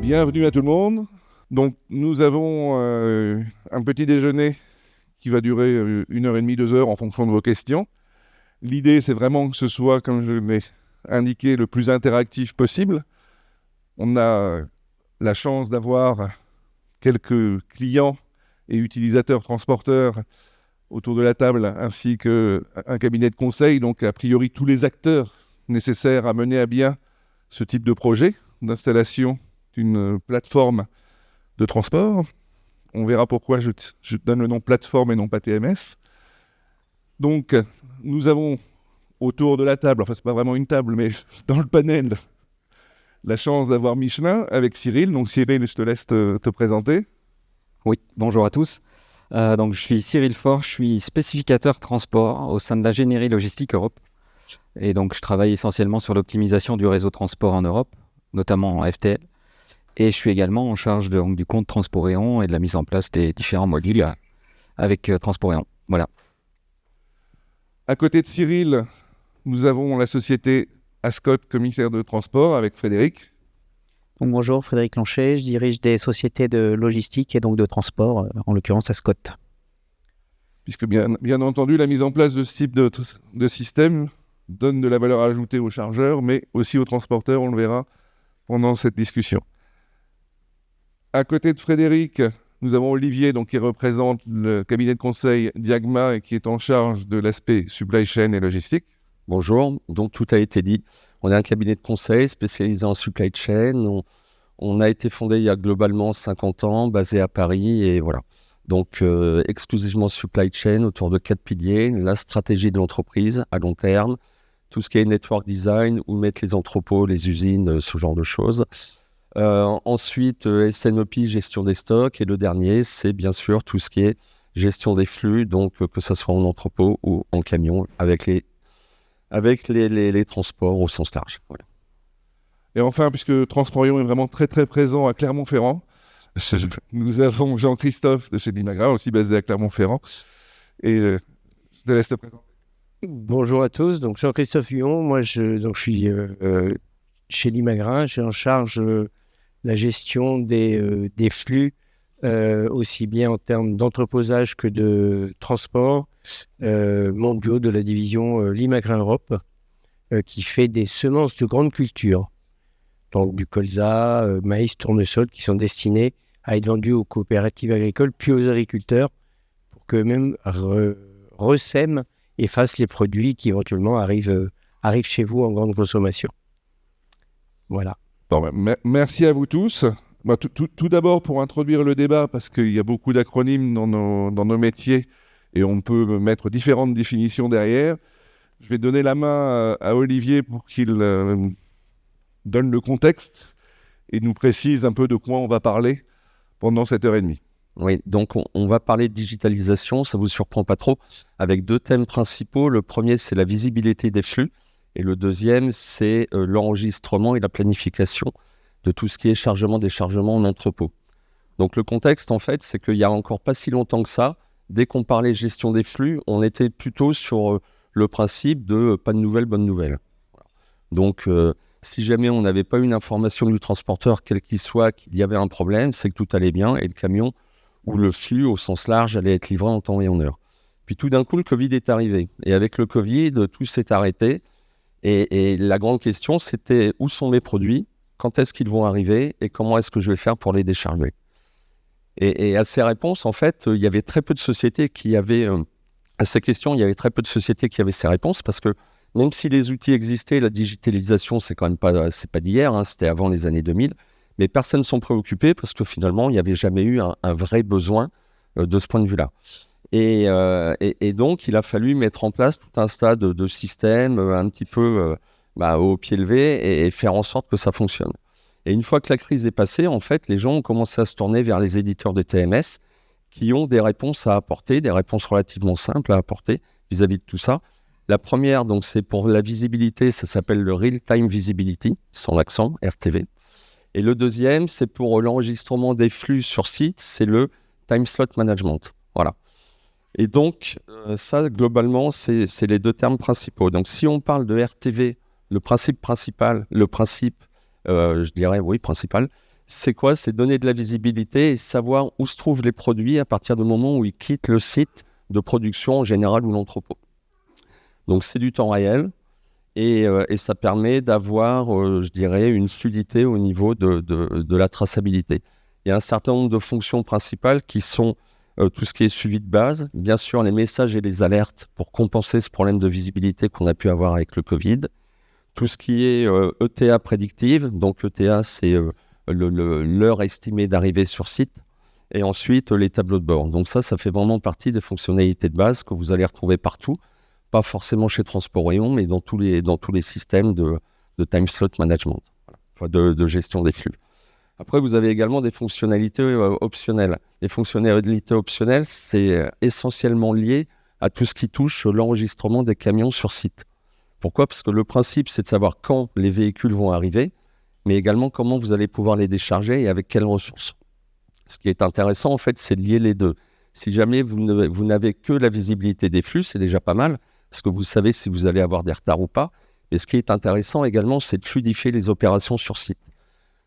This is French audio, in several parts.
Bienvenue à tout le monde. Donc, nous avons un petit déjeuner qui va durer 1h30, 2 heures en fonction de vos questions. L'idée, c'est vraiment que ce soit, comme je l'ai indiqué, le plus interactif possible. On a la chance d'avoir quelques clients et utilisateurs transporteurs autour de la table, ainsi qu'un cabinet de conseil. Donc, a priori, tous les acteurs nécessaires à mener à bien ce type de projet d'installation d'une plateforme de transport. On verra pourquoi je donne le nom plateforme et non pas TMS. Donc, nous avons autour de la table, enfin, c'est pas vraiment une table, mais dans le panel, la chance d'avoir Michelin avec Cyril. Donc, Cyril, je te laisse te présenter. Oui, bonjour à tous. Donc, je suis Cyril Faure, je suis spécificateur transport au sein de l'ingénierie logistique Europe. Et donc, je travaille essentiellement sur l'optimisation du réseau transport en Europe, notamment en FTL. Et je suis également en charge du compte Transporéon et de la mise en place des différents modules avec Transporéon. Voilà. À côté de Cyril, nous avons la société Ascot, commissaire de transport, avec Frédéric. Donc, bonjour, Frédéric Lanchet, je dirige des sociétés de logistique et donc de transport, en l'occurrence Ascot. Puisque bien entendu, la mise en place de ce type de système donne de la valeur ajoutée aux chargeurs, mais aussi aux transporteurs, on le verra pendant cette discussion. À côté de Frédéric, nous avons Olivier, donc, qui représente le cabinet de conseil Diagma et qui est en charge de l'aspect supply chain et logistique. Bonjour, donc tout a été dit. On est un cabinet de conseil spécialisé en supply chain. On a été fondé il y a globalement 50 ans, basé à Paris et voilà. Donc exclusivement supply chain autour de 4 piliers, la stratégie de l'entreprise à long terme, tout ce qui est network design, où mettre les entrepôts, les usines, ce genre de choses. Ensuite, SNOP, gestion des stocks. Et le dernier, c'est bien sûr tout ce qui est gestion des flux, donc que ce soit en entrepôt ou en camion, avec les transports au sens large. Voilà. Et enfin, puisque Transporéon est vraiment très très présent à Clermont-Ferrand, nous avons Jean-Christophe de chez Limagrain, aussi basé à Clermont-Ferrand. Et je te laisse te présenter. Bonjour à tous, donc Jean-Christophe Huon, moi je suis chez Limagrain, j'ai en charge la gestion des flux, aussi bien en termes d'entreposage que de transport mondiaux de la division Limagrain Europe, qui fait des semences de grande culture, donc du colza, maïs, tournesol, qui sont destinés à être vendus aux coopératives agricoles puis aux agriculteurs pour qu'eux-mêmes ressèment et fassent les produits qui éventuellement arrivent chez vous en grande consommation. Voilà. Bon, merci à vous tous. Tout d'abord, pour introduire le débat, parce qu'il y a beaucoup d'acronymes dans nos métiers et on peut mettre différentes définitions derrière, je vais donner la main à Olivier pour qu'il donne le contexte et nous précise un peu de quoi on va parler pendant cette heure et demie. Oui, donc on va parler de digitalisation, ça ne vous surprend pas trop, avec 2 thèmes principaux. Le premier, c'est la visibilité des flux. Et le deuxième, c'est l'enregistrement et la planification de tout ce qui est chargement, déchargement en entrepôt. Donc le contexte, en fait, c'est qu'il n'y a encore pas si longtemps que ça, dès qu'on parlait gestion des flux, on était plutôt sur le principe de pas de nouvelles, bonnes nouvelles. Voilà. Donc si jamais on n'avait pas une information du transporteur, quel qu'il soit, qu'il y avait un problème, c'est que tout allait bien et le camion ou le flux au sens large allait être livré en temps et en heure. Puis tout d'un coup, le Covid est arrivé. Et avec le Covid, tout s'est arrêté. Et la grande question, c'était où sont mes produits, quand est-ce qu'ils vont arriver et comment est-ce que je vais faire pour les décharger. Et à ces réponses, en fait, il y avait très peu de sociétés qui avaient, à ces questions, il y avait très peu de sociétés qui avaient ces réponses parce que même si les outils existaient, la digitalisation, c'est quand même c'est pas d'hier, hein, c'était avant les années 2000, mais personne ne s'en préoccupait parce que finalement, il n'y avait jamais eu un vrai besoin de ce point de vue-là. Et donc, il a fallu mettre en place tout un tas de systèmes un petit peu au pied levé et faire en sorte que ça fonctionne. Et une fois que la crise est passée, en fait, les gens ont commencé à se tourner vers les éditeurs de TMS qui ont des réponses à apporter, des réponses relativement simples à apporter vis-à-vis de tout ça. La première, donc, c'est pour la visibilité, ça s'appelle le Real Time Visibility, sans l'accent, RTV. Et le deuxième, c'est pour l'enregistrement des flux sur site, c'est le Time Slot Management. Voilà. Et donc, ça, globalement, c'est les 2 termes principaux. Donc, si on parle de RTV, le principe principal, principal, C'est quoi? C'est donner de la visibilité et savoir où se trouvent les produits à partir du moment où ils quittent le site de production en général ou l'entrepôt. Donc c'est du temps réel et ça permet d'avoir, je dirais, une fluidité au niveau de la traçabilité. Il y a un certain nombre de fonctions principales qui sont tout ce qui est suivi de base, bien sûr les messages et les alertes pour compenser ce problème de visibilité qu'on a pu avoir avec le Covid, tout ce qui est ETA prédictive, donc ETA c'est l'heure estimée d'arrivée sur site, et ensuite les tableaux de bord. Donc ça fait vraiment partie des fonctionnalités de base que vous allez retrouver partout, pas forcément chez Transport Rayon, mais dans tous les systèmes de time slot management, enfin de gestion des flux. Après, vous avez également des fonctionnalités optionnelles. Les fonctionnalités optionnelles, c'est essentiellement lié à tout ce qui touche l'enregistrement des camions sur site. Pourquoi? Parce que le principe, c'est de savoir quand les véhicules vont arriver, mais également comment vous allez pouvoir les décharger et avec quelles ressources. Ce qui est intéressant, en fait, c'est de lier les deux. Si jamais vous n'avez que la visibilité des flux, c'est déjà pas mal, parce que vous savez si vous allez avoir des retards ou pas. Mais ce qui est intéressant également, c'est de fluidifier les opérations sur site.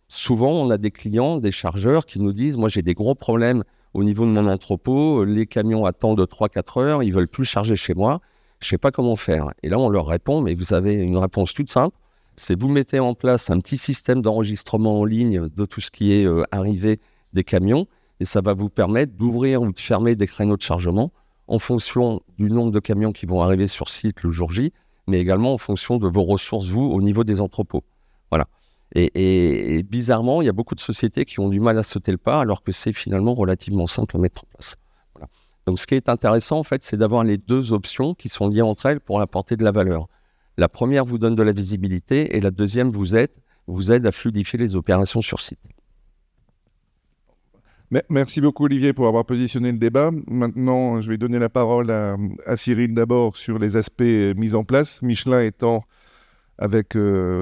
Souvent, on a des clients, des chargeurs qui nous disent « Moi, j'ai des gros problèmes au niveau de mon entrepôt, les camions attendent 3-4 heures, ils veulent plus charger chez moi, je ne sais pas comment faire. » Et là, on leur répond « Mais vous avez une réponse toute simple. C'est vous mettez en place un petit système d'enregistrement en ligne de tout ce qui est arrivé des camions et ça va vous permettre d'ouvrir ou de fermer des créneaux de chargement en fonction du nombre de camions qui vont arriver sur site le jour J, mais également en fonction de vos ressources, vous, au niveau des entrepôts. » Voilà. Et bizarrement, il y a beaucoup de sociétés qui ont du mal à sauter le pas alors que c'est finalement relativement simple à mettre en place. Voilà. Donc ce qui est intéressant, en fait, c'est d'avoir les deux options qui sont liées entre elles pour apporter de la valeur. La première vous donne de la visibilité et la deuxième vous aide à fluidifier les opérations sur site. Merci beaucoup Olivier pour avoir positionné le débat. Maintenant, je vais donner la parole à Cyril d'abord sur les aspects mis en place. Michelin étant avec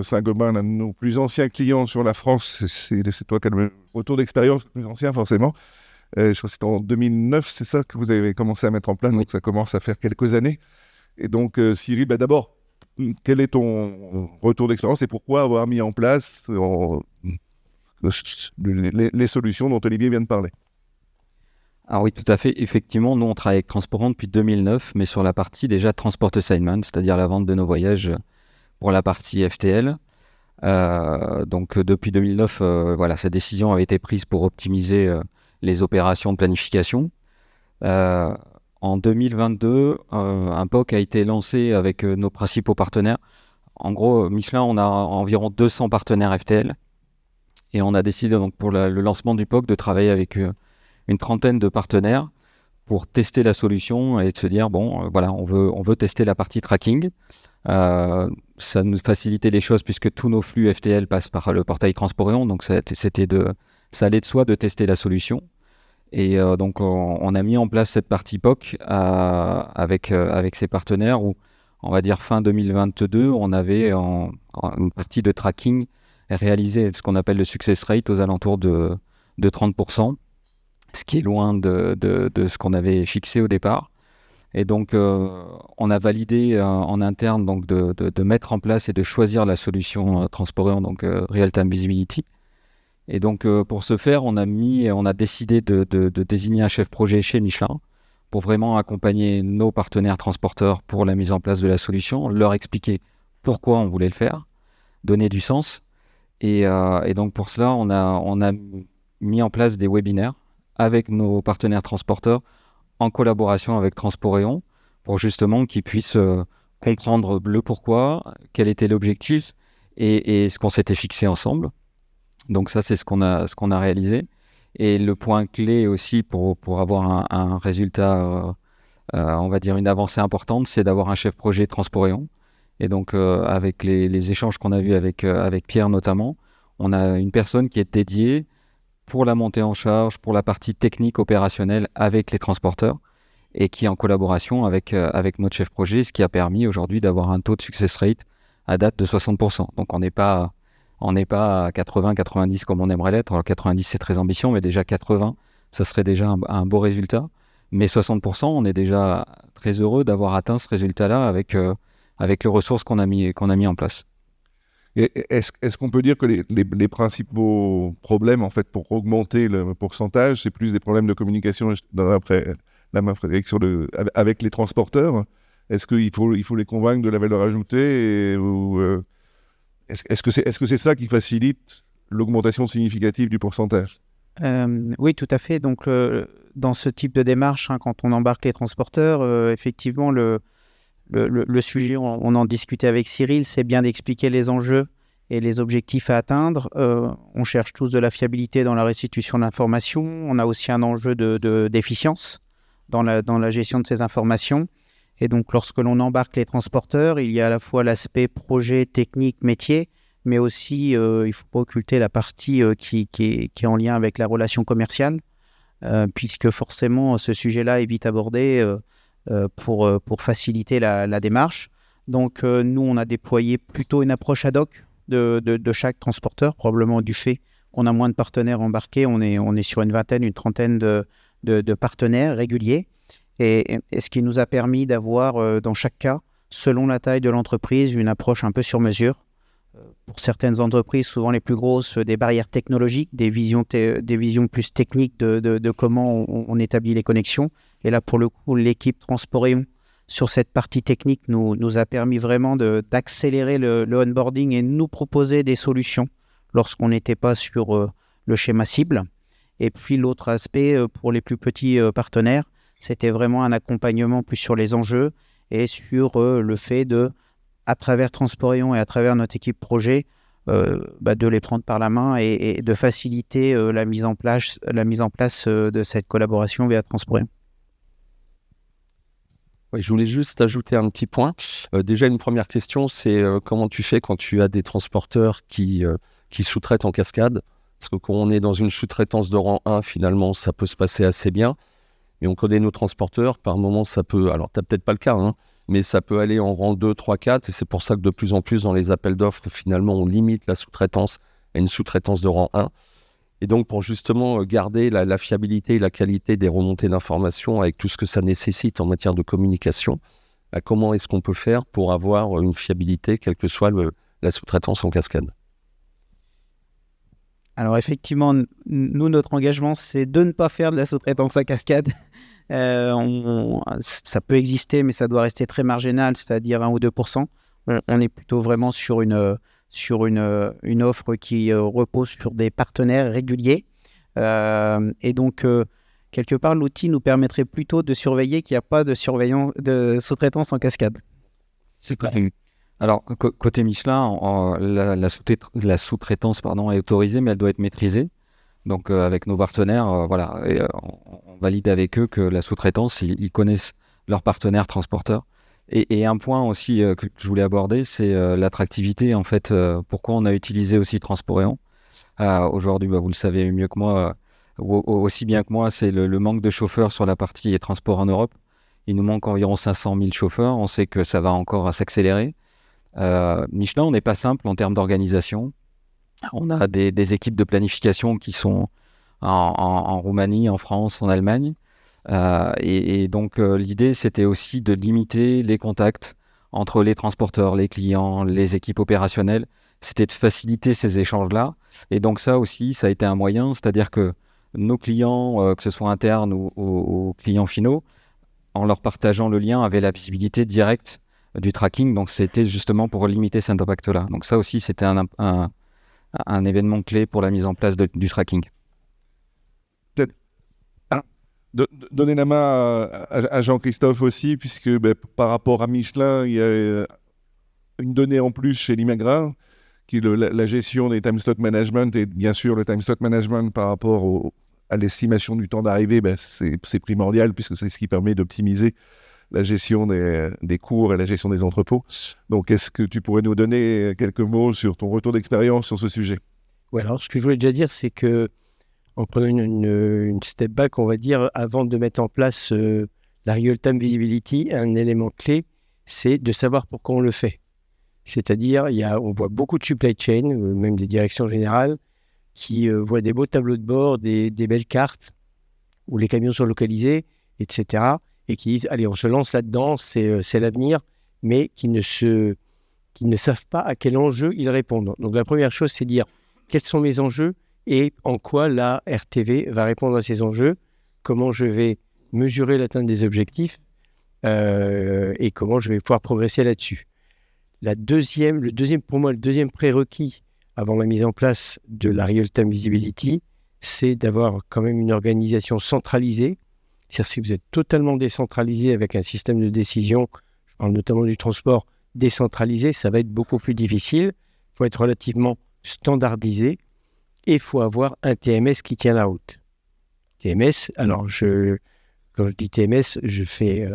Saint-Gobain l'un de nos plus anciens clients sur la France, c'est toi qui as le retour d'expérience le plus ancien forcément. Je crois que c'est en 2009, c'est ça que vous avez commencé à mettre en place, donc ça commence à faire quelques années. Et donc Cyril, d'abord, quel est ton retour d'expérience et pourquoi avoir mis en place les solutions dont Olivier vient de parler? Ah oui, tout à fait. Effectivement, nous, on travaille avec Transporant depuis 2009, mais sur la partie déjà Transport Assignment, c'est-à-dire la vente de nos voyages pour la partie FTL. Donc, depuis 2009, voilà, cette décision avait été prise pour optimiser les opérations de planification. En 2022, un POC a été lancé avec nos principaux partenaires. En gros, Michelin, on a environ 200 partenaires FTL. Et on a décidé donc pour le lancement du POC de travailler avec une trentaine de partenaires pour tester la solution et de se dire voilà, on veut tester la partie tracking. Ça nous facilitait les choses puisque tous nos flux FTL passent par le portail Transport Rayon, donc ça allait de soi de tester la solution. Et donc on a mis en place cette partie POC avec ces partenaires où on va dire fin 2022, on avait une partie de tracking réalisé ce qu'on appelle le success rate aux alentours de 30%, ce qui est loin de ce qu'on avait fixé au départ. Et donc, on a validé en interne donc, de mettre en place et de choisir la solution Transport Rayon, donc Real Time Visibility. Et donc, pour ce faire, on a décidé de désigner un chef projet chez Michelin pour vraiment accompagner nos partenaires transporteurs pour la mise en place de la solution, leur expliquer pourquoi on voulait le faire, donner du sens. Et donc pour cela, on a mis en place des webinaires avec nos partenaires transporteurs en collaboration avec Transport Rayon pour justement qu'ils puissent comprendre le pourquoi, quel était l'objectif et ce qu'on s'était fixé ensemble. Donc ça, c'est ce qu'on a réalisé. Et le point clé aussi pour avoir un résultat, on va dire une avancée importante, c'est d'avoir un chef projet Transport Rayon. Et donc, avec les échanges qu'on a vus avec Pierre notamment, on a une personne qui est dédiée pour la montée en charge, pour la partie technique opérationnelle avec les transporteurs et qui est en collaboration avec notre chef projet, ce qui a permis aujourd'hui d'avoir un taux de success rate à date de 60%. Donc, on n'est pas à 80-90 comme on aimerait l'être. Alors, 90, c'est très ambitieux, mais déjà 80, ça serait déjà un beau résultat. Mais 60%, on est déjà très heureux d'avoir atteint ce résultat-là avec les ressources qu'on a mis en place. Est-ce qu'on peut dire que les principaux problèmes, en fait, pour augmenter le pourcentage, c'est plus des problèmes de communication, après la main Frédéric, avec les transporteurs? Est-ce qu'il faut les convaincre de la valeur ajoutée est-ce que c'est ça qui facilite l'augmentation significative du pourcentage? Oui, tout à fait. Donc, dans ce type de démarche, quand on embarque les transporteurs, effectivement, le sujet, on en discutait avec Cyril, c'est bien d'expliquer les enjeux et les objectifs à atteindre. On cherche tous de la fiabilité dans la restitution d'informations. On a aussi un enjeu d'efficience dans la gestion de ces informations. Et donc, lorsque l'on embarque les transporteurs, il y a à la fois l'aspect projet, technique, métier, mais aussi, il ne faut pas occulter la partie qui est en lien avec la relation commerciale, puisque forcément, ce sujet-là est vite abordé pour faciliter la démarche. Donc, nous, on a déployé plutôt une approche ad hoc de chaque transporteur, probablement du fait qu'on a moins de partenaires embarqués. On est sur une vingtaine, une trentaine de partenaires réguliers. Et ce qui nous a permis d'avoir, dans chaque cas, selon la taille de l'entreprise, une approche un peu sur mesure. Pour certaines entreprises, souvent les plus grosses, des barrières technologiques, des visions plus techniques de comment on établit les connexions. Et là, pour le coup, l'équipe Transporéon, sur cette partie technique, nous a permis vraiment d'accélérer le onboarding et nous proposer des solutions lorsqu'on n'était pas sur le schéma cible. Et puis l'autre aspect, pour les plus petits partenaires, c'était vraiment un accompagnement plus sur les enjeux et sur le fait à travers Transporéon et à travers notre équipe projet, de les prendre par la main et de faciliter la mise en place de cette collaboration via Transporéon. Oui, je voulais juste ajouter un petit point. Déjà, une première question, c'est comment tu fais quand tu as des transporteurs qui sous-traitent en cascade? Parce que quand on est dans une sous-traitance de rang 1, finalement, ça peut se passer assez bien. Mais on connaît nos transporteurs, par moment, ça peut... Alors, tu n'as peut-être pas le cas, mais ça peut aller en rang 2, 3, 4. Et c'est pour ça que de plus en plus, dans les appels d'offres, finalement, on limite la sous-traitance à une sous-traitance de rang 1. Et donc, pour justement garder la fiabilité et la qualité des remontées d'informations avec tout ce que ça nécessite en matière de communication, comment est-ce qu'on peut faire pour avoir une fiabilité, quelle que soit la sous-traitance en cascade? Alors effectivement, nous, notre engagement, c'est de ne pas faire de la sous-traitance à cascade. Ça peut exister, mais ça doit rester très marginal, c'est-à-dire 1 ou 2%. On est plutôt vraiment sur une offre qui repose sur des partenaires réguliers. Et donc, quelque part, l'outil nous permettrait plutôt de surveiller qu'il n'y a pas de sous-traitance en cascade. C'est quoi? Alors, côté Michelin, la sous-traitance est autorisée, mais elle doit être maîtrisée. Donc, avec nos partenaires, on valide avec eux que la sous-traitance, ils connaissent leurs partenaires transporteurs. Et un point aussi que je voulais aborder, c'est l'attractivité. En fait, pourquoi on a utilisé aussi Transporéon. Aujourd'hui, vous le savez mieux que moi, aussi bien que moi, c'est le manque de chauffeurs sur la partie transport en Europe. Il nous manque environ 500 000 chauffeurs. On sait que ça va encore s'accélérer. Michelin, on n'est pas simple en termes d'organisation. On a des équipes de planification qui sont en Roumanie, en France, en Allemagne. Et donc, l'idée, c'était aussi de limiter les contacts entre les transporteurs, les clients, les équipes opérationnelles. C'était de faciliter ces échanges-là. Et donc, ça aussi, ça a été un moyen. C'est-à-dire que nos clients, que ce soit internes ou clients finaux, en leur partageant le lien, avaient la visibilité directe du tracking. Donc, c'était justement pour limiter cet impact-là. Donc, ça aussi, c'était un événement clé pour la mise en place du tracking. Donner la main à Jean-Christophe aussi, puisque par rapport à Michelin, il y a une donnée en plus chez Limagrin, qui est la gestion des time slot management, et bien sûr le time slot management par rapport à l'estimation du temps d'arrivée, c'est primordial, puisque c'est ce qui permet d'optimiser la gestion des cours et la gestion des entrepôts. Donc, est-ce que tu pourrais nous donner quelques mots sur ton retour d'expérience sur ce sujet? Oui, alors ce que je voulais déjà dire, c'est que en prenant une step back, on va dire, avant de mettre en place la real-time visibility, un élément clé, c'est de savoir pourquoi on le fait. C'est-à-dire, on voit beaucoup de supply chain, même des directions générales, qui voient des beaux tableaux de bord, des belles cartes, où les camions sont localisés, etc., et qui disent, allez, on se lance là-dedans, c'est l'avenir, mais qui qui ne savent pas à quel enjeu ils répondent. Donc la première chose, c'est dire quels sont mes enjeux et en quoi la RTV va répondre à ces enjeux, comment je vais mesurer l'atteinte des objectifs et comment je vais pouvoir progresser là-dessus. Pour moi, le deuxième prérequis avant la mise en place de la Real-Time Visibility, c'est d'avoir quand même une organisation centralisée. C'est-à-dire si vous êtes totalement décentralisé avec un système de décision, je parle notamment du transport décentralisé, ça va être beaucoup plus difficile. Il faut être relativement standardisé et il faut avoir un TMS qui tient la route. TMS, alors quand je dis TMS, je fais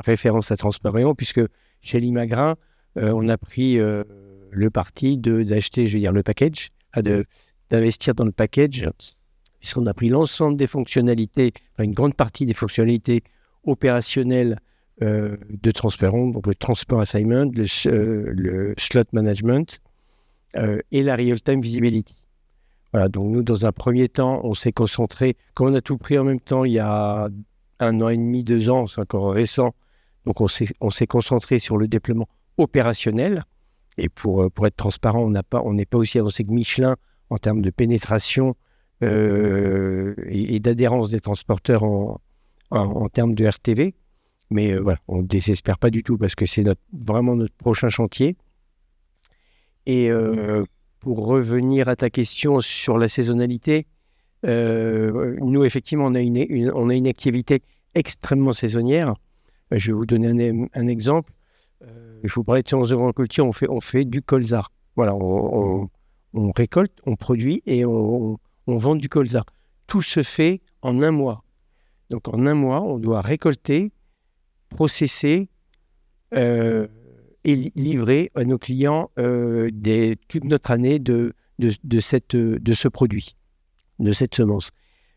référence à Transport puisque chez Limagrin, on a pris le parti d'acheter, je veux dire, le package, d'investir dans le package, puisqu'on a pris l'ensemble des fonctionnalités, une grande partie des fonctionnalités opérationnelles de Transport, donc le Transport Assignment, le Slot Management et la Real-Time Visibility. Voilà, donc nous, dans un premier temps, on s'est concentré, comme on a tout pris en même temps il y a 1 an et demi, 2 ans, c'est encore récent, donc on s'est concentré sur le déploiement opérationnel. Et pour être transparent, on n'est pas aussi avancé que Michelin en termes de pénétration et d'adhérence des transporteurs en termes de RTV. Mais voilà, on ne désespère pas du tout parce que c'est vraiment notre prochain chantier. Et pour revenir à ta question sur la saisonnalité, nous, effectivement, on a une activité extrêmement saisonnière. Je vais vous donner un exemple. Je vous parlais de sciences de agriculture, on fait du colza. Voilà, on récolte, on produit et on vend du colza. Tout se fait en 1 mois. Donc en 1 mois, on doit récolter, processer et livrer à nos clients toute notre année de ce produit, de cette semence.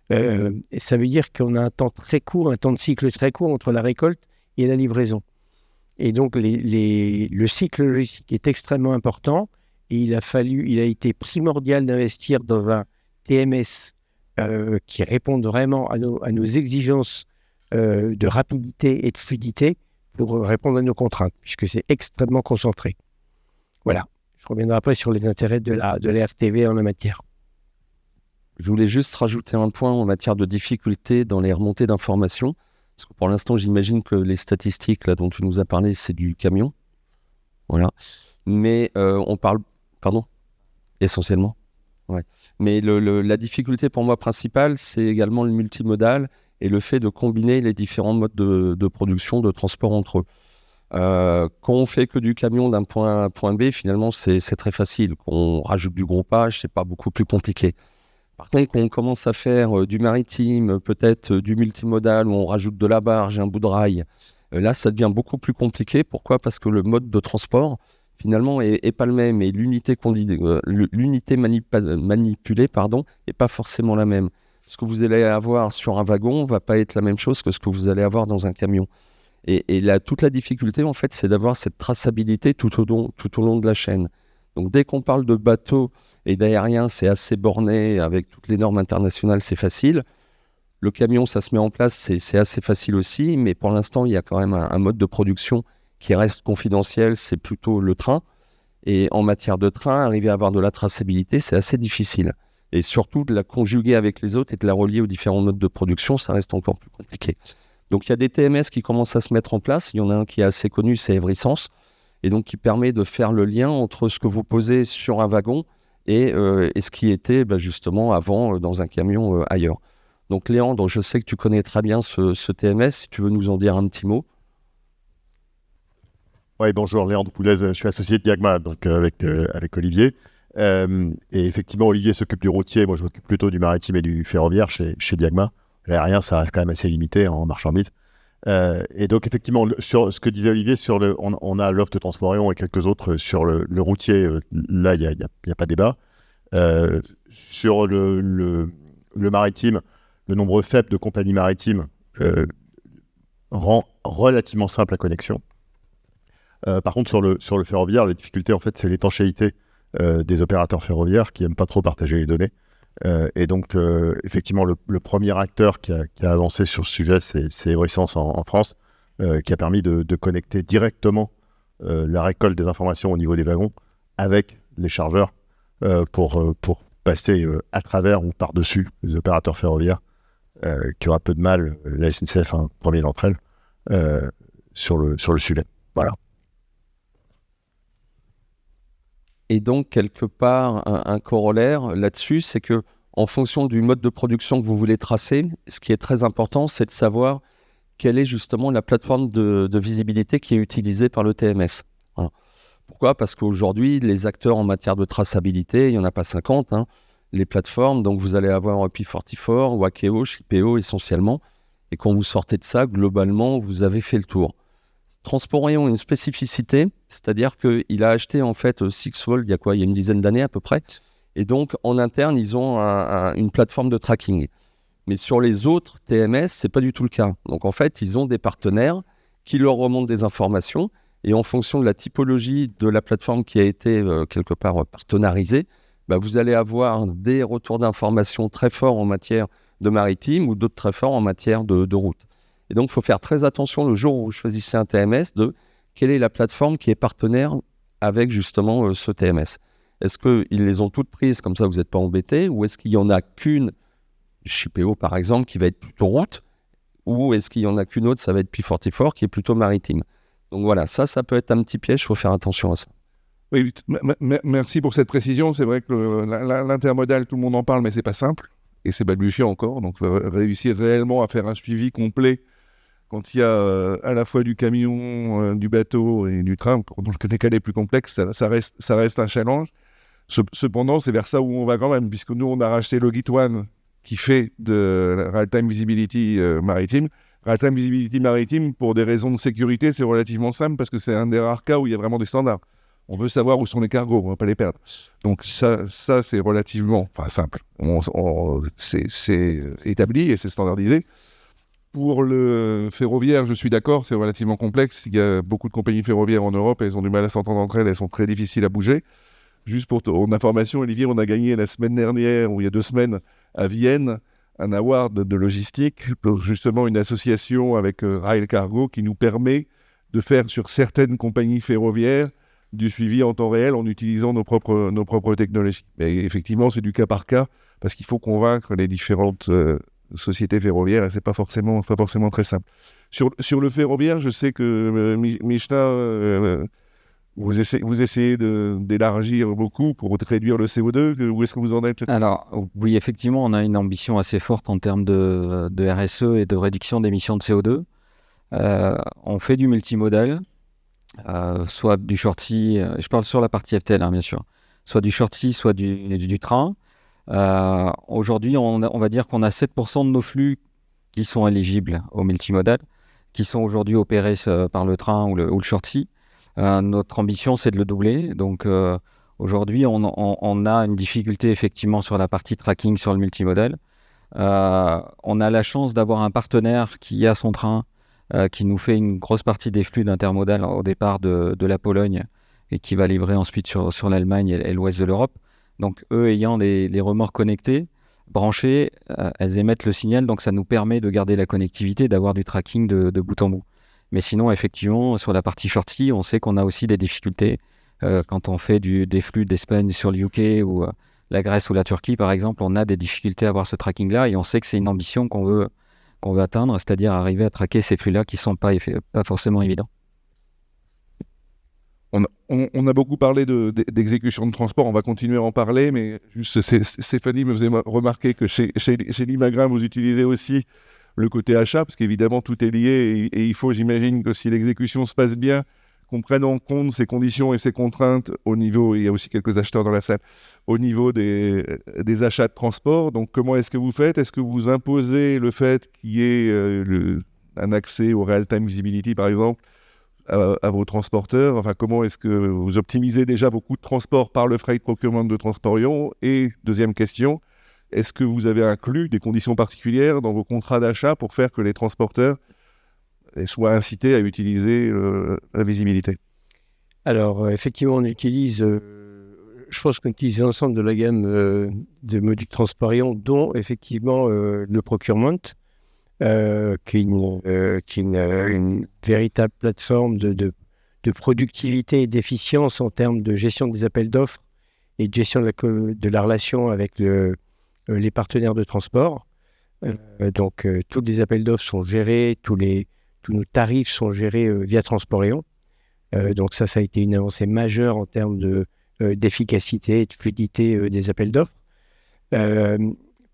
Ça veut dire qu'on a un temps de cycle très court entre la récolte et la livraison. Et donc, le cycle logistique est extrêmement important et il a été primordial d'investir dans un TMS qui réponde vraiment à nos exigences de rapidité et de fluidité pour répondre à nos contraintes, puisque c'est extrêmement concentré. Voilà. Je reviendrai après sur les intérêts de la RTV en la matière. Je voulais juste rajouter un point en matière de difficulté dans les remontées d'informations. Parce que pour l'instant, j'imagine que les statistiques là, dont tu nous as parlé, c'est du camion. Voilà. Mais on parle... Pardon ? Essentiellement. Ouais. Mais la difficulté pour moi principale, c'est également le multimodal et le fait de combiner les différents modes de production, de transport entre eux. Quand on fait que du camion d'un point A à un point B, finalement, c'est très facile. Quand on rajoute du groupage, c'est pas beaucoup plus compliqué. Par contre, quand on commence à faire du maritime, peut-être du multimodal, où on rajoute de la barge, un bout de rail, là, ça devient beaucoup plus compliqué. Pourquoi ? Parce que le mode de transport, finalement, est pas le même. Et l'unité manipulée, n'est pas forcément la même. Ce que vous allez avoir sur un wagon ne va pas être la même chose que ce que vous allez avoir dans un camion. Et là, toute la difficulté, en fait, c'est d'avoir cette traçabilité tout au long de la chaîne. Donc, dès qu'on parle de bateau et d'aérien, c'est assez borné, avec toutes les normes internationales, c'est facile. Le camion, ça se met en place, c'est assez facile aussi, mais pour l'instant, il y a quand même un mode de production qui reste confidentiel, c'est plutôt le train. Et en matière de train, arriver à avoir de la traçabilité, c'est assez difficile. Et surtout, de la conjuguer avec les autres et de la relier aux différents modes de production, ça reste encore plus compliqué. Donc, il y a des TMS qui commencent à se mettre en place. Il y en a un qui est assez connu, c'est Everysense, et donc qui permet de faire le lien entre ce que vous posez sur un wagon et ce qui était justement avant dans un camion ailleurs. Donc Léandre, je sais que tu connais très bien ce TMS, si tu veux nous en dire un petit mot. Oui, bonjour, Léandre Poulez, je suis associé de Diagma, donc avec Olivier. Et effectivement, Olivier s'occupe du routier, moi je m'occupe plutôt du maritime et du ferroviaire chez Diagma. L'aérien, ça reste quand même assez limité en marchandises. Et donc effectivement, sur ce que disait Olivier, on a l'offre de Transport et quelques autres sur le routier, là il n'y a pas débat. Sur le maritime, le nombre faible de compagnies maritimes rend relativement simple la connexion. Par contre, sur le ferroviaire, la difficulté, en fait, c'est l'étanchéité des opérateurs ferroviaires qui n'aiment pas trop partager les données. Et donc, effectivement, le premier acteur qui a avancé sur ce sujet, c'est Everysense en France, qui a permis de connecter directement la récolte des informations au niveau des wagons avec les chargeurs pour passer à travers ou par-dessus les opérateurs ferroviaires qui aura peu de mal, la SNCF, premier d'entre elles, sur le sujet. Voilà. Et donc, quelque part, un corollaire là-dessus, c'est que en fonction du mode de production que vous voulez tracer, ce qui est très important, c'est de savoir quelle est justement la plateforme de visibilité qui est utilisée par le TMS. Voilà. Pourquoi ? Parce qu'aujourd'hui, les acteurs en matière de traçabilité, il n'y en a pas 50, les plateformes, donc vous allez avoir P44, Wakeo, Shipeo essentiellement, et quand vous sortez de ça, globalement, vous avez fait le tour. Transporeon a une spécificité, c'est-à-dire qu'il a acheté en fait Sixfold il y a une dizaine d'années à peu près, et donc en interne, ils ont une plateforme de tracking. Mais sur les autres TMS, c'est pas du tout le cas. Donc en fait, ils ont des partenaires qui leur remontent des informations, et en fonction de la typologie de la plateforme qui a été quelque part partenarisée, vous allez avoir des retours d'informations très forts en matière de maritime ou d'autres très forts en matière de route. Et donc, il faut faire très attention le jour où vous choisissez un TMS de quelle est la plateforme qui est partenaire avec justement ce TMS. Est-ce qu'ils les ont toutes prises, comme ça vous n'êtes pas embêté, ou est-ce qu'il n'y en a qu'une, Shipeo par exemple, qui va être plutôt route, ou est-ce qu'il n'y en a qu'une autre, ça va être P44 qui est plutôt maritime. Donc voilà, ça peut être un petit piège, il faut faire attention à ça. Oui, merci pour cette précision. C'est vrai que l'intermodal, tout le monde en parle, mais c'est pas simple. Et c'est balbutiant encore. Donc, réussir réellement à faire un suivi complet quand il y a à la fois du camion, du bateau et du train, dans les cas les plus complexes, ça reste un challenge. Cependant, c'est vers ça où on va quand même, puisque nous, on a racheté Logitone, qui fait de Real-Time Visibility maritime. Real-Time Visibility maritime, pour des raisons de sécurité, c'est relativement simple, parce que c'est un des rares cas où il y a vraiment des standards. On veut savoir où sont les cargos, on ne va pas les perdre. Donc ça c'est relativement simple. C'est établi et c'est standardisé. Pour le ferroviaire, je suis d'accord, c'est relativement complexe. Il y a beaucoup de compagnies ferroviaires en Europe, elles ont du mal à s'entendre entre elles, elles sont très difficiles à bouger. Juste pour ton information, Olivier, on a gagné la semaine dernière, ou il y a 2 semaines, à Vienne, un award de logistique pour justement une association avec Rail Cargo qui nous permet de faire sur certaines compagnies ferroviaires du suivi en temps réel en utilisant nos propres technologies. Mais effectivement, c'est du cas par cas parce qu'il faut convaincre les différentes sociétés ferroviaires et c'est pas forcément très simple. Sur le ferroviaire, je sais que Michelin, vous essayez d'élargir beaucoup pour réduire le CO2. Où est-ce que vous en êtes ? Alors, oui, effectivement, on a une ambition assez forte en termes de RSE et de réduction d'émissions de CO2. On fait du multimodal. Soit du shorty, je parle sur la partie FTL bien sûr, soit du shorty, soit du train. Aujourd'hui, on va dire qu'on a 7% de nos flux qui sont éligibles au multimodal, qui sont aujourd'hui opérés par le train ou le shorty. Notre ambition, c'est de le doubler. Donc aujourd'hui, on a une difficulté effectivement sur la partie tracking sur le multimodal. On a la chance d'avoir un partenaire qui a son train qui nous fait une grosse partie des flux d'intermodal au départ de la Pologne et qui va livrer ensuite sur l'Allemagne et l'ouest de l'Europe. Donc eux ayant les remorques connectées, branchées, elles émettent le signal, donc ça nous permet de garder la connectivité, d'avoir du tracking de bout en bout. Mais sinon, effectivement, sur la partie shorty, on sait qu'on a aussi des difficultés quand on fait des flux d'Espagne sur le UK ou la Grèce ou la Turquie, par exemple, on a des difficultés à avoir ce tracking-là et on sait que c'est une ambition qu'on veut atteindre, c'est-à-dire arriver à traquer ces flux-là qui ne sont pas forcément évidents. On a beaucoup parlé d'exécution de transport, on va continuer à en parler, mais juste Stéphanie me faisait remarquer que chez Limagrin, vous utilisez aussi le côté achat, parce qu'évidemment tout est lié, et il faut, j'imagine, que si l'exécution se passe bien, qu'on prenne en compte ces conditions et ces contraintes au niveau, il y a aussi quelques acheteurs dans la salle, au niveau des achats de transport. Donc comment est-ce que vous faites ? Est-ce que vous imposez le fait qu'il y ait un accès au real-time visibility, par exemple, à vos transporteurs? Enfin, comment est-ce que vous optimisez déjà vos coûts de transport par le freight procurement de Transporeon ? Et deuxième question, est-ce que vous avez inclus des conditions particulières dans vos contrats d'achat pour faire que les transporteurs soient incités à utiliser la visibilité ? Alors, effectivement, on utilise, je pense qu'on utilise l'ensemble de la gamme de modules Transporeon, dont effectivement le procurement, qui est une véritable plateforme de productivité et d'efficience en termes de gestion des appels d'offres et de gestion de la relation avec les partenaires de transport. Donc, tous les appels d'offres sont gérés, tous nos tarifs sont gérés via Transporéon. Donc ça a été une avancée majeure en termes d'efficacité et de fluidité des appels d'offres.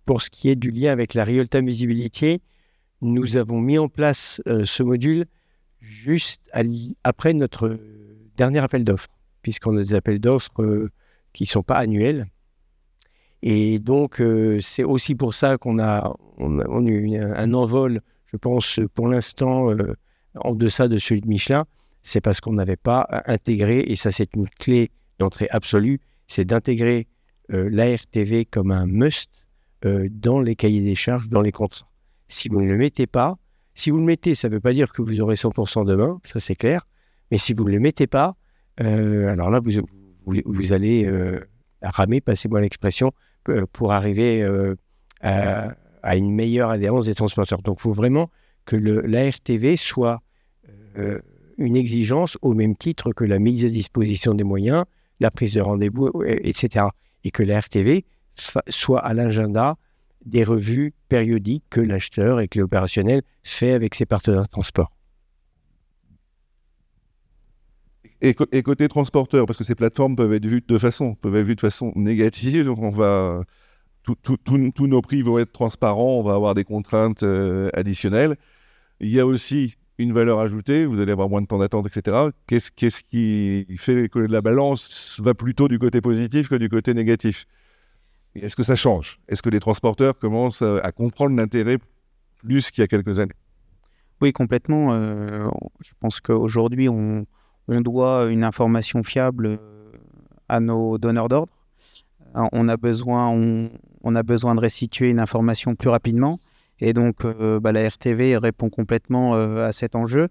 Pour ce qui est du lien avec la real-time visibility, nous avons mis en place ce module juste après notre dernier appel d'offres, puisqu'on a des appels d'offres qui ne sont pas annuels. Et donc, c'est aussi pour ça qu'on a eu un envol, je pense, pour l'instant, en deçà de celui de Michelin. C'est parce qu'on n'avait pas intégré, et ça c'est une clé d'entrée absolue, c'est d'intégrer l'ARTV comme un must dans les cahiers des charges, dans les contrats. Si vous ne le mettez pas, si vous le mettez, ça ne veut pas dire que vous aurez 100% demain, ça c'est clair, mais si vous ne le mettez pas, alors là vous allez ramer, passez-moi l'expression, pour arriver à une meilleure adhérence des transporteurs. Donc il faut vraiment que l'ARTV soit une exigence au même titre que la mise à disposition des moyens, la prise de rendez-vous, etc. Et que la RTV soit à l'agenda des revues périodiques que l'acheteur et que l'opérationnel fait avec ses partenaires de transport. Et côté transporteur, parce que ces plateformes peuvent être vues de façon négative, donc tous nos prix vont être transparents, on va avoir des contraintes additionnelles. Il y a aussi une valeur ajoutée, vous allez avoir moins de temps d'attente, etc. Qu'est-ce qui fait que la balance va plutôt du côté positif que du côté négatif? Et est-ce que ça change? Est-ce que les transporteurs commencent à comprendre l'intérêt plus qu'il y a quelques années? Oui, complètement. Je pense qu'aujourd'hui, on doit une information fiable à nos donneurs d'ordre. On a besoin de restituer une information plus rapidement. Et donc, la RTV répond complètement à cet enjeu.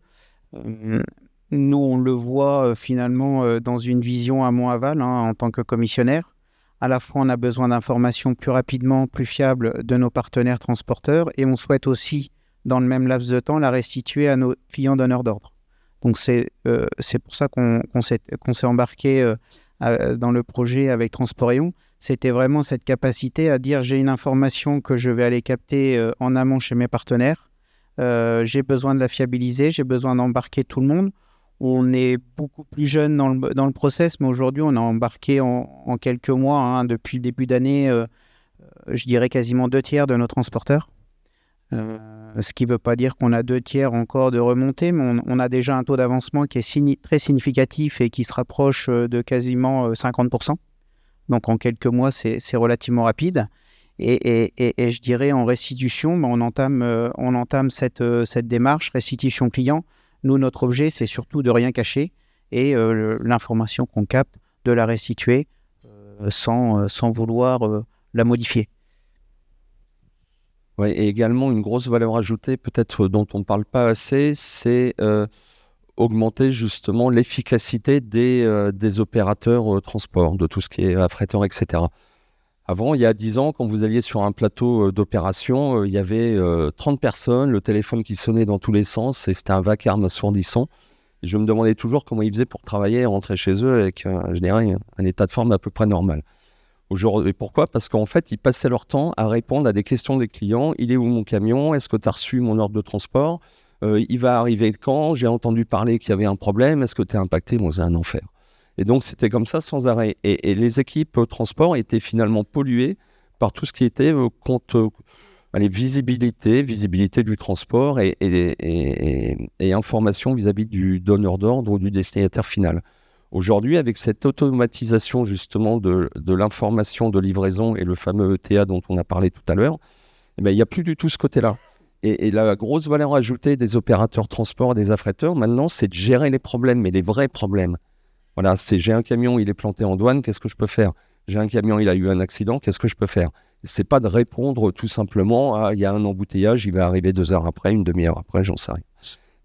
Nous, on le voit finalement dans une vision amont-aval en tant que commissionnaire. À la fois, on a besoin d'informations plus rapidement, plus fiables de nos partenaires transporteurs et on souhaite aussi, dans le même laps de temps, la restituer à nos clients donneurs d'ordre. Donc, c'est pour ça qu'on s'est embarqué dans le projet avec Transporéon. C'était vraiment cette capacité à dire j'ai une information que je vais aller capter en amont chez mes partenaires. J'ai besoin de la fiabiliser, j'ai besoin d'embarquer tout le monde. On est beaucoup plus jeune dans le process, mais aujourd'hui, on a embarqué en quelques mois, depuis le début d'année, je dirais quasiment 2/3 de nos transporteurs. Ce qui ne veut pas dire qu'on a 2/3 encore de remontée, mais on a déjà un taux d'avancement qui est très significatif et qui se rapproche de quasiment 50%. Donc en quelques mois, c'est relativement rapide. Et je dirais en restitution, on entame cette démarche, restitution client. Nous, notre objet, c'est surtout de rien cacher et l'information qu'on capte, de la restituer sans vouloir la modifier. Oui, et également une grosse valeur ajoutée, peut-être dont on ne parle pas assez, c'est augmenter justement l'efficacité des opérateurs transport, de tout ce qui est affréteur, etc. Avant, il y a 10 ans, quand vous alliez sur un plateau d'opération, il y avait 30 personnes, le téléphone qui sonnait dans tous les sens, et c'était un vacarme assourdissant. Et je me demandais toujours comment ils faisaient pour travailler et rentrer chez eux avec, je dirais, un état de forme à peu près normal. Aujourd'hui, pourquoi ? Parce qu'en fait, ils passaient leur temps à répondre à des questions des clients. Il est où mon camion ? Est-ce que tu as reçu mon ordre de transport ? Il va arriver quand ? J'ai entendu parler qu'il y avait un problème. Est-ce que tu es impacté ? Bon, c'est un enfer. Et donc, c'était comme ça sans arrêt. Et les équipes transport étaient finalement polluées par tout ce qui était visibilité du transport et information vis-à-vis du donneur d'ordre ou du destinataire final. Aujourd'hui, avec cette automatisation justement de l'information de livraison et le fameux ETA dont on a parlé tout à l'heure, il n'y a plus du tout ce côté-là. Et la grosse valeur ajoutée des opérateurs transport, des affréteurs, maintenant, c'est de gérer les problèmes, mais les vrais problèmes. Voilà, c'est j'ai un camion, il est planté en douane, qu'est-ce que je peux faire ? J'ai un camion, il a eu un accident, qu'est-ce que je peux faire ? C'est pas de répondre tout simplement à il y a un embouteillage, il va arriver 2 heures après, une demi-heure après, j'en sais rien.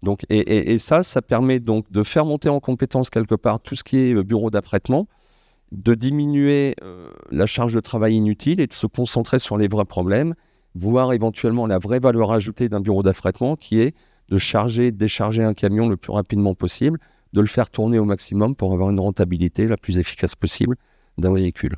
Donc, et ça permet donc de faire monter en compétence quelque part tout ce qui est bureau d'affrètement, de diminuer la charge de travail inutile et de se concentrer sur les vrais problèmes, voire éventuellement la vraie valeur ajoutée d'un bureau d'affrètement qui est de charger, décharger un camion le plus rapidement possible de le faire tourner au maximum pour avoir une rentabilité la plus efficace possible d'un véhicule.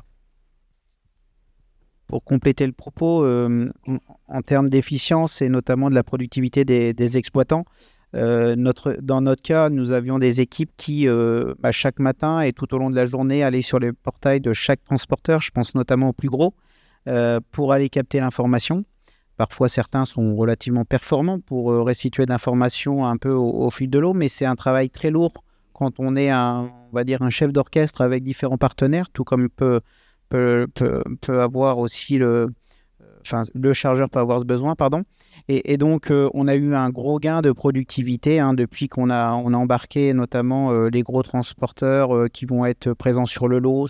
Pour compléter le propos, en termes d'efficience et notamment de la productivité des exploitants, dans notre cas, nous avions des équipes qui, chaque matin et tout au long de la journée, allaient sur les portails de chaque transporteur, je pense notamment aux plus gros, pour aller capter l'information. Parfois, certains sont relativement performants pour restituer de l'information un peu au fil de l'eau, mais c'est un travail très lourd quand on est on va dire un chef d'orchestre avec différents partenaires, tout comme peut avoir aussi le chargeur peut avoir ce besoin, pardon. Et donc, on a eu un gros gain de productivité depuis qu'on a embarqué notamment les gros transporteurs qui vont être présents sur le lot,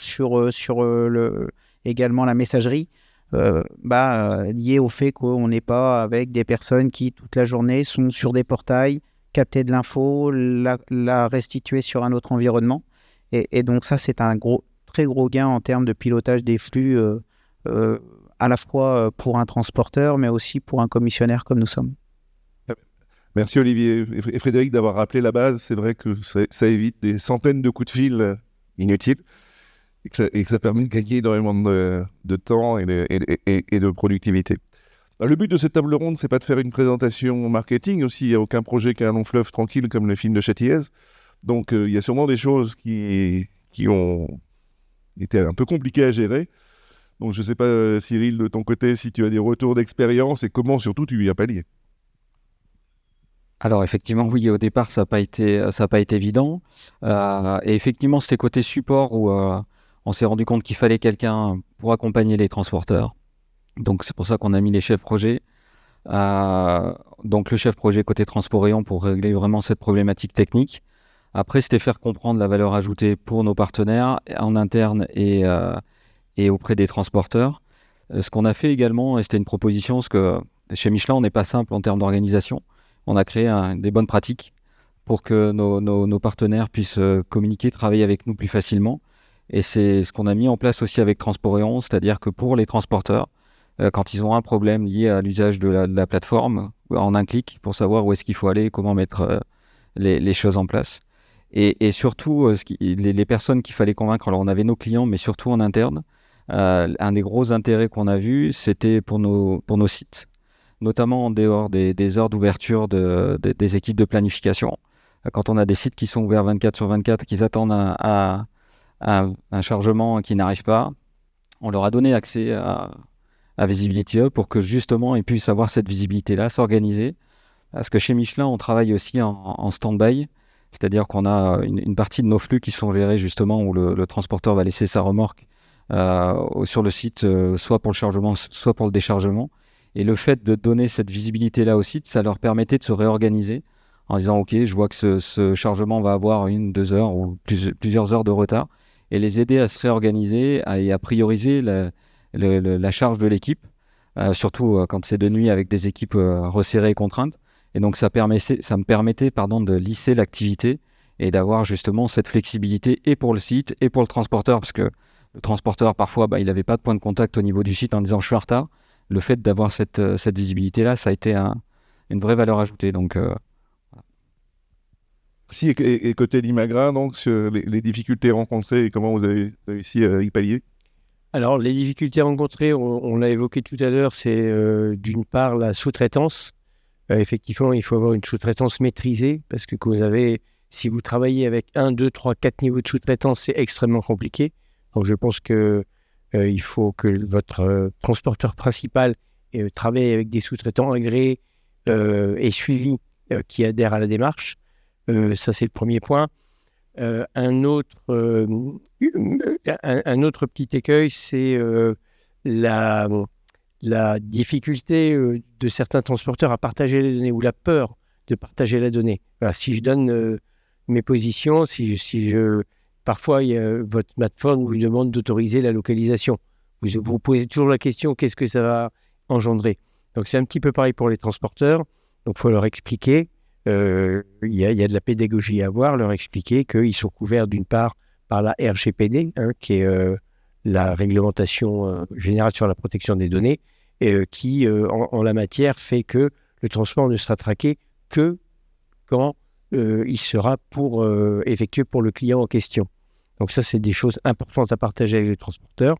également la messagerie, lié au fait qu'on n'est pas avec des personnes qui, toute la journée, sont sur des portails, capter de l'info, la restituer sur un autre environnement. Et donc ça, c'est un très gros gain en termes de pilotage des flux, à la fois pour un transporteur, mais aussi pour un commissionnaire comme nous sommes. Merci Olivier et Frédéric d'avoir rappelé la base. C'est vrai que ça évite des centaines de coups de fil inutiles et que ça permet de gagner énormément de temps et de productivité. Alors, le but de cette table ronde, c'est pas de faire une présentation marketing aussi. Il n'y a aucun projet qui a un long fleuve tranquille comme le film de Châtillez. Donc il y a sûrement des choses qui ont été un peu compliquées à gérer. Donc je ne sais pas, Cyril, de ton côté, si tu as des retours d'expérience et comment surtout tu y as pallié. Alors effectivement, oui, au départ, ça n'a pas été évident. Et effectivement, c'était côté support où on s'est rendu compte qu'il fallait quelqu'un pour accompagner les transporteurs. Donc c'est pour ça qu'on a mis les chefs projet. Donc le chef projet côté transport rayon pour régler vraiment cette problématique technique. Après, c'était faire comprendre la valeur ajoutée pour nos partenaires en interne et auprès des transporteurs. Ce qu'on a fait également, et c'était une proposition, parce que chez Michelin, on n'est pas simple en termes d'organisation. On a créé des bonnes pratiques pour que nos partenaires puissent communiquer, travailler avec nous plus facilement. Et c'est ce qu'on a mis en place aussi avec Transporéon, c'est-à-dire que pour les transporteurs, quand ils ont un problème lié à l'usage de la plateforme, en un clic, pour savoir où est-ce qu'il faut aller, comment mettre les choses en place. Et surtout, les personnes qu'il fallait convaincre, alors on avait nos clients, mais surtout en interne, un des gros intérêts qu'on a vu, c'était pour nos sites, notamment en dehors des heures d'ouverture des équipes de planification. Quand on a des sites qui sont ouverts 24/24, qu'ils attendent un chargement qui n'arrive pas, on leur a donné accès à Visibility Hub pour que justement ils puissent avoir cette visibilité-là, s'organiser. Parce que chez Michelin, on travaille aussi en stand-by, c'est-à-dire qu'on a une partie de nos flux qui sont gérés justement où le transporteur va laisser sa remorque sur le site, soit pour le chargement, soit pour le déchargement. Et le fait de donner cette visibilité-là au site, ça leur permettait de se réorganiser en disant « Ok, je vois que ce chargement va avoir 1, 2 heures ou plusieurs heures de retard » et les aider à se réorganiser et à prioriser la charge de l'équipe, surtout quand c'est de nuit avec des équipes resserrées et contraintes. Et donc ça me permettait de lisser l'activité et d'avoir justement cette flexibilité et pour le site et pour le transporteur, parce que le transporteur parfois il n'avait pas de point de contact au niveau du site en disant « Je suis en retard ». Le fait d'avoir cette visibilité-là, ça a été une vraie valeur ajoutée. Donc, Si, et côté Limagrain, donc, sur les difficultés rencontrées et comment vous avez réussi à y pallier? Alors, les difficultés rencontrées, on l'a évoqué tout à l'heure, c'est d'une part la sous-traitance. Effectivement, il faut avoir une sous-traitance maîtrisée parce que si vous travaillez avec 1, 2, 3, 4 niveaux de sous-traitance, c'est extrêmement compliqué. Donc, je pense que il faut que votre transporteur principal travaille avec des sous-traitants agréés et suivis qui adhèrent à la démarche. Ça, c'est le premier point. Un autre petit écueil, c'est la difficulté de certains transporteurs à partager les données ou la peur de partager la donnée. Voilà, si je donne mes positions, parfois, votre plateforme vous demande d'autoriser la localisation. Vous vous posez toujours la question, qu'est-ce que ça va engendrer? Donc, c'est un petit peu pareil pour les transporteurs. Donc, il faut leur expliquer. Il y a de la pédagogie à avoir, leur expliquer qu'ils sont couverts d'une part par la RGPD, qui est la réglementation générale sur la protection des données, qui, en la matière, fait que le transport ne sera traqué que quand il sera effectué pour le client en question. Donc ça, c'est des choses importantes à partager avec les transporteurs.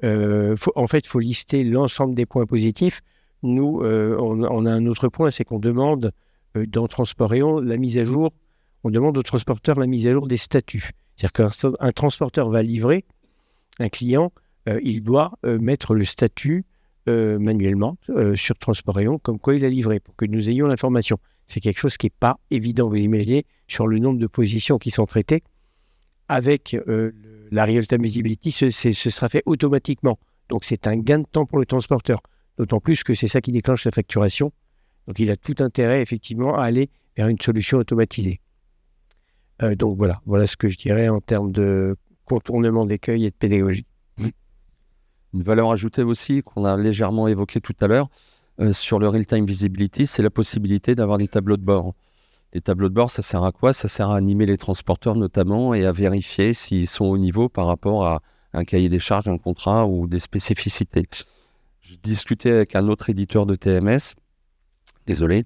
En fait, il faut lister l'ensemble des points positifs. Nous, on a un autre point, c'est qu'on demande dans Transporéon la mise à jour. On demande aux transporteurs la mise à jour des statuts. C'est-à-dire qu'un transporteur va livrer un client, il doit mettre le statut manuellement sur Transporéon, comme quoi il a livré, pour que nous ayons l'information. C'est quelque chose qui n'est pas évident, vous imaginez, sur le nombre de positions qui sont traitées. Avec la real-time visibility, ce sera fait automatiquement. Donc c'est un gain de temps pour le transporteur. D'autant plus que c'est ça qui déclenche la facturation. Donc il a tout intérêt, effectivement, à aller vers une solution automatisée. Donc voilà ce que je dirais en termes de contournement d'écueil et de pédagogie. Une valeur ajoutée aussi, qu'on a légèrement évoquée tout à l'heure, sur le real-time visibility, c'est la possibilité d'avoir des tableaux de bord. Les tableaux de bord, ça sert à quoi? Ça sert à animer les transporteurs notamment et à vérifier s'ils sont au niveau par rapport à un cahier des charges, un contrat ou des spécificités. Je discutais avec un autre éditeur de TMS, désolé,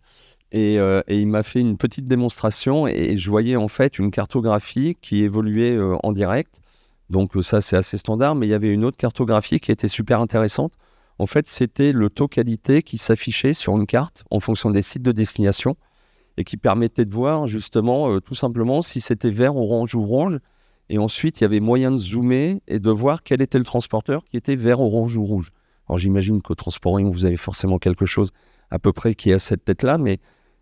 et il m'a fait une petite démonstration et je voyais en fait une cartographie qui évoluait en direct. Donc ça, c'est assez standard, mais il y avait une autre cartographie qui était super intéressante. En fait, c'était le taux qualité qui s'affichait sur une carte en fonction des sites de destination et qui permettait de voir justement tout simplement si c'était vert, orange ou rouge. Et ensuite, il y avait moyen de zoomer et de voir quel était le transporteur qui était vert, orange ou rouge. Alors j'imagine qu'au Transporéon, vous avez forcément quelque chose à peu près qui est à cette tête-là, mais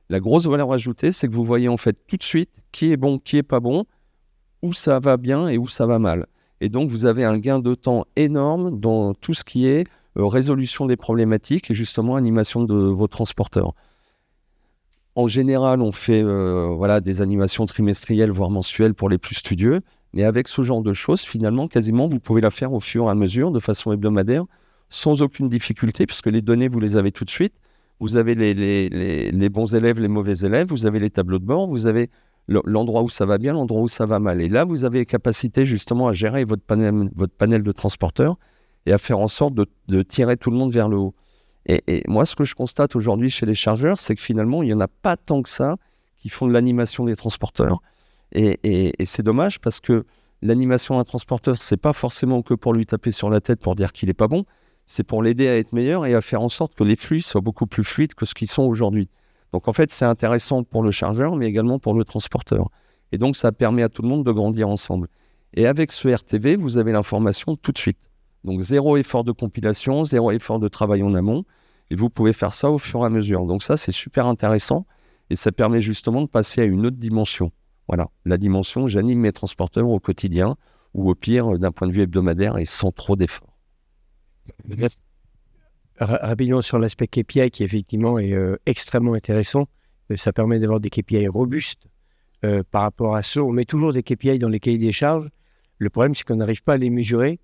la grosse valeur ajoutée, c'est que vous voyez en fait tout de suite qui est bon, qui est pas bon, où ça va bien et où ça va mal. Et donc, vous avez un gain de temps énorme dans tout ce qui est résolution des problématiques et justement animation de vos transporteurs. En général, on fait des animations trimestrielles, voire mensuelles pour les plus studieux. Mais avec ce genre de choses, finalement, quasiment, vous pouvez la faire au fur et à mesure, de façon hebdomadaire, sans aucune difficulté, puisque les données, vous les avez tout de suite. Vous avez les bons élèves, les mauvais élèves, vous avez les tableaux de bord, vous avez l'endroit où ça va bien, l'endroit où ça va mal. Et là, vous avez capacité justement à gérer votre panel de transporteurs et à faire en sorte de tirer tout le monde vers le haut. Et moi, ce que je constate aujourd'hui chez les chargeurs, c'est que finalement, il n'y en a pas tant que ça qui font de l'animation des transporteurs. Et c'est dommage parce que l'animation d'un transporteur, c'est pas forcément que pour lui taper sur la tête pour dire qu'il n'est pas bon, c'est pour l'aider à être meilleur et à faire en sorte que les flux soient beaucoup plus fluides que ce qu'ils sont aujourd'hui. Donc en fait, c'est intéressant pour le chargeur, mais également pour le transporteur. Et donc, ça permet à tout le monde de grandir ensemble. Et avec ce RTV, vous avez l'information tout de suite. Donc, zéro effort de compilation, zéro effort de travail en amont. Et vous pouvez faire ça au fur et à mesure. Donc ça, c'est super intéressant. Et ça permet justement de passer à une autre dimension. Voilà, la dimension, j'anime mes transporteurs au quotidien ou au pire, d'un point de vue hebdomadaire et sans trop d'efforts. Rapidement sur l'aspect KPI qui effectivement est extrêmement intéressant. Ça permet d'avoir des KPI robustes par rapport à ceux. On met toujours des KPI dans les cahiers des charges. Le problème, c'est qu'on n'arrive pas à les mesurer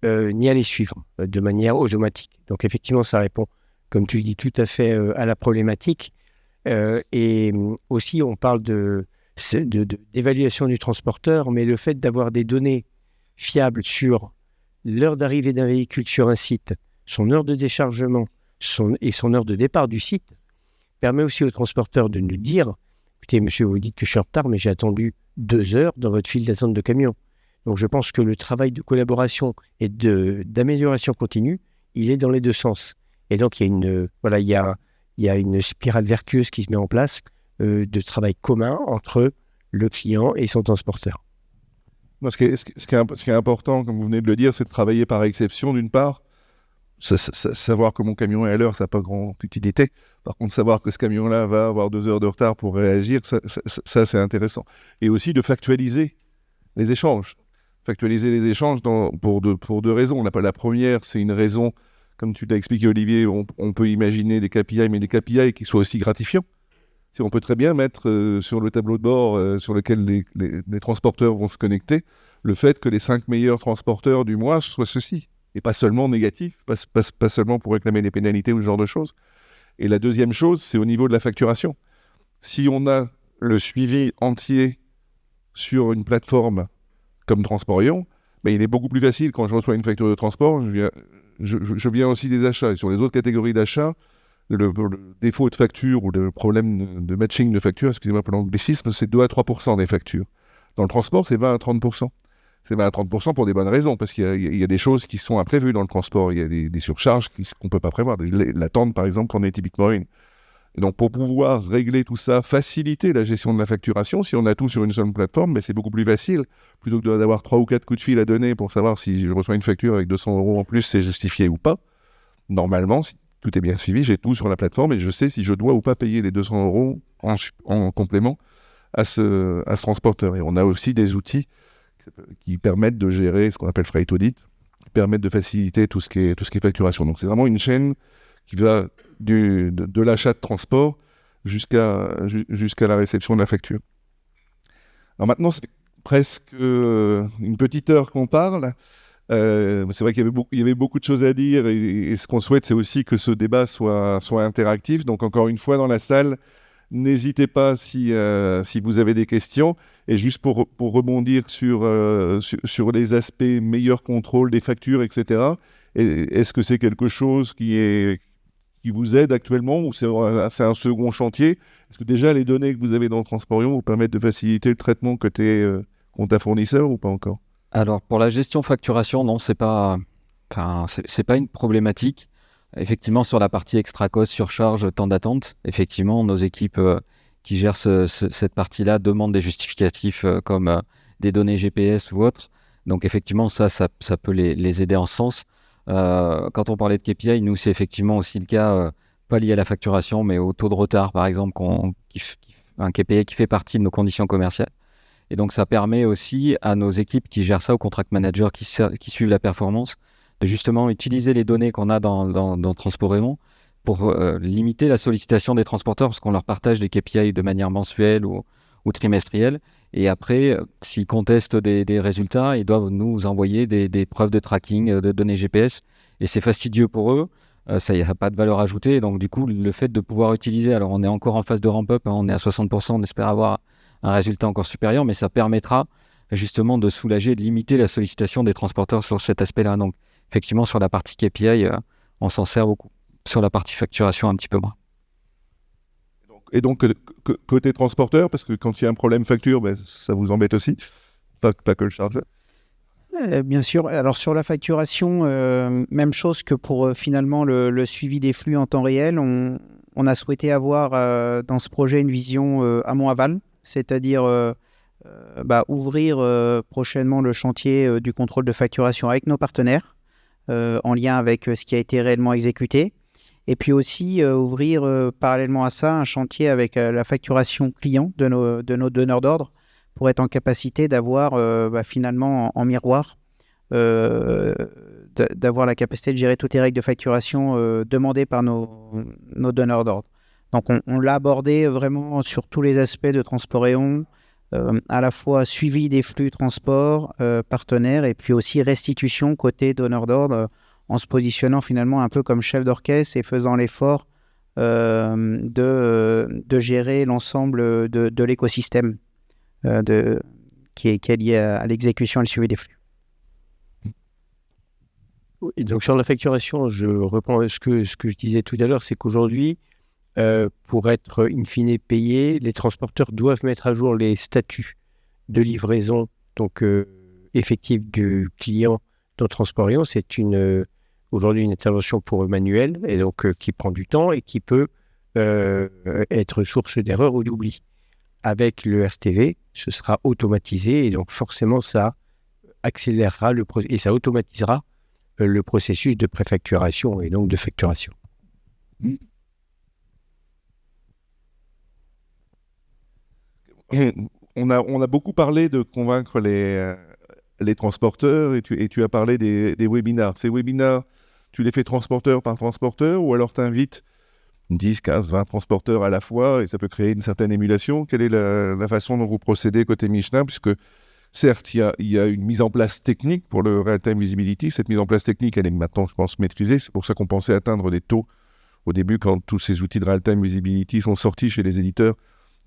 ni à les suivre de manière automatique. Donc effectivement, ça répond, comme tu dis, tout à fait à la problématique. Et aussi, on parle d'évaluation du transporteur, mais le fait d'avoir des données fiables sur l'heure d'arrivée d'un véhicule sur un site, son heure de déchargement et son heure de départ du site, permet aussi au transporteur de nous dire « Écoutez, monsieur, vous dites que je suis en retard, mais j'ai attendu 2 heures dans votre file d'attente de camion. » Donc, je pense que le travail de collaboration et d'amélioration continue, il est dans les deux sens. Et donc, il y a une spirale vertueuse qui se met en place de travail commun entre le client et son transporteur. Ce qui est important, comme vous venez de le dire, c'est de travailler par exception, d'une part. Savoir que mon camion est à l'heure, ça n'a pas grande utilité. Par contre, savoir que ce camion-là va avoir 2 heures de retard pour réagir, ça c'est intéressant. Et aussi de factualiser les échanges. Factualiser les échanges pour 2 raisons. La première, c'est une raison, comme tu l'as expliqué, Olivier, on peut imaginer des KPI, mais des KPI qui soient aussi gratifiants. On peut très bien mettre sur le tableau de bord sur lequel les transporteurs vont se connecter, le fait que les 5 meilleurs transporteurs du mois soient ceux-ci. Et pas seulement négatif, pas seulement pour réclamer des pénalités ou ce genre de choses. Et la deuxième chose, c'est au niveau de la facturation. Si on a le suivi entier sur une plateforme comme Transporéon, il est beaucoup plus facile quand je reçois une facture de transport, je viens aussi des achats. Et sur les autres catégories d'achats, le défaut de facture ou le problème de matching de facture, excusez-moi pour l'anglicisme, c'est 2 à 3% des factures. Dans le transport, c'est 20 à 30%. C'est 20 à 30% pour des bonnes raisons, parce qu'il y a des choses qui sont imprévues dans le transport. Il y a des surcharges qu'on ne peut pas prévoir. L'attente, par exemple, quand on est typiquement une. Et donc, pour pouvoir régler tout ça, faciliter la gestion de la facturation, si on a tout sur une seule plateforme, c'est beaucoup plus facile. Plutôt que d'avoir 3 ou 4 coups de fil à donner pour savoir si je reçois une facture avec 200 € en plus, c'est justifié ou pas. Normalement, si tout est bien suivi, j'ai tout sur la plateforme et je sais si je dois ou pas payer les 200 € en complément à ce transporteur. Et on a aussi des outils qui permettent de gérer ce qu'on appelle freight audit, qui permettent de faciliter tout ce qui est facturation. Donc c'est vraiment une chaîne qui va de l'achat de transport jusqu'à la réception de la facture. Alors maintenant, c'est presque une petite heure qu'on parle. C'est vrai qu'il y avait beaucoup de choses à dire et ce qu'on souhaite, c'est aussi que ce débat soit interactif. Donc encore une fois, dans la salle, n'hésitez pas si vous avez des questions. Et juste pour rebondir sur les aspects meilleur contrôle des factures, etc., est-ce que c'est quelque chose qui vous aide actuellement ou c'est un second chantier? Est-ce que déjà les données que vous avez dans Transporion vous permettent de faciliter le traitement côté compte à fournisseur ou pas encore? Alors, pour la gestion facturation, non, c'est pas une problématique. Effectivement, sur la partie extra cost, surcharge, temps d'attente, effectivement, nos équipes qui gèrent cette partie-là demandent des justificatifs comme des données GPS ou autres. Donc, effectivement, ça peut les aider en ce sens. Quand on parlait de KPI, nous, c'est effectivement aussi le cas, pas lié à la facturation, mais au taux de retard, par exemple, un KPI qui fait partie de nos conditions commerciales. Et donc, ça permet aussi à nos équipes qui gèrent ça, aux contract managers qui suivent la performance, de justement utiliser les données qu'on a dans Transporion pour limiter la sollicitation des transporteurs, parce qu'on leur partage des KPI de manière mensuelle ou trimestrielle. Et après, s'ils contestent des résultats, ils doivent nous envoyer des preuves de tracking, de données GPS. Et c'est fastidieux pour eux. Ça n'a pas de valeur ajoutée. Donc, du coup, le fait de pouvoir utiliser... Alors, on est encore en phase de ramp-up. On est à 60%. On espère avoir un résultat encore supérieur. Mais ça permettra justement de soulager, de limiter la sollicitation des transporteurs sur cet aspect-là. Donc, effectivement, sur la partie KPI, on s'en sert beaucoup. Sur la partie facturation, un petit peu moins. Et donc, côté transporteur, parce que quand il y a un problème facture, ça vous embête aussi, pas que le chargeur. Bien sûr. Alors, sur la facturation, même chose que pour finalement le suivi des flux en temps réel. On a souhaité avoir dans ce projet une vision amont-aval, c'est-à-dire ouvrir prochainement le chantier du contrôle de facturation avec nos partenaires, en lien avec ce qui a été réellement exécuté. Et puis aussi ouvrir parallèlement à ça un chantier avec la facturation client de nos donneurs d'ordre pour être en capacité d'avoir finalement en miroir, d'avoir la capacité de gérer toutes les règles de facturation demandées par nos donneurs d'ordre. Donc on l'a abordé vraiment sur tous les aspects de Transporion, à la fois suivi des flux transport, partenaires, et puis aussi restitution côté donneur d'ordre, en se positionnant finalement un peu comme chef d'orchestre et faisant l'effort de gérer l'ensemble de l'écosystème qui est lié à l'exécution et le suivi des flux. Et donc sur la facturation, je reprends ce que je disais tout à l'heure, c'est qu'aujourd'hui, pour être in fine payés, les transporteurs doivent mettre à jour les statuts de livraison donc effective du client dans Transporion. C'est aujourd'hui une intervention pour eux manuelle et donc qui prend du temps et qui peut être source d'erreurs ou d'oubli. Avec le RTV, ce sera automatisé et donc forcément ça accélérera et ça automatisera le processus de préfacturation et donc de facturation. On a beaucoup parlé de convaincre les transporteurs et tu as parlé des webinars. Ces webinars, tu les fais transporteur par transporteur ou alors tu invites 10, 15, 20 transporteurs à la fois et ça peut créer une certaine émulation? Quelle est la façon dont vous procédez côté Michelin? Puisque certes, il y a une mise en place technique pour le Real-Time Visibility. Cette mise en place technique, elle est maintenant, je pense, maîtrisée. C'est pour ça qu'on pensait atteindre des taux au début quand tous ces outils de Real-Time Visibility sont sortis chez les éditeurs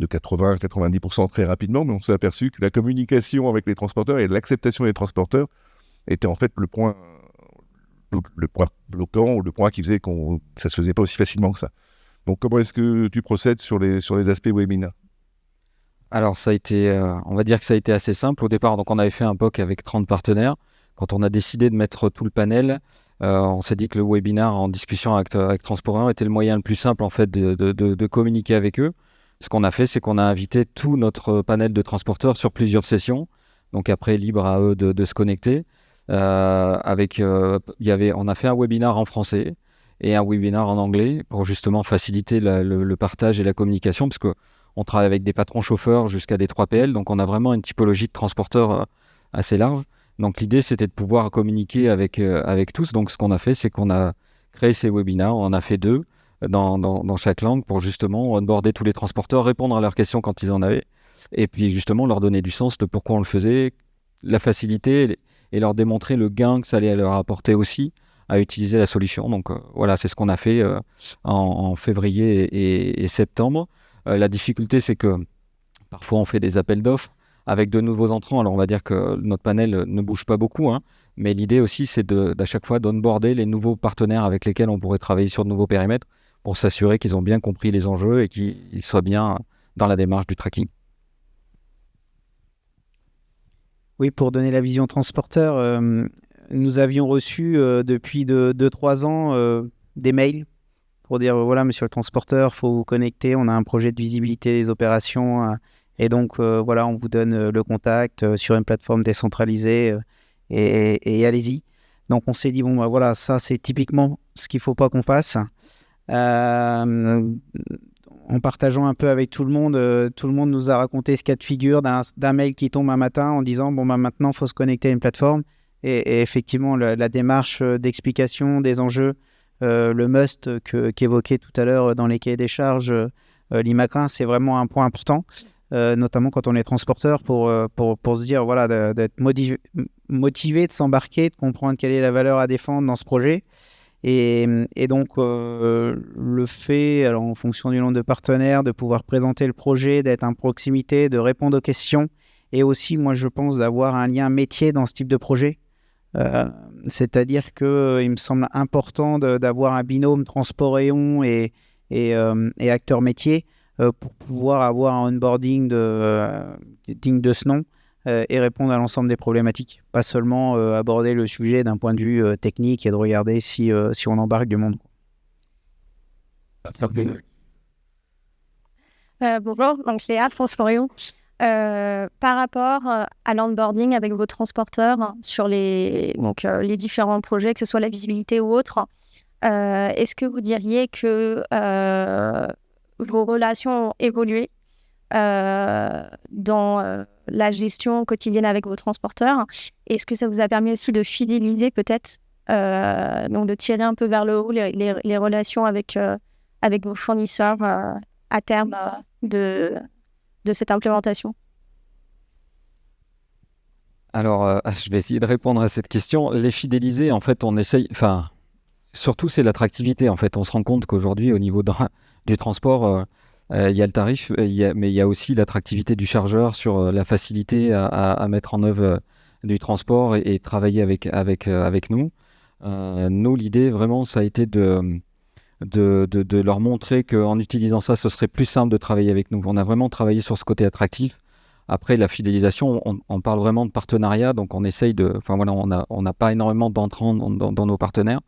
de 80 à 90% très rapidement. Mais on s'est aperçu que la communication avec les transporteurs et l'acceptation des transporteurs était en fait le point bloquant ou le point qui faisait que ça ne se faisait pas aussi facilement que ça. Donc, comment est-ce que tu procèdes sur les aspects webinar? Alors, ça a été, on va dire que ça a été assez simple au départ. Donc, on avait fait un POC avec 30 partenaires. Quand on a décidé de mettre tout le panel, on s'est dit que le webinar en discussion avec Transport 1 était le moyen le plus simple en fait de communiquer avec eux. Ce qu'on a fait, c'est qu'on a invité tout notre panel de transporteurs sur plusieurs sessions. Donc après, libre à eux de se connecter. On a fait un webinar en français et un webinar en anglais pour justement faciliter le partage et la communication, parce qu'on travaille avec des patrons chauffeurs jusqu'à des 3PL. Donc on a vraiment une typologie de transporteurs assez large. Donc l'idée, c'était de pouvoir communiquer avec tous. Donc ce qu'on a fait, c'est qu'on a créé ces webinars. On en a fait 2 dans chaque langue pour justement onboarder tous les transporteurs, répondre à leurs questions quand ils en avaient, et puis justement leur donner du sens de pourquoi on le faisait, la facilité, et leur démontrer le gain que ça allait leur apporter aussi à utiliser la solution. Donc voilà, c'est ce qu'on a fait en février et septembre. La difficulté, c'est que parfois on fait des appels d'offres avec de nouveaux entrants. Alors on va dire que notre panel ne bouge pas beaucoup, hein, mais l'idée aussi, c'est d'à chaque fois d'onboarder les nouveaux partenaires avec lesquels on pourrait travailler sur de nouveaux périmètres pour s'assurer qu'ils ont bien compris les enjeux et qu'ils soient bien dans la démarche du tracking. Oui, pour donner la vision transporteur, nous avions reçu depuis 2-3 ans des mails pour dire voilà, monsieur le transporteur, il faut vous connecter, on a un projet de visibilité des opérations, et donc voilà, on vous donne le contact sur une plateforme décentralisée, et allez-y. Donc on s'est dit, bon, bah, voilà, ça c'est typiquement ce qu'il ne faut pas qu'on fasse. En partageant un peu avec tout le monde nous a raconté ce cas de figure d'un mail qui tombe un matin en disant bon, bah, maintenant il faut se connecter à une plateforme, et effectivement la démarche d'explication des enjeux, le must qu'évoquait tout à l'heure dans les cahiers des charges l'IMACRIN, c'est vraiment un point important, notamment quand on est transporteur, pour se dire voilà, d'être motivé, de s'embarquer, de comprendre quelle est la valeur à défendre dans ce projet. Et donc, le fait, alors, en fonction du nombre de partenaires, de pouvoir présenter le projet, d'être en proximité, de répondre aux questions, et aussi, moi, je pense, d'avoir un lien métier dans ce type de projet. C'est-à-dire qu'il me semble important d'avoir un binôme transport-rayon et acteur métier pour pouvoir avoir un onboarding digne de ce nom. Et répondre à l'ensemble des problématiques. Pas seulement aborder le sujet d'un point de vue technique et de regarder si on embarque du monde. Bonjour, donc Léa, Transporion. Par rapport à l'onboarding avec vos transporteurs sur les différents projets, que ce soit la visibilité ou autre, est-ce que vous diriez que vos relations ont évolué dans la gestion quotidienne avec vos transporteurs? Est-ce que ça vous a permis aussi de fidéliser peut-être, donc de tirer un peu vers le haut les relations avec vos fournisseurs à terme de cette implémentation? Alors, je vais essayer de répondre à cette question. Les fidéliser, en fait, on essaye... Enfin, surtout, c'est l'attractivité. En fait, on se rend compte qu'aujourd'hui, au niveau du transport... il y a le tarif, mais il y a aussi l'attractivité du chargeur sur la facilité à mettre en œuvre du transport et travailler avec nous. Nous, l'idée vraiment, ça a été de leur montrer qu'en utilisant ça, ce serait plus simple de travailler avec nous. On a vraiment travaillé sur ce côté attractif. Après, la fidélisation, on parle vraiment de partenariat, donc on essaye de... Enfin voilà, on n'a pas énormément d'entrants dans nos partenaires,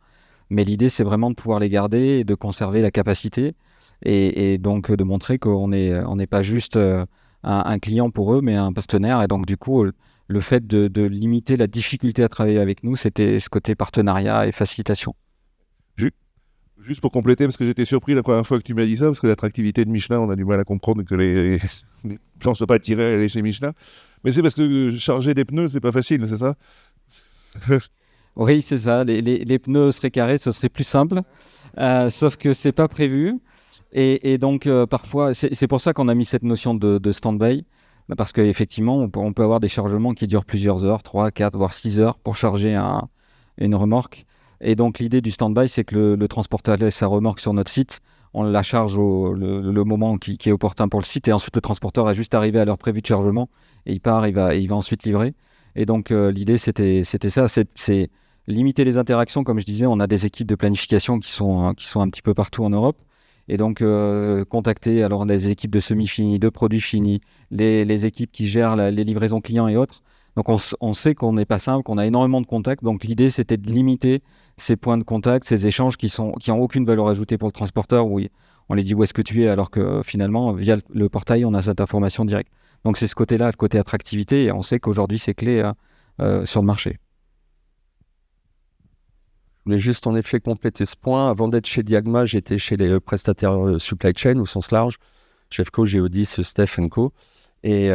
mais l'idée, c'est vraiment de pouvoir les garder et de conserver la capacité. Et donc de montrer qu'on n'est pas juste un client pour eux, mais un partenaire. Et donc du coup, le fait de limiter la difficulté à travailler avec nous, c'était ce côté partenariat et facilitation. Juste pour compléter, parce que j'étais surpris la première fois que tu m'as dit ça, parce que l'attractivité de Michelin, on a du mal à comprendre que les gens ne soient pas attirés à aller chez Michelin. Mais c'est parce que charger des pneus, c'est pas facile, c'est ça? Oui, c'est ça. Les pneus seraient carrés, ce serait plus simple. Sauf que c'est pas prévu. Et donc, parfois, c'est pour ça qu'on a mis cette notion de stand-by. Parce qu'effectivement, on peut avoir des chargements qui durent plusieurs heures, 3, 4, voire 6 heures pour charger une remorque. Et donc, l'idée du stand-by, c'est que le transporteur laisse sa remorque sur notre site. On la charge le moment qui est opportun pour le site. Et ensuite, le transporteur a juste arrivé à l'heure prévue de chargement. Et il part, il va ensuite livrer. Et donc, l'idée, c'était ça. C'est limiter les interactions. Comme je disais, on a des équipes de planification qui sont un petit peu partout en Europe. Et donc, contacter alors les équipes de semi-finis, de produits finis, les équipes qui gèrent les livraisons clients et autres. Donc, on sait qu'on n'est pas simple, qu'on a énormément de contacts. Donc, l'idée, c'était de limiter ces points de contact, ces échanges qui ont aucune valeur ajoutée pour le transporteur, où on les dit où est-ce que tu es, alors que finalement, via le portail, on a cette information directe. Donc, c'est ce côté-là, le côté attractivité, et on sait qu'aujourd'hui, c'est clé sur le marché. Je voulais juste en effet compléter ce point. Avant d'être chez Diagma, j'étais chez les prestataires supply chain au sens large, Chefco, Geodis, Steph & Co. Et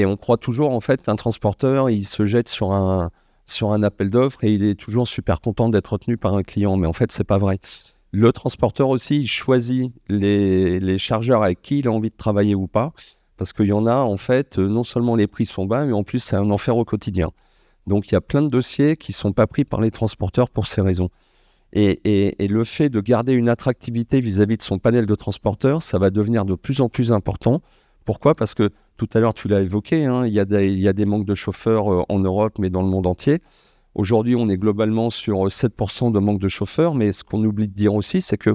on croit toujours en fait qu'un transporteur, il se jette sur un appel d'offres et il est toujours super content d'être retenu par un client. Mais en fait, c'est pas vrai. Le transporteur aussi, il choisit les chargeurs avec qui il a envie de travailler ou pas. Parce qu'il y en a, en fait, non seulement les prix sont bas, mais en plus, c'est un enfer au quotidien. Donc, il y a plein de dossiers qui ne sont pas pris par les transporteurs pour ces raisons. Et le fait de garder une attractivité vis-à-vis de son panel de transporteurs, ça va devenir de plus en plus important. Pourquoi ? Parce que tout à l'heure, tu l'as évoqué, hein, il y a des manques de chauffeurs en Europe, mais dans le monde entier. Aujourd'hui, on est globalement sur 7% de manque de chauffeurs, mais ce qu'on oublie de dire aussi, c'est que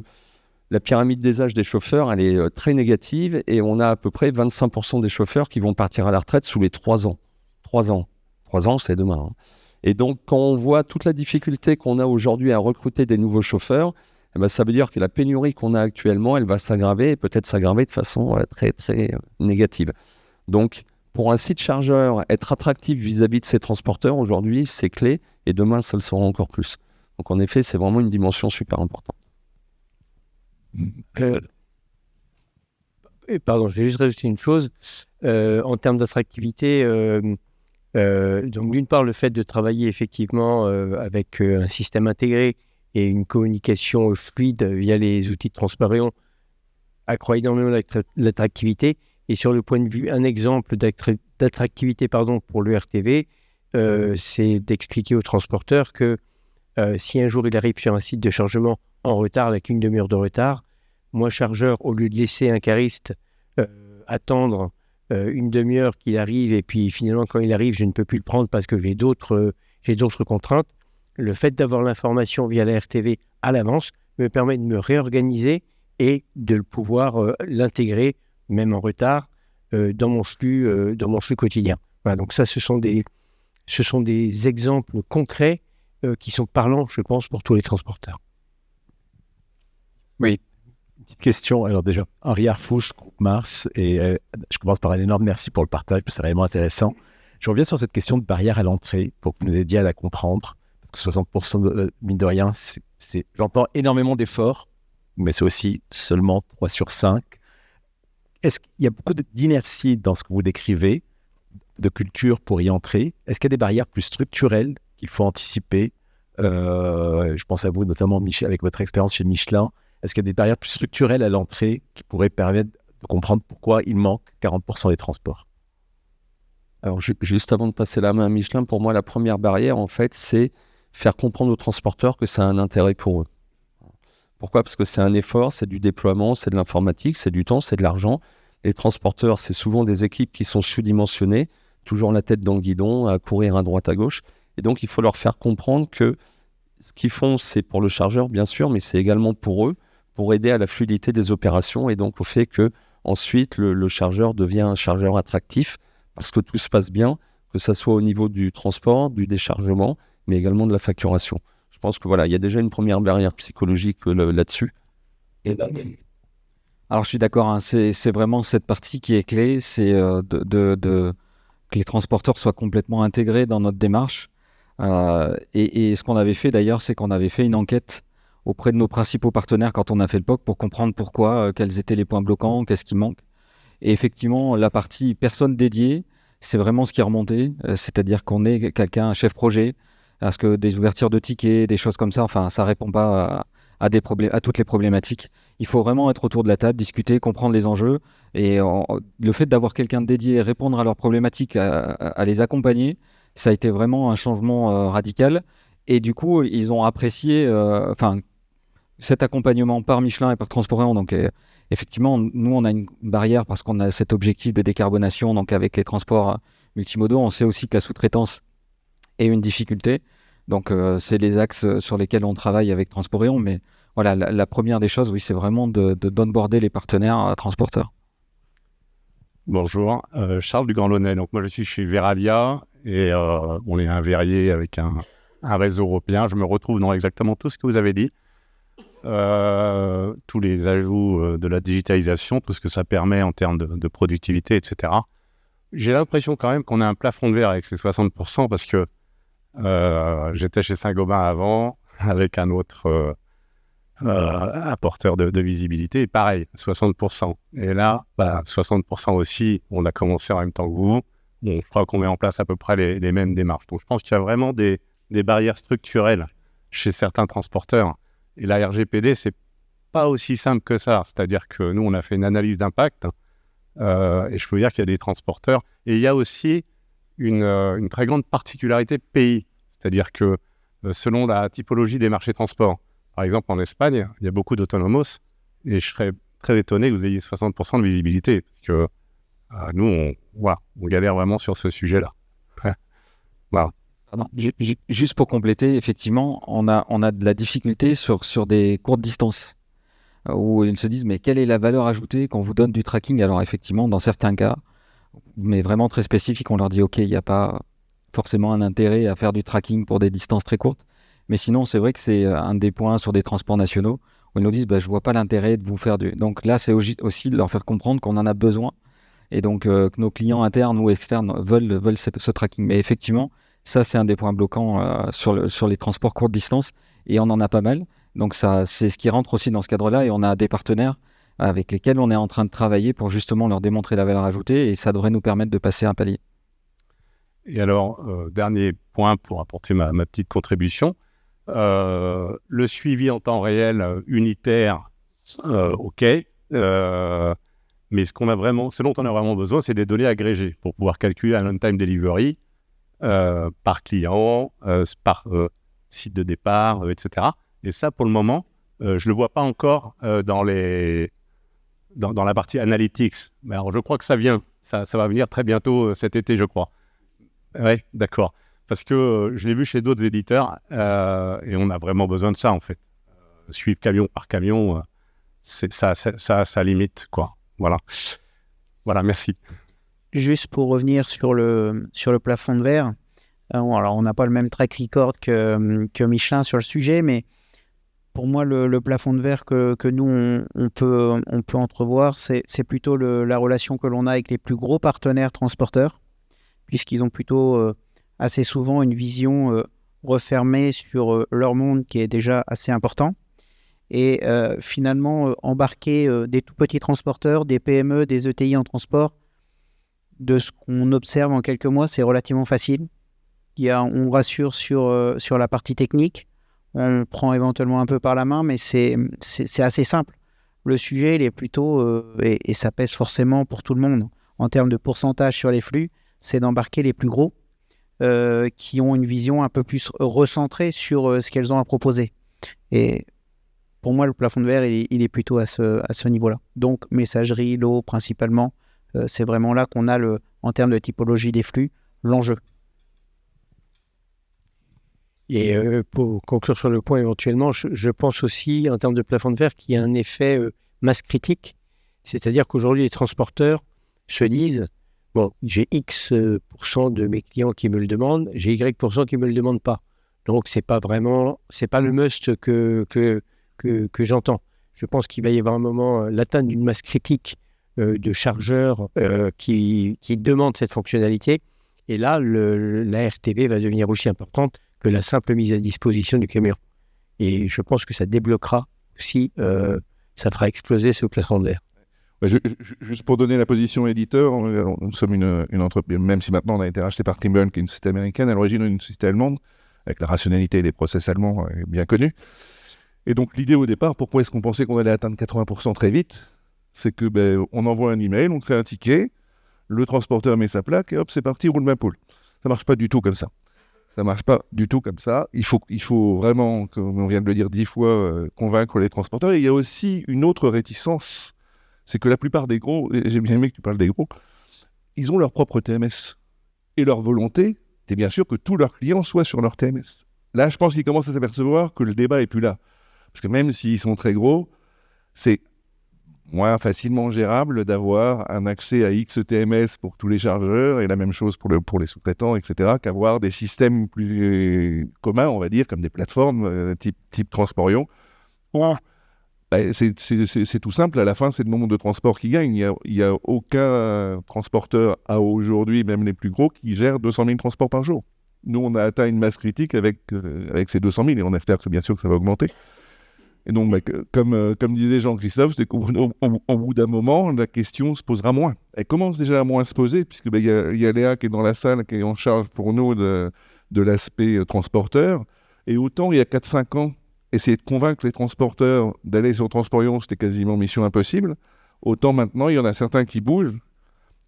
la pyramide des âges des chauffeurs, elle est très négative et on a à peu près 25% des chauffeurs qui vont partir à la retraite sous les 3 ans. 3 ans. 3 ans, c'est demain. Hein. Et donc, quand on voit toute la difficulté qu'on a aujourd'hui à recruter des nouveaux chauffeurs, eh ben, ça veut dire que la pénurie qu'on a actuellement, elle va s'aggraver et peut-être s'aggraver de façon très, très négative. Donc, pour un site chargeur, être attractif vis-à-vis de ses transporteurs, aujourd'hui, c'est clé et demain, ça le sera encore plus. Donc, en effet, c'est vraiment une dimension super importante. Pardon, je vais juste rajouter une chose. En termes d'attractivité, donc d'une part, le fait de travailler effectivement avec un système intégré et une communication fluide via les outils de transport accroît énormément l'attractivité. Et sur le point de vue, un exemple d'attractivité pour le RTV, c'est d'expliquer au transporteur que si un jour il arrive sur un site de chargement en retard, avec une demi-heure de retard, moi, chargeur, au lieu de laisser un cariste attendre une demi-heure qu'il arrive, et puis finalement, quand il arrive, je ne peux plus le prendre parce que j'ai d'autres contraintes, le fait d'avoir l'information via la RTV à l'avance me permet de me réorganiser et de pouvoir l'intégrer, même en retard, dans mon flux quotidien. Voilà, donc ça, ce sont des exemples concrets qui sont parlants, je pense, pour tous les transporteurs. Oui. Une petite question. Alors déjà, Henri Arfouche, Groupe Mars, et je commence par un énorme merci pour le partage, c'est réellement intéressant. Je reviens sur cette question de barrière à l'entrée pour que vous nous aidiez à la comprendre, parce que 60%, mine de rien, j'entends énormément d'efforts, mais c'est aussi seulement 3 sur 5. Est-ce qu'il y a beaucoup d'inertie dans ce que vous décrivez, de culture pour y entrer? Est-ce qu'il y a des barrières plus structurelles qu'il faut anticiper? Je pense à vous, notamment Michel, avec votre expérience chez Michelin. Est-ce qu'il y a des barrières plus structurelles à l'entrée qui pourraient permettre de comprendre pourquoi il manque 40% des transports? Alors, juste avant de passer la main à Michelin, pour moi, la première barrière, en fait, c'est faire comprendre aux transporteurs que ça a un intérêt pour eux. Pourquoi ? Parce que c'est un effort, c'est du déploiement, c'est de l'informatique, c'est du temps, c'est de l'argent. Les transporteurs, c'est souvent des équipes qui sont sous-dimensionnées, toujours la tête dans le guidon, à courir à droite, à gauche. Et donc, il faut leur faire comprendre que ce qu'ils font, c'est pour le chargeur, bien sûr, mais c'est également pour eux, pour aider à la fluidité des opérations et donc au fait que ensuite le chargeur devient un chargeur attractif parce que tout se passe bien, que ça soit au niveau du transport, du déchargement, mais également de la facturation. Je pense que voilà, il y a déjà une première barrière psychologique là-dessus. Alors je suis d'accord, hein, c'est vraiment cette partie qui est clé, c'est que les transporteurs soient complètement intégrés dans notre démarche. Et ce qu'on avait fait d'ailleurs, c'est qu'on avait fait une enquête auprès de nos principaux partenaires quand on a fait le POC pour comprendre pourquoi, quels étaient les points bloquants, qu'est-ce qui manque. Et effectivement, la partie personne dédiée, c'est vraiment ce qui est remonté, c'est-à-dire qu'on est quelqu'un, un chef projet, parce que des ouvertures de tickets, des choses comme ça, enfin, ça répond pas à toutes les problématiques. Il faut vraiment être autour de la table, discuter, comprendre les enjeux, et le fait d'avoir quelqu'un de dédié, répondre à leurs problématiques, à les accompagner, ça a été vraiment un changement radical. Et du coup, ils ont apprécié cet accompagnement par Michelin et par Transporéon. Donc, effectivement, nous, on a une barrière parce qu'on a cet objectif de décarbonation. Donc, avec les transports multimodaux, on sait aussi que la sous-traitance est une difficulté. Donc, c'est les axes sur lesquels on travaille avec Transporion. Mais voilà, la première des choses, oui, c'est vraiment d'onboarder les partenaires transporteurs. Bonjour, Charles du Grand Launay. Donc moi je suis chez Veralia et on est un verrier avec un réseau européen. Je me retrouve dans exactement tout ce que vous avez dit. Tous les ajouts de la digitalisation, tout ce que ça permet en termes de productivité, etc. J'ai l'impression quand même qu'on a un plafond de verre avec ces 60% parce que j'étais chez Saint-Gobain avant avec un autre apporteur de visibilité, et pareil, 60%. Et là, 60% aussi, on a commencé en même temps que vous. Bon, je crois qu'on met en place à peu près les mêmes démarches. Donc je pense qu'il y a vraiment des barrières structurelles chez certains transporteurs. Et la RGPD, c'est pas aussi simple que ça. C'est-à-dire que nous, on a fait une analyse d'impact et je peux dire qu'il y a des transporteurs. Et il y a aussi une très grande particularité pays. C'est-à-dire que selon la typologie des marchés transport, par exemple en Espagne, il y a beaucoup d'autonomos et je serais très étonné que vous ayez 60% de visibilité parce que nous, on galère vraiment sur ce sujet-là. Voilà. Pardon. Juste pour compléter, effectivement, on a de la difficulté sur des courtes distances où ils se disent mais quelle est la valeur ajoutée qu'on vous donne du tracking? Alors effectivement, dans certains cas, mais vraiment très spécifiques, on leur dit ok, il n'y a pas forcément un intérêt à faire du tracking pour des distances très courtes. Mais sinon, c'est vrai que c'est un des points sur des transports nationaux où ils nous disent je vois pas l'intérêt de vous faire du... Donc là, c'est aussi de leur faire comprendre qu'on en a besoin et donc que nos clients internes ou externes veulent ce tracking. Mais effectivement, ça, c'est un des points bloquants sur les transports courte distance et on en a pas mal. Donc ça, c'est ce qui rentre aussi dans ce cadre-là et on a des partenaires avec lesquels on est en train de travailler pour justement leur démontrer la valeur ajoutée et ça devrait nous permettre de passer un palier. Et alors, dernier point pour apporter ma petite contribution, le suivi en temps réel unitaire, ok, mais ce dont on a vraiment besoin, c'est des données agrégées pour pouvoir calculer un on-time delivery par client, par site de départ, etc. Et ça, pour le moment, je ne le vois pas encore dans la partie analytics. Mais alors, je crois que ça vient. Ça va venir très bientôt cet été, je crois. Oui, d'accord. Parce que je l'ai vu chez d'autres éditeurs et on a vraiment besoin de ça, en fait. Suivre camion par camion, ça limite, quoi. Voilà. Voilà, merci. Juste pour revenir sur le plafond de verre, alors on n'a pas le même track record que Michelin sur le sujet, mais pour moi, le plafond de verre que nous, on peut entrevoir, c'est plutôt la relation que l'on a avec les plus gros partenaires transporteurs, puisqu'ils ont plutôt assez souvent une vision refermée sur leur monde qui est déjà assez important. Et finalement, embarquer des tout petits transporteurs, des PME, des ETI en transport, de ce qu'on observe en quelques mois, c'est relativement facile. On rassure sur la partie technique, on prend éventuellement un peu par la main, mais c'est assez simple. Le sujet, il est plutôt, et ça pèse forcément pour tout le monde, en termes de pourcentage sur les flux, c'est d'embarquer les plus gros qui ont une vision un peu plus recentrée sur ce qu'elles ont à proposer. Et pour moi, le plafond de verre, il est plutôt à ce niveau-là. Donc, messagerie, l'eau, principalement, c'est vraiment là qu'on a, en termes de typologie des flux, l'enjeu. Et pour conclure sur le point éventuellement, je pense aussi, en termes de plafond de verre, qu'il y a un effet masse critique. C'est-à-dire qu'aujourd'hui, les transporteurs se disent « Bon, j'ai X% de mes clients qui me le demandent, j'ai Y% qui ne me le demandent pas. » Donc, c'est pas le must que j'entends. Je pense qu'il va y avoir un moment, l'atteinte d'une masse critique de chargeurs qui demandent cette fonctionnalité. Et là, la RTV va devenir aussi importante que la simple mise à disposition du camion. Et je pense que ça débloquera aussi, ça fera exploser ce plafond de verre. Ouais, juste pour donner la position éditeur, nous sommes une entreprise, même si maintenant on a été racheté par Trimble, qui est une société américaine, à l'origine une société allemande, avec la rationalité des process allemands bien connus. Et donc l'idée au départ, pourquoi est-ce qu'on pensait qu'on allait atteindre 80% très vite, c'est que on envoie un email, on crée un ticket, le transporteur met sa plaque et hop, c'est parti, roule ma poule. Ça marche pas du tout comme ça. Ça marche pas du tout comme ça. Il faut vraiment, comme on vient de le dire 10 fois, convaincre les transporteurs. Et il y a aussi une autre réticence, c'est que la plupart des gros, et j'ai bien aimé que tu parles des gros, ils ont leur propre TMS. Et leur volonté, c'est bien sûr que tous leurs clients soient sur leur TMS. là, je pense qu'ils commencent à s'apercevoir que le débat est plus là. Parce que même s'ils sont très gros, c'est moins facilement gérable d'avoir un accès à XTMS pour tous les chargeurs et la même chose pour les sous-traitants, etc., qu'avoir des systèmes plus communs, on va dire, comme des plateformes type Transporion. C'est tout simple, à la fin, c'est le nombre de transports qui gagne. Il n'y a aucun transporteur à aujourd'hui, même les plus gros, qui gère 200 000 transports par jour. Nous, on a atteint une masse critique avec ces 200 000 et on espère que bien sûr que ça va augmenter. Et donc, comme disait Jean-Christophe, c'est qu'au bout d'un moment, la question se posera moins. Elle commence déjà à moins se poser, puisque y a Léa qui est dans la salle, qui est en charge pour nous de l'aspect transporteur. Et autant il y a 4-5 ans, essayer de convaincre les transporteurs d'aller sur Transporion, c'était quasiment mission impossible. Autant maintenant, il y en a certains qui bougent.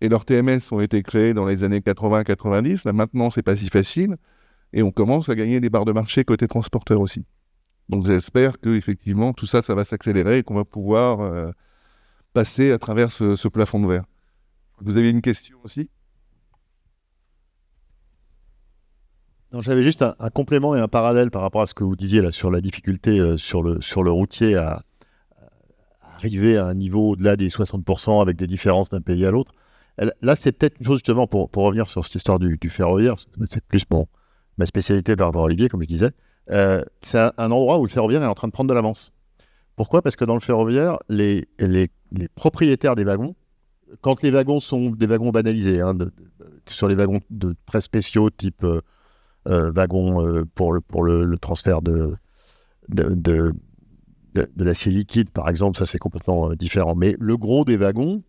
Et leurs TMS ont été créés dans les années 80-90. Là, maintenant, c'est pas si facile. Et on commence à gagner des barres de marché côté transporteur aussi. Donc j'espère qu'effectivement, tout ça va s'accélérer et qu'on va pouvoir passer à travers ce plafond de verre. Vous avez une question aussi ? Non, j'avais juste un complément et un parallèle par rapport à ce que vous disiez là, sur la difficulté sur le routier à arriver à un niveau au-delà des 60% avec des différences d'un pays à l'autre. Là, c'est peut-être une chose justement pour revenir sur cette histoire du ferroviaire, c'est plus ma spécialité par rapport à Olivier, comme je disais. C'est un endroit où le ferroviaire est en train de prendre de l'avance. Pourquoi ? Parce que dans le ferroviaire, les propriétaires des wagons, quand les wagons sont des wagons banalisés, sur les wagons très spéciaux, type wagons pour le transfert de l'acier liquide, par exemple, ça c'est complètement différent. Mais le gros des wagons,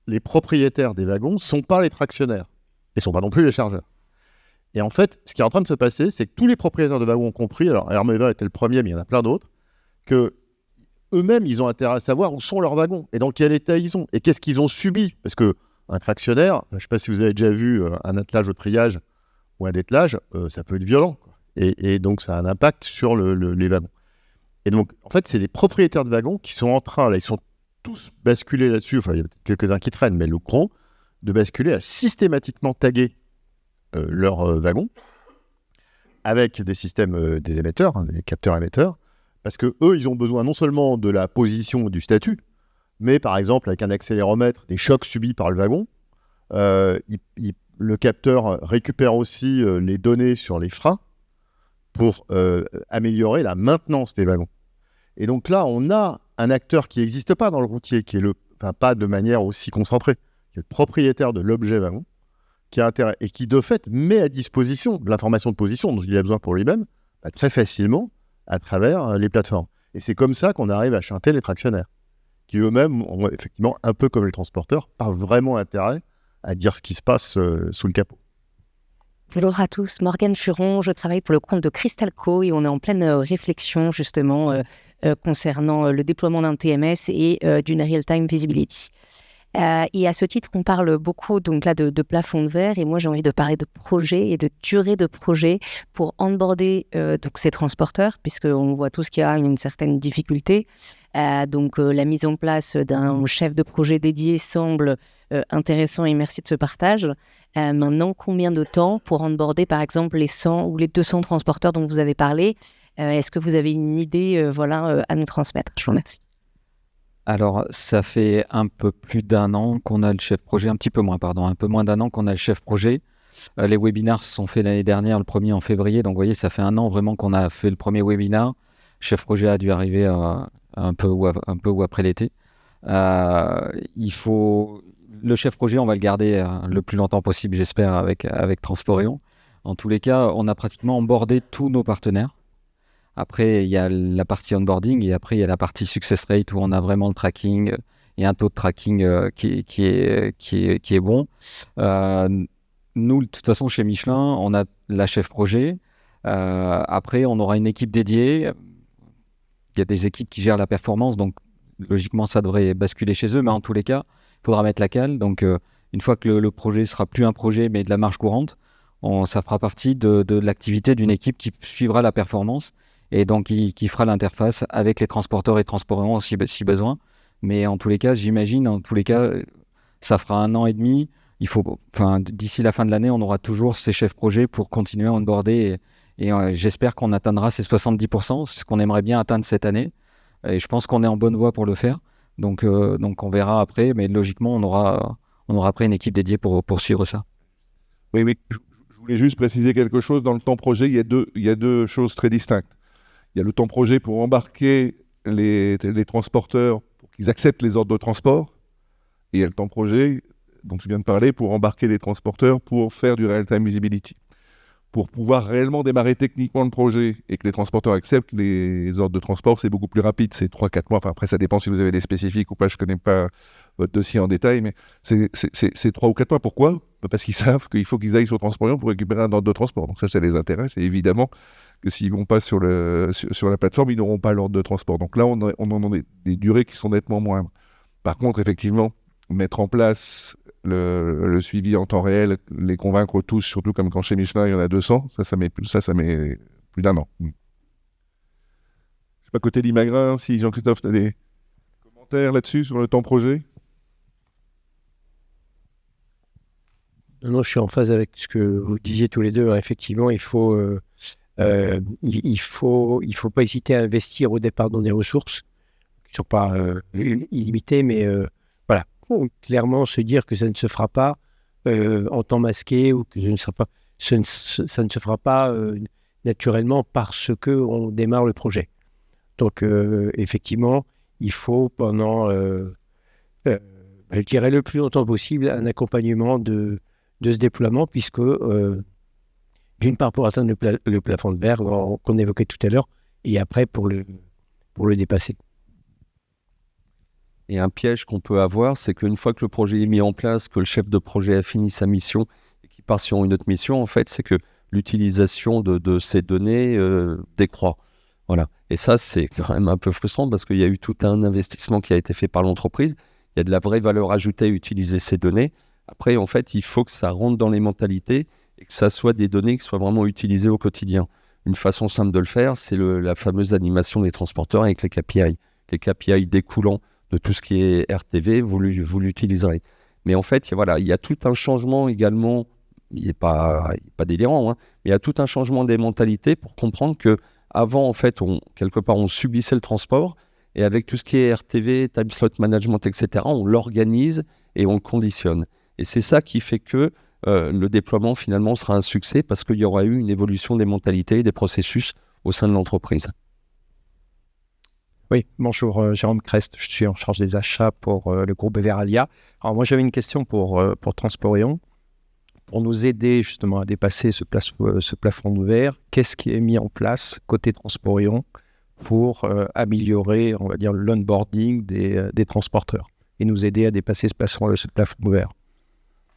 les propriétaires des wagons ne sont pas les tractionnaires et ne sont pas non plus les chargeurs. Et en fait, ce qui est en train de se passer, c'est que tous les propriétaires de wagons ont compris, alors Hermeva était le premier, mais il y en a plein d'autres, que eux-mêmes, ils ont intérêt à savoir où sont leurs wagons et dans quel état ils sont et qu'est-ce qu'ils ont subi. Parce qu'un tractionnaire, je ne sais pas si vous avez déjà vu un attelage au triage ou un dételage, ça peut être violent, quoi. Et donc, ça a un impact sur les wagons. Et donc, en fait, c'est les propriétaires de wagons qui sont en train, là, ils sont tous basculés là-dessus, enfin, il y a quelques-uns qui traînent, mais le gros, de basculer à systématiquement taguer leurs wagons avec des systèmes des émetteurs, des capteurs émetteurs, parce que eux, ils ont besoin non seulement de la position du statut, mais par exemple avec un accéléromètre, des chocs subis par le wagon. Le capteur récupère aussi les données sur les freins pour améliorer la maintenance des wagons. Et donc là, on a un acteur qui n'existe pas dans le routier, qui est pas de manière aussi concentrée, qui est le propriétaire de l'objet wagon, qui a intérêt et qui de fait met à disposition de l'information de position dont il a besoin pour lui-même très facilement à travers les plateformes. Et c'est comme ça qu'on arrive à chanter les tractionnaires, qui eux-mêmes ont effectivement, un peu comme les transporteurs, pas vraiment intérêt à dire ce qui se passe sous le capot. Bonjour à tous, Morgane Furon, je travaille pour le compte de Crystalco et on est en pleine réflexion justement concernant le déploiement d'un TMS et d'une real-time visibility. Et à ce titre, on parle beaucoup donc là de plafond de verre et moi j'ai envie de parler de projet et de durée de projet pour onboarder donc ces transporteurs, puisqu'on voit tous qu'il y a une certaine difficulté. Donc la mise en place d'un chef de projet dédié semble intéressant et merci de ce partage. Maintenant, combien de temps pour onboarder par exemple les 100 ou les 200 transporteurs dont vous avez parlé ? Est-ce que vous avez une idée à nous transmettre ? Je vous remercie. Alors, ça fait un peu plus d'un an qu'on a le chef projet, un peu moins d'un an qu'on a le chef projet. Les webinars se sont faits l'année dernière, le premier en février. Donc, vous voyez, ça fait un an vraiment qu'on a fait le premier webinar. Le chef projet a dû arriver un peu ou après l'été. Le chef projet, on va le garder le plus longtemps possible, j'espère, avec Transporion. En tous les cas, on a pratiquement onboardé tous nos partenaires. Après, il y a la partie onboarding et après, il y a la partie success rate où on a vraiment le tracking et un taux de tracking qui est bon. Nous, de toute façon, chez Michelin, on a la chef projet. Après, on aura une équipe dédiée. Il y a des équipes qui gèrent la performance, donc logiquement, ça devrait basculer chez eux. Mais en tous les cas, il faudra mettre la cale. Donc, une fois que le projet sera plus un projet, mais de la marge courante, ça fera partie de l'activité d'une équipe qui suivra la performance et donc qui fera l'interface avec les transporteurs et Transporion si besoin. Mais en tous les cas, j'imagine, ça fera 1 an et demi. D'ici la fin de l'année, on aura toujours ces chefs projets pour continuer à onboarder Et j'espère qu'on atteindra ces 70%, c'est ce qu'on aimerait bien atteindre cette année. Et je pense qu'on est en bonne voie pour le faire. Donc on verra après, mais logiquement, on aura après une équipe dédiée pour suivre ça. Oui, mais je voulais juste préciser quelque chose. Dans le temps projet, il y a deux choses très distinctes. Il y a le temps projet pour embarquer les transporteurs pour qu'ils acceptent les ordres de transport. Et il y a le temps projet, dont tu viens de parler, pour embarquer les transporteurs pour faire du real-time visibility. Pour pouvoir réellement démarrer techniquement le projet et que les transporteurs acceptent les ordres de transport, c'est beaucoup plus rapide, c'est 3-4 mois. Enfin, après, ça dépend si vous avez des spécifiques ou pas, je ne connais pas votre dossier en détail, mais c'est 3 ou 4 mois. Pourquoi ? Parce qu'ils savent qu'il faut qu'ils aillent sur Transporion pour récupérer un ordre de transport. Donc ça les intéresse. Et évidemment que s'ils ne vont pas sur la plateforme, ils n'auront pas l'ordre de transport. Donc là, on en a des durées qui sont nettement moindres. Par contre, effectivement, mettre en place le suivi en temps réel, les convaincre tous, surtout comme quand chez Michelin, il y en a 200, ça met plus d'un an. Je ne sais pas, côté Limagrin, si Jean-Christophe, tu as des commentaires là-dessus, sur le temps projet ? Non, je suis en phase avec ce que vous disiez tous les deux. Effectivement, il faut pas hésiter à investir au départ dans des ressources qui ne sont pas illimitées, mais voilà, clairement se dire que ça ne se fera pas en temps masqué ou que ça ne se fera pas naturellement parce qu'on démarre le projet. Donc, effectivement, il faut pendant, je dirais le plus longtemps possible, un accompagnement de ce déploiement, puisque d'une part pour atteindre le plafond de verre qu'on évoquait tout à l'heure, et après pour le dépasser. Et un piège qu'on peut avoir, c'est qu'une fois que le projet est mis en place, que le chef de projet a fini sa mission et qu'il part sur une autre mission, en fait, c'est que l'utilisation de ces données décroît. Voilà. Et ça, c'est quand même un peu frustrant parce qu'il y a eu tout un investissement qui a été fait par l'entreprise. Il y a de la vraie valeur ajoutée à utiliser ces données. Après, en fait, il faut que ça rentre dans les mentalités et que ça soit des données qui soient vraiment utilisées au quotidien. Une façon simple de le faire, c'est la fameuse animation des transporteurs avec les KPI. Les KPI découlant de tout ce qui est RTV, vous l'utiliserez. Mais en fait, il y a tout un changement également, il n'est pas délirant, hein, mais il y a tout un changement des mentalités pour comprendre qu'avant, en fait, quelque part, on subissait le transport, et avec tout ce qui est RTV, time slot management, etc., on l'organise et on le conditionne. Et c'est ça qui fait que le déploiement, finalement, sera un succès parce qu'il y aura eu une évolution des mentalités et des processus au sein de l'entreprise. Oui, bonjour, Jérôme Crest, je suis en charge des achats pour le groupe Veralia. Alors moi, j'avais une question pour Transporion. Pour nous aider justement à dépasser ce plafond de verre, qu'est-ce qui est mis en place côté Transporion pour améliorer, on va dire, l'onboarding des transporteurs et nous aider à dépasser ce plafond de verre?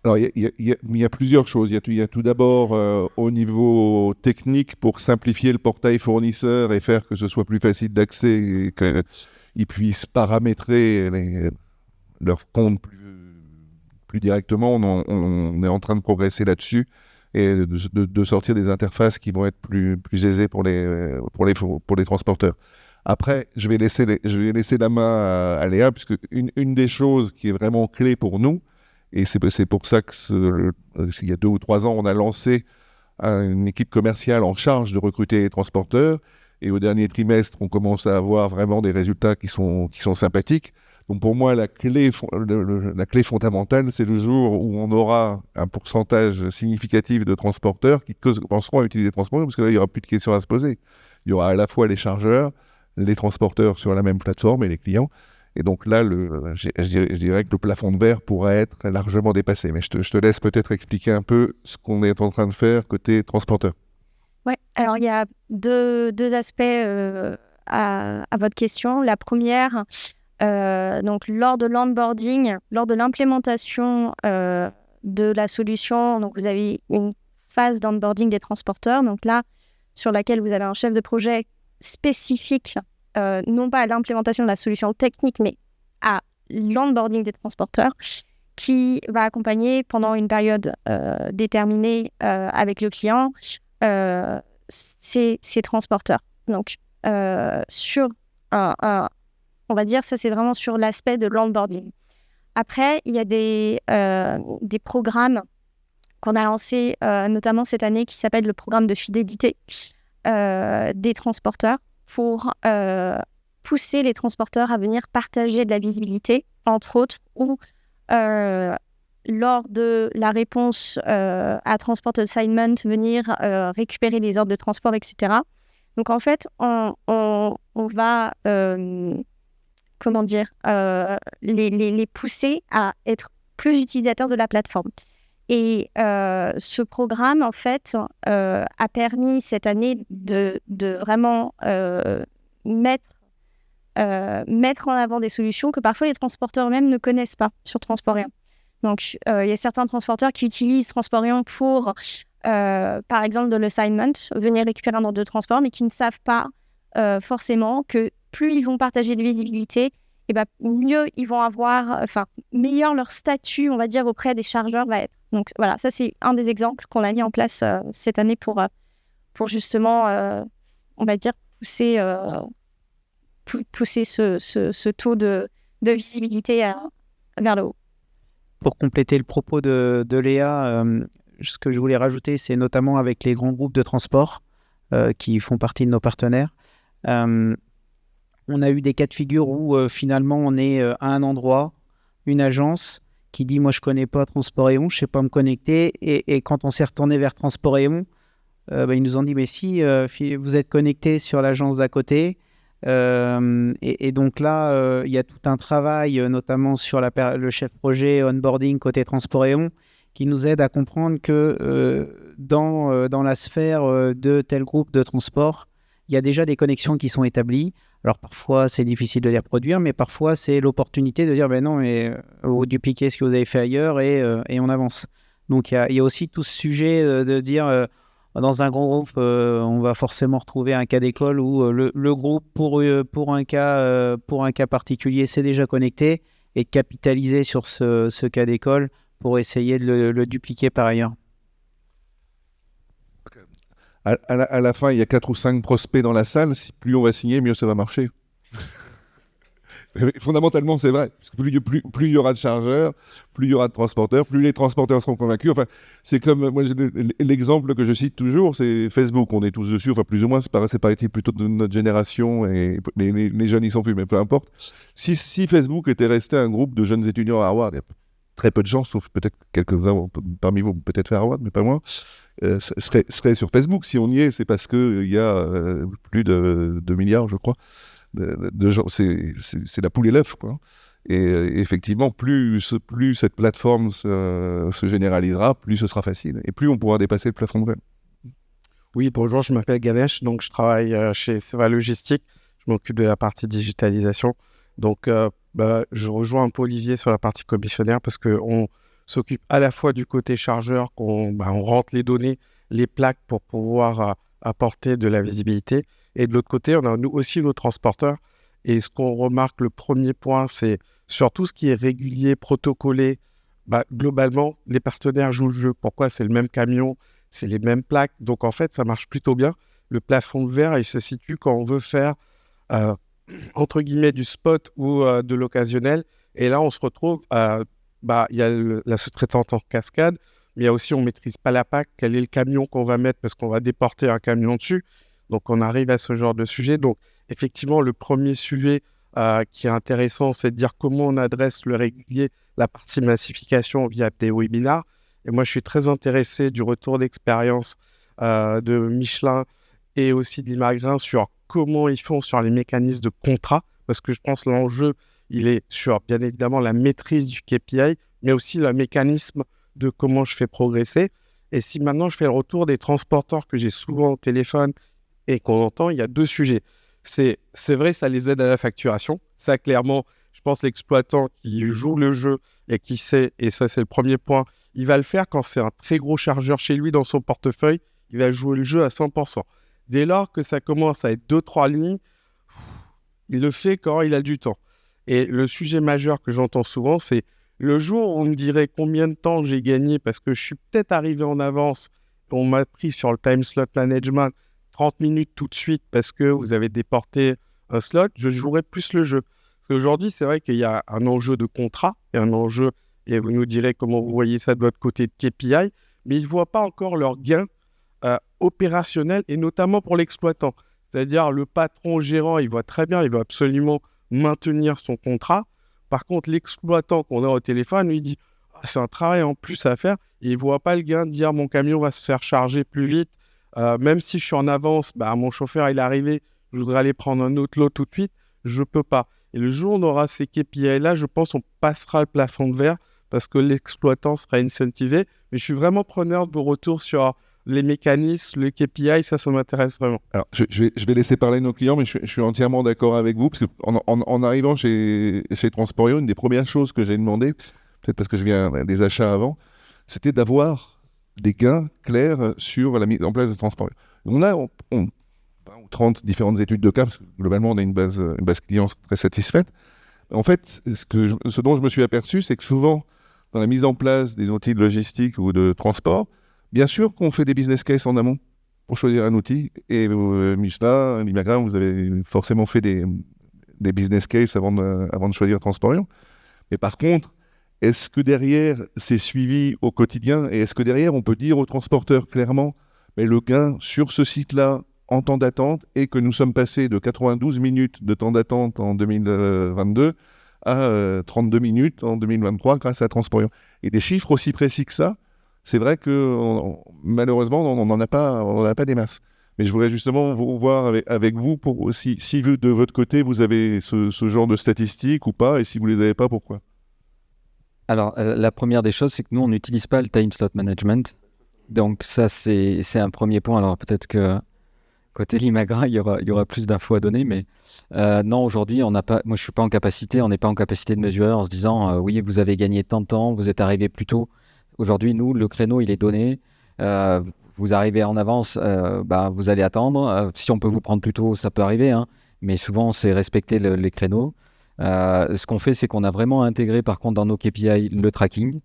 Alors, il y a plusieurs choses. Il y a tout d'abord au niveau technique pour simplifier le portail fournisseur et faire que ce soit plus facile d'accès et qu'ils puissent paramétrer leur compte plus directement. On est en train de progresser là-dessus et de sortir des interfaces qui vont être plus aisées pour les transporteurs. Après, je vais laisser la main à Léa, puisque une des choses qui est vraiment clé pour nous, et c'est pour ça qu'il y a 2 ou 3 ans, on a lancé une équipe commerciale en charge de recruter les transporteurs. Et au dernier trimestre, on commence à avoir vraiment des résultats qui sont sympathiques. Donc pour moi, la clé fondamentale, c'est le jour où on aura un pourcentage significatif de transporteurs qui commenceront à utiliser les transporteurs, parce que là, il n'y aura plus de questions à se poser. Il y aura à la fois les chargeurs, les transporteurs sur la même plateforme et les clients. Et donc là, je dirais que le plafond de verre pourra être largement dépassé. Mais je te laisse peut-être expliquer un peu ce qu'on est en train de faire côté transporteur. Oui, alors il y a deux aspects à votre question. La première, donc lors de l'onboarding, lors de l'implémentation de la solution, donc vous avez une phase d'onboarding des transporteurs, donc là, sur laquelle vous avez un chef de projet spécifique, non pas à l'implémentation de la solution technique, mais à l'onboarding des transporteurs, qui va accompagner pendant une période déterminée avec le client ces transporteurs. Donc, on va dire, ça c'est vraiment sur l'aspect de l'onboarding. Après, il y a des programmes qu'on a lancé notamment cette année qui s'appelle le programme de fidélité des transporteurs pour pousser les transporteurs à venir partager de la visibilité, entre autres, ou lors de la réponse à Transport Assignment, venir récupérer les ordres de transport, etc. Donc en fait, on va les pousser à être plus utilisateurs de la plateforme. Et ce programme, en fait, a permis cette année de vraiment mettre en avant des solutions que parfois les transporteurs eux-mêmes ne connaissent pas sur Transporéon. Donc, il y a certains transporteurs qui utilisent Transporéon pour, par exemple, de l'assignment, venir récupérer un ordre de transport, mais qui ne savent pas forcément que plus ils vont partager de visibilité, et mieux ils vont avoir, meilleur leur statut, on va dire, auprès des chargeurs va être. Donc voilà, ça c'est un des exemples qu'on a mis en place cette année pour justement, on va dire, pousser ce taux de visibilité vers le haut. Pour compléter le propos de Léa, ce que je voulais rajouter, c'est notamment avec les grands groupes de transport qui font partie de nos partenaires. On a eu des cas de figure où finalement on est à un endroit, une agence qui dit « moi je ne connais pas Transporéon, je ne sais pas me connecter » et quand on s'est retourné vers Transporéon, ils nous ont dit « mais si, vous êtes connecté sur l'agence d'à côté ». Et donc là, il y a tout un travail, notamment sur le chef projet onboarding côté Transporéon, qui nous aide à comprendre que dans la sphère de tel groupe de transport, il y a déjà des connexions qui sont établies. Alors parfois, c'est difficile de les reproduire, mais parfois, c'est l'opportunité de dire ben non, mais vous dupliquez ce que vous avez fait ailleurs et on avance. Donc il y a aussi tout ce sujet de dire dans un grand groupe, on va forcément retrouver un cas d'école où le groupe, pour un cas particulier, s'est déjà connecté et capitaliser sur ce cas d'école pour essayer de le dupliquer par ailleurs. À la fin, il y a 4 ou 5 prospects dans la salle. Plus on va signer, mieux ça va marcher. Fondamentalement, c'est vrai. Parce que plus il y aura de chargeurs, plus il y aura de transporteurs, plus les transporteurs seront convaincus. Enfin, c'est comme moi, l'exemple que je cite toujours, c'est Facebook. On est tous dessus, enfin plus ou moins. C'est pas été plutôt de notre génération et les jeunes n'y sont plus, mais peu importe. Si Facebook était resté un groupe de jeunes étudiants à Harvard, il y a très peu de gens, sauf peut-être quelques-uns parmi vous, peut-être fait Harvard, mais pas moi, serait sur Facebook. Si on y est, c'est parce qu'il y a plus de 2 milliards, je crois, de gens. C'est la poule et l'œuf, quoi. Et effectivement, plus cette plateforme se généralisera, plus ce sera facile. Et plus on pourra dépasser le plafond de verre. Oui, bonjour, je m'appelle Ganesh, donc je travaille chez Seva Logistique. Je m'occupe de la partie digitalisation. Donc, je rejoins un peu Olivier sur la partie commissionnaire parce qu'on s'occupe à la fois du côté chargeur, on rentre les données, les plaques pour pouvoir apporter de la visibilité. Et de l'autre côté, on a nous aussi nos transporteurs. Et ce qu'on remarque, le premier point, c'est sur tout ce qui est régulier, protocolé, globalement, les partenaires jouent le jeu. Pourquoi ? C'est le même camion, c'est les mêmes plaques. Donc, en fait, ça marche plutôt bien. Le plafond de verre, il se situe quand on veut faire entre guillemets du spot ou de l'occasionnel, et là on se retrouve il y a la sous-traitance en cascade, mais il y a aussi on maîtrise pas la PAC, quel est le camion qu'on va mettre parce qu'on va déporter un camion dessus, donc on arrive à ce genre de sujet. Donc effectivement le premier sujet qui est intéressant, c'est de dire comment on adresse le régulier, la partie massification via des webinars, et moi je suis très intéressé du retour d'expérience de Michelin et aussi de Limagrin sur comment ils font sur les mécanismes de contrat, parce que je pense que l'enjeu, il est sur, bien évidemment, la maîtrise du KPI, mais aussi le mécanisme de comment je fais progresser. Et si maintenant je fais le retour des transporteurs que j'ai souvent au téléphone et qu'on entend, il y a 2 sujets. C'est vrai, ça les aide à la facturation. Ça, clairement, je pense l'exploitant qui joue le jeu et qui sait, et ça c'est le premier point, il va le faire quand c'est un très gros chargeur chez lui dans son portefeuille, il va jouer le jeu à 100%. Dès lors que ça commence à être 2-3 lignes, il le fait quand il a du temps. Et le sujet majeur que j'entends souvent, c'est le jour où on me dirait combien de temps j'ai gagné parce que je suis peut-être arrivé en avance, on m'a pris sur le time slot management 30 minutes tout de suite parce que vous avez déporté un slot, je jouerai plus le jeu. Parce qu'aujourd'hui, c'est vrai qu'il y a un enjeu de contrat et un enjeu, et vous nous direz comment vous voyez ça de votre côté de KPI, mais ils ne voient pas encore leurs gains opérationnels, et notamment pour l'exploitant. C'est-à-dire le patron gérant, il voit très bien, il veut absolument maintenir son contrat. Par contre, l'exploitant qu'on a au téléphone, lui dit c'est un travail en plus à faire, et il ne voit pas le gain de dire mon camion va se faire charger plus vite. Même si je suis en avance, mon chauffeur il est arrivé, je voudrais aller prendre un autre lot tout de suite, je ne peux pas. Et le jour où on aura ces KPI-là, je pense qu'on passera le plafond de verre parce que l'exploitant sera incentivé. Mais je suis vraiment preneur de vos retours sur les mécanismes, les KPI, ça m'intéresse vraiment. Alors, je vais laisser parler nos clients, mais je suis entièrement d'accord avec vous, parce qu'en arrivant chez Transporio, une des premières choses que j'ai demandé, peut-être parce que je viens des achats avant, c'était d'avoir des gains clairs sur la mise en place de Transporio. On a 30 différentes études de cas, parce que globalement, on a une base client très satisfaite. En fait, ce dont je me suis aperçu, c'est que souvent, dans la mise en place des outils de logistique ou de transport, bien sûr qu'on fait des business cases en amont pour choisir un outil. Et Michelin, Limagrain, vous avez forcément fait des business cases avant de choisir Transporion. Mais par contre, est-ce que derrière, c'est suivi au quotidien? Et est-ce que derrière, on peut dire aux transporteurs clairement, mais le gain sur ce site-là, en temps d'attente, et que nous sommes passés de 92 minutes de temps d'attente en 2022 à 32 minutes en 2023 grâce à Transporion. Et des chiffres aussi précis que ça, c'est vrai que malheureusement, on n'en a pas des masses. Mais je voudrais justement vous voir avec vous pour aussi, si vous, de votre côté, vous avez ce genre de statistiques ou pas, et si vous ne les avez pas, pourquoi? Alors, la première des choses, c'est que nous, on n'utilise pas le time slot management. Donc ça, c'est un premier point. Alors peut-être que côté Limagrain, il y aura plus d'infos à donner, mais non, aujourd'hui, on n'est pas en capacité de mesurer en se disant oui, vous avez gagné tant de temps, vous êtes arrivé plus tôt. Aujourd'hui, nous, le créneau, il est donné. Vous arrivez en avance, vous allez attendre. Si on peut vous prendre plus tôt, ça peut arriver, hein, mais souvent, c'est respecter les créneaux. Ce qu'on fait, c'est qu'on a vraiment intégré, par contre, dans nos KPI, le tracking.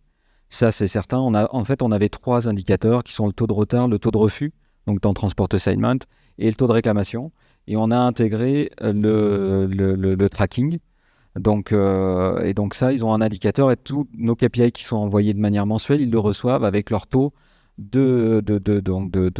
Ça, c'est certain. On avait 3 indicateurs qui sont le taux de retard, le taux de refus, donc dans Transport Assignment, et le taux de réclamation. Et on a intégré le tracking. Donc ça, ils ont un indicateur, et tous nos KPI qui sont envoyés de manière mensuelle, ils le reçoivent avec leur taux de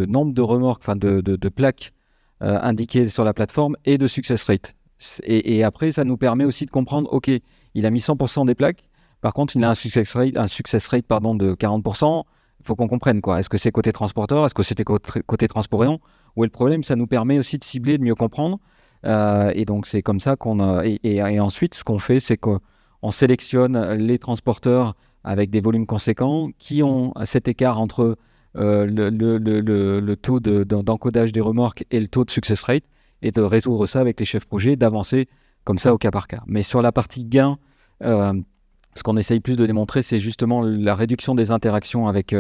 nombre de remorques, enfin de plaques indiquées sur la plateforme, et de success rate. Et après, ça nous permet aussi de comprendre, ok, il a mis 100% des plaques, par contre, il a un success rate de 40%. Il faut qu'on comprenne, quoi. Est-ce que c'est côté transporteur? Est-ce que c'était côté transportant? Où est le problème? Ça nous permet aussi de cibler, de mieux comprendre. Et donc, c'est comme ça qu'on a... Et ensuite, ce qu'on fait, c'est qu'on sélectionne les transporteurs avec des volumes conséquents qui ont cet écart entre le taux d'encodage des remorques et le taux de success rate, et de résoudre ça avec les chefs projets, d'avancer comme ça au cas par cas. Mais sur la partie gain, ce qu'on essaye plus de démontrer, c'est justement la réduction des interactions avec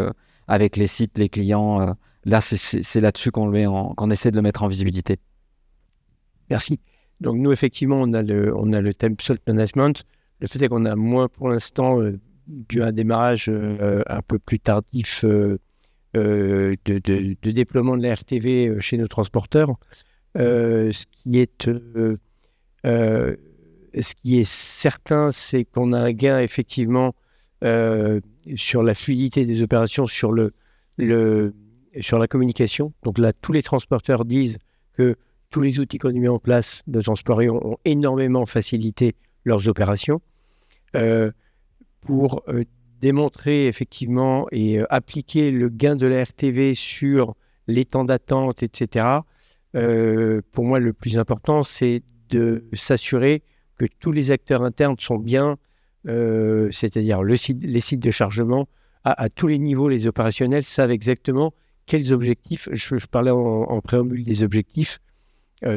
les sites, les clients. Là, c'est là-dessus qu'on essaie de le mettre en visibilité. Merci. Donc nous, effectivement, on a le time slot management. Le fait est qu'on a moins, pour l'instant, dû à un démarrage un peu plus tardif de déploiement de la RTV chez nos transporteurs. Ce qui est certain, c'est qu'on a un gain effectivement sur la fluidité des opérations, sur la communication. Donc là, tous les transporteurs disent que tous les outils qu'on a mis en place de Transporion ont énormément facilité leurs opérations. Pour démontrer effectivement et appliquer le gain de la RTV sur les temps d'attente, etc., pour moi, le plus important, c'est de s'assurer que tous les acteurs internes sont bien, c'est-à-dire les sites de chargement, à tous les niveaux, les opérationnels savent exactement quels objectifs. Je parlais en préambule des objectifs.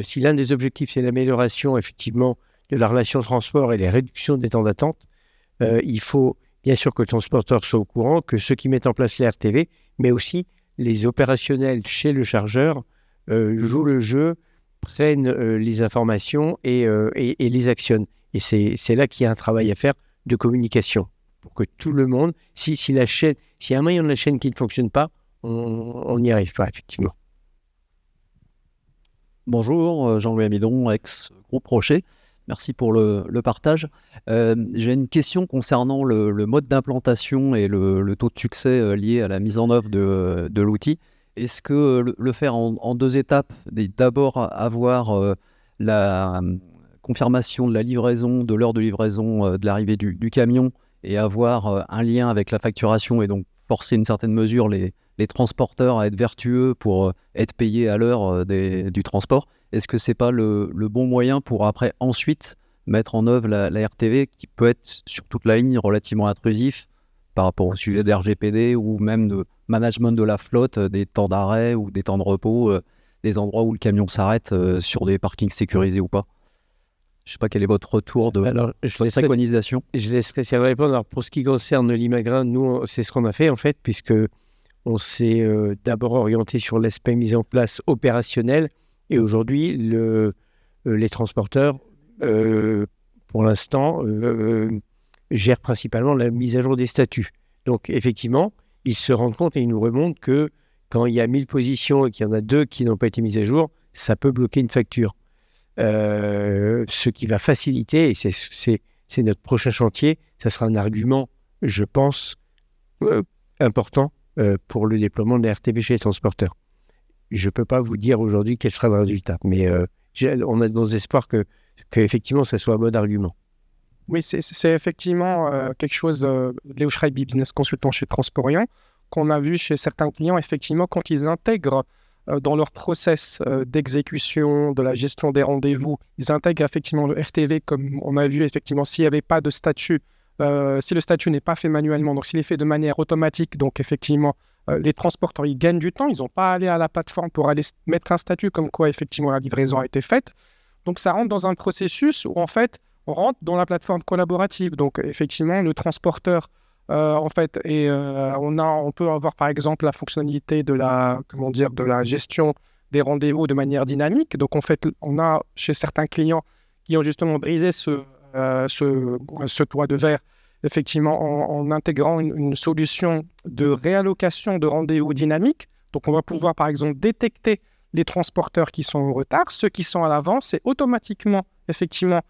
Si l'un des objectifs, c'est l'amélioration, effectivement, de la relation transport et la réduction des temps d'attente, il faut bien sûr que le transporteur soit au courant, que ceux qui mettent en place les RTV, mais aussi les opérationnels chez le chargeur, jouent le jeu, prennent les informations et les actionnent. Et c'est là qu'il y a un travail à faire de communication pour que tout le monde, s'il y a un maillon de la chaîne qui ne fonctionne pas, on n'y arrive pas, effectivement. Bonjour, Jean-Louis Amidon, ex-Groupe Rocher. Merci pour le partage. J'ai une question concernant le mode d'implantation et le taux de succès lié à la mise en œuvre de l'outil. Est-ce que le faire en 2 étapes, d'abord avoir la confirmation de la livraison, de l'heure de livraison, de l'arrivée du camion, et avoir un lien avec la facturation, et donc forcer une certaine mesure les transporteurs à être vertueux pour être payés à l'heure du transport. Est-ce que c'est pas le bon moyen pour après ensuite mettre en œuvre la RTV qui peut être sur toute la ligne relativement intrusif par rapport au sujet de RGPD ou même de management de la flotte, des temps d'arrêt ou des temps de repos, des endroits où le camion s'arrête sur des parkings sécurisés ou pas? Je ne sais pas quel est votre retour de synchronisation. Je laisserai Cyril répondre. Alors, pour ce qui concerne Limagrin, nous, c'est ce qu'on a fait en fait, puisque on s'est d'abord orienté sur l'aspect mise en place opérationnel. Et aujourd'hui, les transporteurs, pour l'instant, gèrent principalement la mise à jour des statuts. Donc, effectivement, ils se rendent compte et ils nous remontent que quand il y a 1000 positions et qu'il y en a 2 qui n'ont pas été mises à jour, ça peut bloquer une facture. Ce qui va faciliter, et c'est notre prochain chantier, ça sera un argument, je pense, important pour le déploiement de la RTV chez les transporteurs. Je ne peux pas vous dire aujourd'hui quel sera le résultat, mais on a de bons espoirs qu'effectivement, ça soit un bon argument. Oui, c'est effectivement quelque chose, Léo Schreiby, business consultant chez Transporion, qu'on a vu chez certains clients, effectivement, quand ils intègrent dans leur process d'exécution, de la gestion des rendez-vous, ils intègrent effectivement le RTV, comme on a vu, effectivement, s'il n'y avait pas de statut, si le statut n'est pas fait manuellement, donc s'il est fait de manière automatique, donc effectivement, les transporteurs, ils gagnent du temps, ils n'ont pas à aller à la plateforme pour aller mettre un statut comme quoi, effectivement, la livraison a été faite. Donc, ça rentre dans un processus où, en fait, on rentre dans la plateforme collaborative. Donc, effectivement, le transporteur, en fait, on peut avoir, par exemple, la fonctionnalité de la gestion des rendez-vous de manière dynamique. Donc, en fait, on a chez certains clients qui ont justement brisé ce toit de verre, effectivement, en intégrant une solution de réallocation de rendez-vous dynamique. Donc, on va pouvoir, par exemple, détecter les transporteurs qui sont en retard, ceux qui sont à l'avance, et automatiquement, effectivement,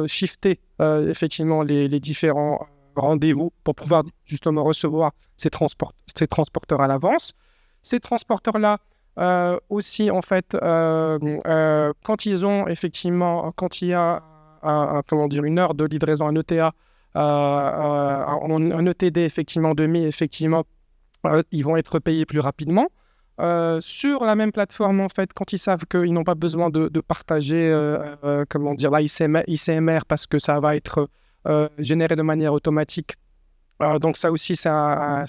shifter effectivement les différents rendez-vous pour pouvoir justement recevoir ces transporteurs à l'avance. Ces transporteurs-là aussi, en fait, quand ils ont effectivement, quand il y a une heure de livraison, un ETA, un ETD effectivement demi, effectivement, ils vont être payés plus rapidement. Sur la même plateforme, en fait, quand ils savent qu'ils n'ont pas besoin de partager l'ICMR parce que ça va être généré de manière automatique. Donc ça aussi, c'est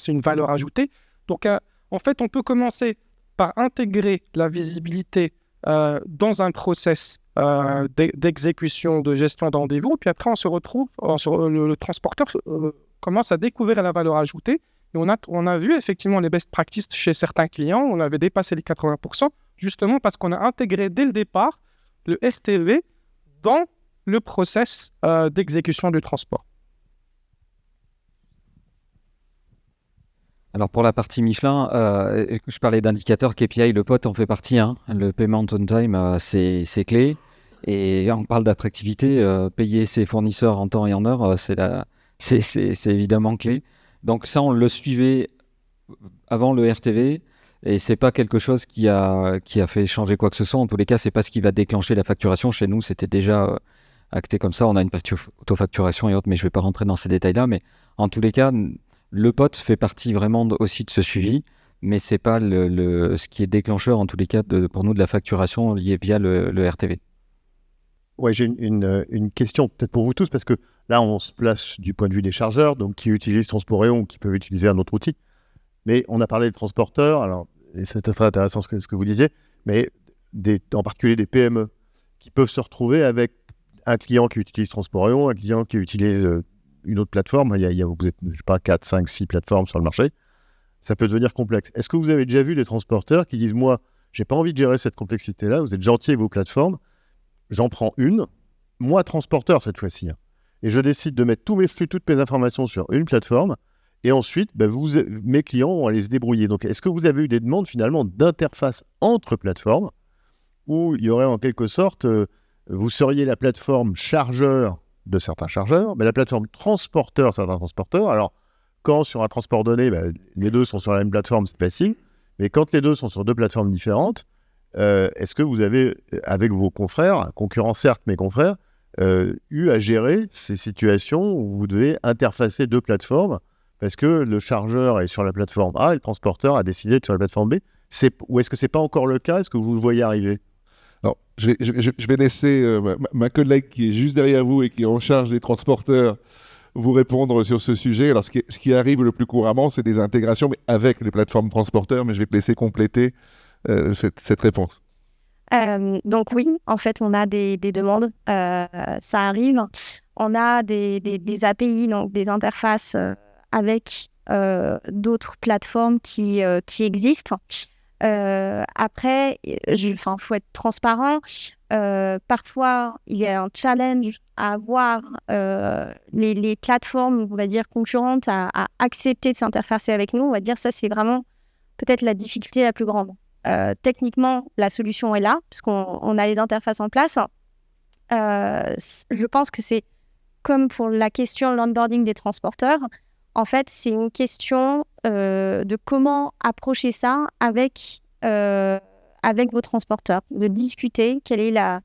une valeur ajoutée. Donc en fait, on peut commencer par intégrer la visibilité dans un process d'exécution, de gestion de rendez-vous. Puis après, on se retrouve, le transporteur commence à découvrir la valeur ajoutée. Et on a vu effectivement les best practices chez certains clients. On avait dépassé les 80%, justement parce qu'on a intégré dès le départ le RTV dans le process d'exécution du transport. Alors pour la partie Michelin, je parlais d'indicateurs KPI, le POT en fait partie. Le payment on time, c'est clé. Et on parle d'attractivité, payer ses fournisseurs en temps et en heure, c'est évidemment clé. Donc ça, on le suivait avant le RTV et c'est pas quelque chose qui a fait changer quoi que ce soit. En tous les cas, c'est pas ce qui va déclencher la facturation. Chez nous, c'était déjà acté comme ça. On a une autofacturation et autres, mais je vais pas rentrer dans ces détails-là. Mais en tous les cas, le POT fait partie vraiment aussi de ce suivi, mais c'est pas ce qui est déclencheur en tous les cas pour nous de la facturation liée via le RTV. Ouais, j'ai une question peut-être pour vous tous, parce que là, on se place du point de vue des chargeurs, donc qui utilisent Transporion ou qui peuvent utiliser un autre outil. Mais on a parlé de transporteurs, alors, et c'était très intéressant ce que vous disiez, mais en particulier des PME qui peuvent se retrouver avec un client qui utilise Transporion, un client qui utilise une autre plateforme. Vous êtes, je sais pas, 4, 5, 6 plateformes sur le marché. Ça peut devenir complexe. Est-ce que vous avez déjà vu des transporteurs qui disent « Moi, j'ai pas envie de gérer cette complexité-là, vous êtes gentil avec vos plateformes, j'en prends une, moi transporteur cette fois-ci, et je décide de mettre tous mes flux, toutes mes informations sur une plateforme, et ensuite, mes clients vont aller se débrouiller. » Donc, est-ce que vous avez eu des demandes finalement d'interface entre plateformes où il y aurait en quelque sorte, vous seriez la plateforme chargeur de certains chargeurs, mais la plateforme transporteur de certains transporteurs. Alors, quand sur un transport donné, les deux sont sur la même plateforme, c'est facile, mais quand les deux sont sur deux plateformes différentes, est-ce que vous avez, avec vos confrères, concurrents certes, mais confrères, eu à gérer ces situations où vous devez interfacer deux plateformes parce que le chargeur est sur la plateforme A et le transporteur a décidé d'être sur la plateforme B? Ou est-ce que ce n'est pas encore le cas? Est-ce que vous le voyez arriver? Alors, je vais laisser ma collègue qui est juste derrière vous et qui est en charge des transporteurs vous répondre sur ce sujet. Alors, ce qui arrive le plus couramment, c'est des intégrations mais avec les plateformes transporteurs, mais je vais te laisser compléter cette réponse. Donc oui, en fait, on a des demandes, ça arrive. On a des API, donc des interfaces avec d'autres plateformes qui existent. Après, faut être transparent. Parfois, il y a un challenge à avoir les plateformes, on va dire, concurrentes à accepter de s'interfacer avec nous. On va dire ça, c'est vraiment peut-être la difficulté la plus grande. Techniquement, la solution est là, puisqu'on a les interfaces en place. Je pense que c'est comme pour la question de l'onboarding des transporteurs. En fait, c'est une question de comment approcher ça avec vos transporteurs, de discuter quels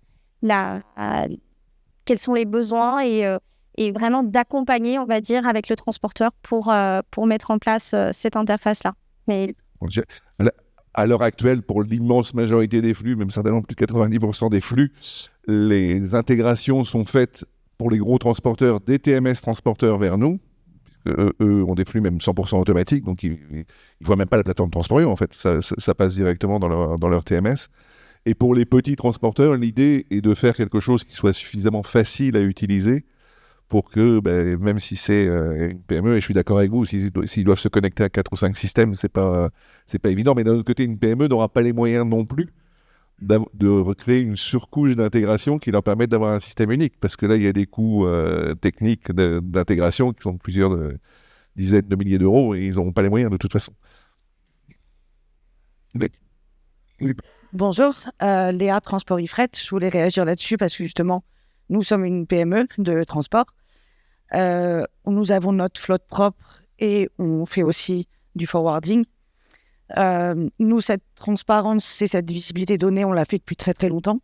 sont les besoins et vraiment d'accompagner, on va dire, avec le transporteur pour mettre en place cette interface-là. Mais... À l'heure actuelle, pour l'immense majorité des flux, même certainement plus de 90% des flux, les intégrations sont faites pour les gros transporteurs, des TMS transporteurs vers nous, puisque eux ont des flux même 100% automatiques, donc ils ne voient même pas la plateforme Transporion, en fait, ça passe directement dans leur TMS. Et pour les petits transporteurs, l'idée est de faire quelque chose qui soit suffisamment facile à utiliser pour que, même si c'est une PME, et je suis d'accord avec vous, s'ils doivent se connecter à 4 ou 5 systèmes, c'est pas évident, mais d'un autre côté, une PME n'aura pas les moyens non plus de recréer une surcouche d'intégration qui leur permette d'avoir un système unique, parce que là, il y a des coûts techniques d'intégration qui sont de plusieurs dizaines de milliers d'euros, et ils n'auront pas les moyens de toute façon. Bonjour, Léa Transport Ifret, je voulais réagir là-dessus parce que justement, nous sommes une PME de transport. Nous avons notre flotte propre et on fait aussi du forwarding. Nous, cette transparence et cette visibilité donnée, on l'a fait depuis très très longtemps.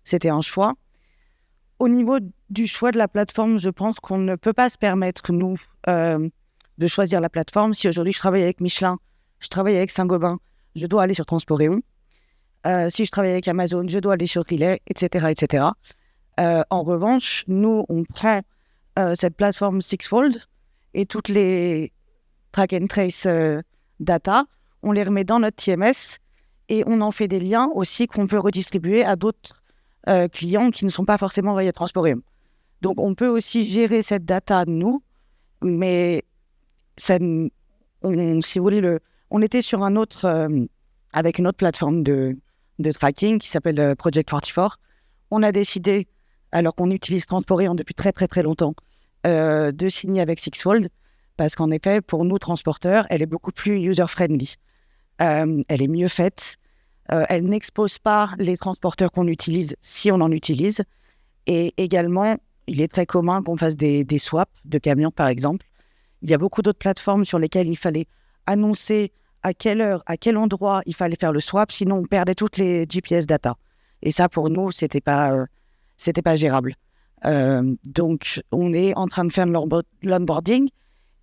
C'était un choix. Au niveau du choix de la plateforme, je pense qu'on ne peut pas se permettre, nous, de choisir la plateforme. Si aujourd'hui je travaille avec Michelin, je travaille avec Saint-Gobain, je dois aller sur Transporéon. Si je travaille avec Amazon, je dois aller sur Relay, etc. etc. En revanche, nous, on prend cette plateforme Sixfold et toutes les track and trace data, on les remet dans notre TMS et on en fait des liens aussi qu'on peut redistribuer à d'autres clients qui ne sont pas forcément via Transporéon. Donc, on peut aussi gérer cette data, nous, mais si vous voulez, on était sur un autre, avec une autre plateforme de tracking qui s'appelle Project 44. On a décidé, alors qu'on utilise Transporéon depuis très très très longtemps, de signer avec Sixfold, parce qu'en effet, pour nous transporteurs, elle est beaucoup plus user-friendly. Elle est mieux faite. Elle n'expose pas les transporteurs qu'on utilise si on en utilise. Et également, il est très commun qu'on fasse des swaps de camions, par exemple. Il y a beaucoup d'autres plateformes sur lesquelles il fallait annoncer à quelle heure, à quel endroit il fallait faire le swap, sinon on perdait toutes les GPS data. Et ça, pour nous, c'était pas gérable. Donc, on est en train de faire l'onboarding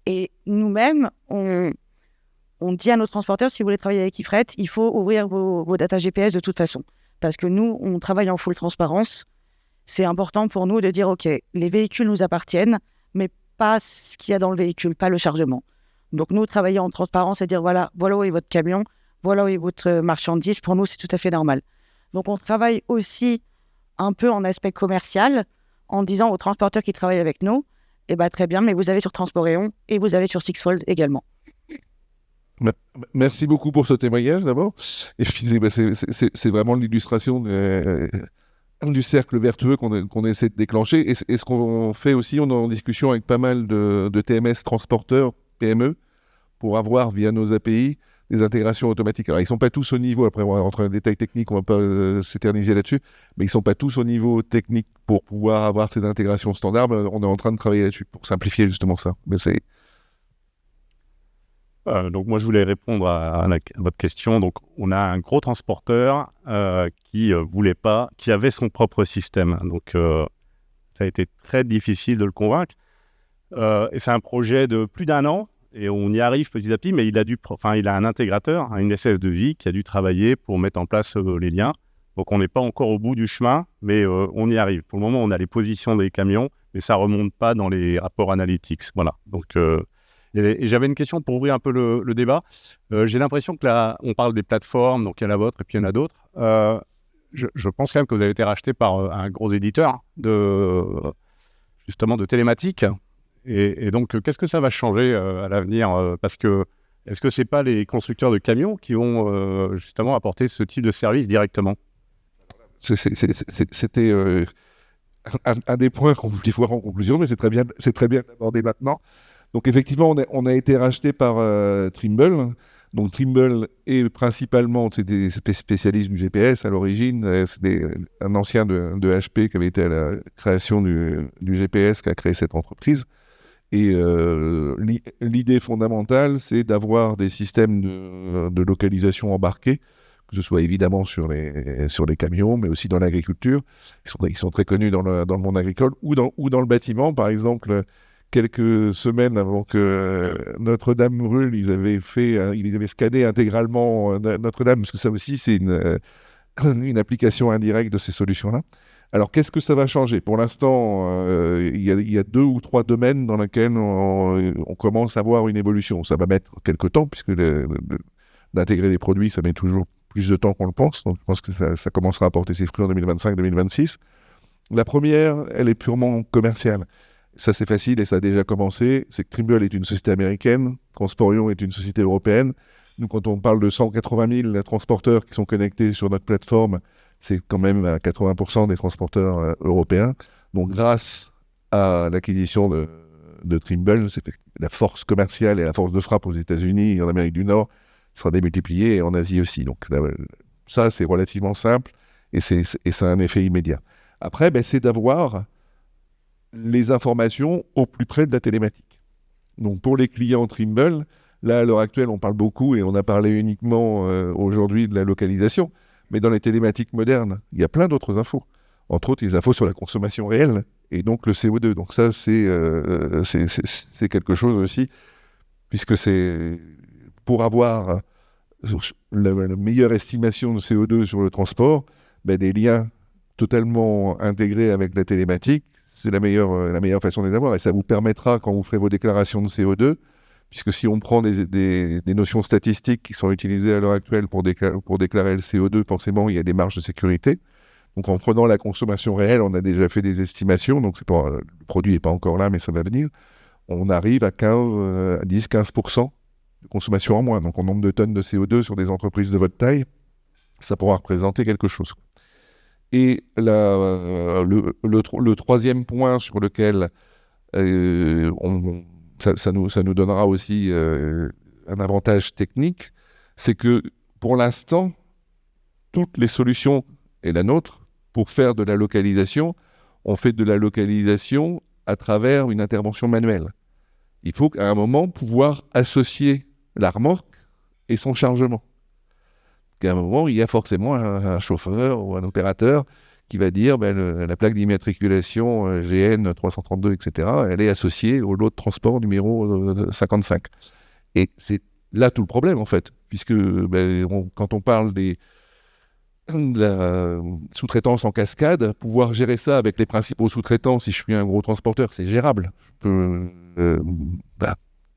et nous-mêmes, on dit à nos transporteurs, si vous voulez travailler avec Ifret, il faut ouvrir vos data GPS de toute façon. Parce que nous, on travaille en full transparence. C'est important pour nous de dire, OK, les véhicules nous appartiennent, mais pas ce qu'il y a dans le véhicule, pas le chargement. Donc, nous, travailler en transparence et dire, voilà où est votre camion, voilà où est votre marchandise. Pour nous, c'est tout à fait normal. Donc, on travaille aussi un peu en aspect commercial en disant aux transporteurs qui travaillent avec nous, très bien, mais vous avez sur Transporéon et vous avez sur Sixfold également. Merci beaucoup pour ce témoignage d'abord. Et puis, c'est vraiment l'illustration du cercle vertueux qu'on essaie de déclencher. Et ce qu'on fait aussi, on est en discussion avec pas mal de TMS transporteurs, PME, pour avoir via nos API des intégrations automatiques. Alors, ils ne sont pas tous au niveau, après on va rentrer dans les détails techniques, on ne va pas s'éterniser là-dessus, mais ils ne sont pas tous au niveau technique pour pouvoir avoir ces intégrations standards. On est en train de travailler là-dessus pour simplifier justement ça. Mais c'est... Donc moi je voulais répondre à votre question. Donc on a un gros transporteur qui voulait pas, qui avait son propre système. Donc ça a été très difficile de le convaincre. Et c'est un projet de plus d'1 an et on y arrive petit à petit. Mais il a un intégrateur, une SS2I qui a dû travailler pour mettre en place les liens. Donc on n'est pas encore au bout du chemin, mais on y arrive. Pour le moment on a les positions des camions, mais ça remonte pas dans les rapports analytics. Voilà. Donc et j'avais une question pour ouvrir un peu le débat. J'ai l'impression que là, on parle des plateformes, donc il y a la vôtre et puis il y en a d'autres. Je pense quand même que vous avez été racheté par un gros éditeur justement de télématique. Et donc, qu'est-ce que ça va changer à l'avenir parce que est-ce que c'est pas les constructeurs de camions qui vont justement apporter ce type de service directement? C'était un des points qu'on voulait voir en conclusion, mais c'est très bien d'aborder maintenant. Donc effectivement, on a été racheté par Trimble. Donc Trimble est principalement, c'est des spécialistes du GPS à l'origine. C'est un ancien de HP qui avait été à la création du GPS qui a créé cette entreprise. Et l'idée fondamentale, c'est d'avoir des systèmes de localisation embarqués, que ce soit évidemment sur les camions, mais aussi dans l'agriculture. Ils sont très connus dans le monde agricole ou dans le bâtiment, par exemple. Quelques semaines avant que Notre-Dame brûle, ils avaient scanné intégralement Notre-Dame, parce que ça aussi, c'est une application indirecte de ces solutions-là. Alors, qu'est-ce que ça va changer? Pour l'instant, il y a 2 ou 3 domaines dans lesquels on commence à voir une évolution. Ça va mettre quelques temps, puisque d'intégrer des produits, ça met toujours plus de temps qu'on le pense. Donc, je pense que ça commencera à porter ses fruits en 2025-2026. La première, elle est purement commerciale. Ça, c'est facile et ça a déjà commencé. C'est que Trimble est une société américaine, Transporion est une société européenne. Nous, quand on parle de 180 000 transporteurs qui sont connectés sur notre plateforme, c'est quand même à 80% des transporteurs européens. Donc, grâce à l'acquisition de Trimble, la force commerciale et la force de frappe aux États-Unis et en Amérique du Nord sera démultipliée et en Asie aussi. Donc, ça, c'est relativement simple et ça a un effet immédiat. Après, c'est d'avoir les informations au plus près de la télématique. Donc pour les clients Trimble, là à l'heure actuelle on parle beaucoup et on a parlé uniquement aujourd'hui de la localisation, mais dans les télématiques modernes, il y a plein d'autres infos. Entre autres, les infos sur la consommation réelle et donc le CO2. Donc ça c'est quelque chose aussi, puisque c'est pour avoir la meilleure estimation de CO2 sur le transport, des liens totalement intégrés avec la télématique, c'est la meilleure façon de les avoir. Et ça vous permettra, quand vous ferez vos déclarations de CO2, puisque si on prend des notions statistiques qui sont utilisées à l'heure actuelle pour déclarer le CO2, forcément, il y a des marges de sécurité. Donc, en prenant la consommation réelle, on a déjà fait des estimations. Donc, le produit n'est pas encore là, mais ça va venir. On arrive à 10-15% de consommation en moins. Donc, en nombre de tonnes de CO2 sur des entreprises de votre taille, ça pourra représenter quelque chose. Et le troisième point sur lequel ça nous donnera aussi un avantage technique, c'est que pour l'instant, toutes les solutions, et la nôtre, pour faire de la localisation, on fait de la localisation à travers une intervention manuelle. Il faut qu'à un moment pouvoir associer la remorque et son chargement. Qu'à un moment, il y a forcément un chauffeur ou un opérateur qui va dire la plaque d'immatriculation GN 332, etc., elle est associée au lot de transport numéro 55. Et c'est là tout le problème, en fait, puisque quand on parle de la sous-traitance en cascade, pouvoir gérer ça avec les principaux sous-traitants, si je suis un gros transporteur, c'est gérable. Je peux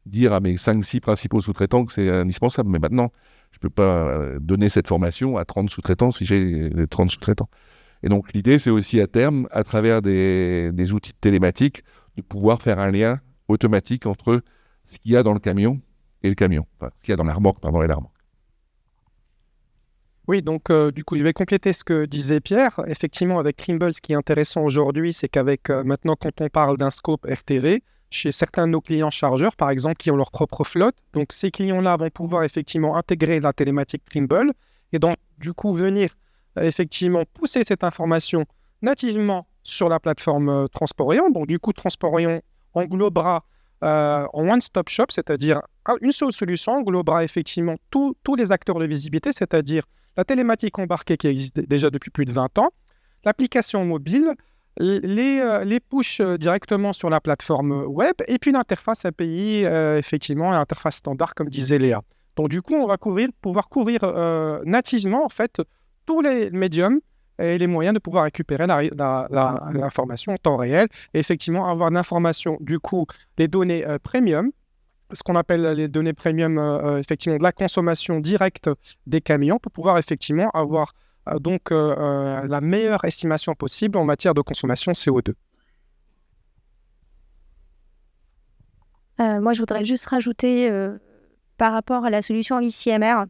dire à mes 5-6 principaux sous-traitants que c'est indispensable, mais maintenant, je ne peux pas donner cette formation à 30 sous-traitants si j'ai 30 sous-traitants. Et donc, l'idée, c'est aussi à terme, à travers des outils télématiques, de pouvoir faire un lien automatique entre ce qu'il y a dans le camion et le camion. Enfin, ce qu'il y a dans la remorque, et la remorque. Oui, donc du coup, je vais compléter ce que disait Pierre. Effectivement, avec Trimble, ce qui est intéressant aujourd'hui, c'est qu'avec maintenant, quand on parle d'un scope RTV, chez certains de nos clients chargeurs, par exemple, qui ont leur propre flotte. Donc, ces clients-là vont pouvoir effectivement intégrer la télématique Trimble et donc, du coup, venir effectivement pousser cette information nativement sur la plateforme Transporeon. Donc, du coup, Transporeon englobera en one-stop shop, c'est-à-dire une seule solution, englobera effectivement tous les acteurs de visibilité, c'est-à-dire la télématique embarquée qui existe déjà depuis plus de 20 ans, l'application mobile, les push directement sur la plateforme web, et puis l'interface API, effectivement, l'interface standard, comme disait Léa. Donc, du coup, on va pouvoir couvrir nativement, en fait, tous les médiums et les moyens de pouvoir récupérer l'information en temps réel et effectivement avoir l'information, du coup, les données premium, ce qu'on appelle les données premium, effectivement, de la consommation directe des camions pour pouvoir effectivement avoir la meilleure estimation possible en matière de consommation CO2. Moi, je voudrais juste rajouter par rapport à la solution ICMR,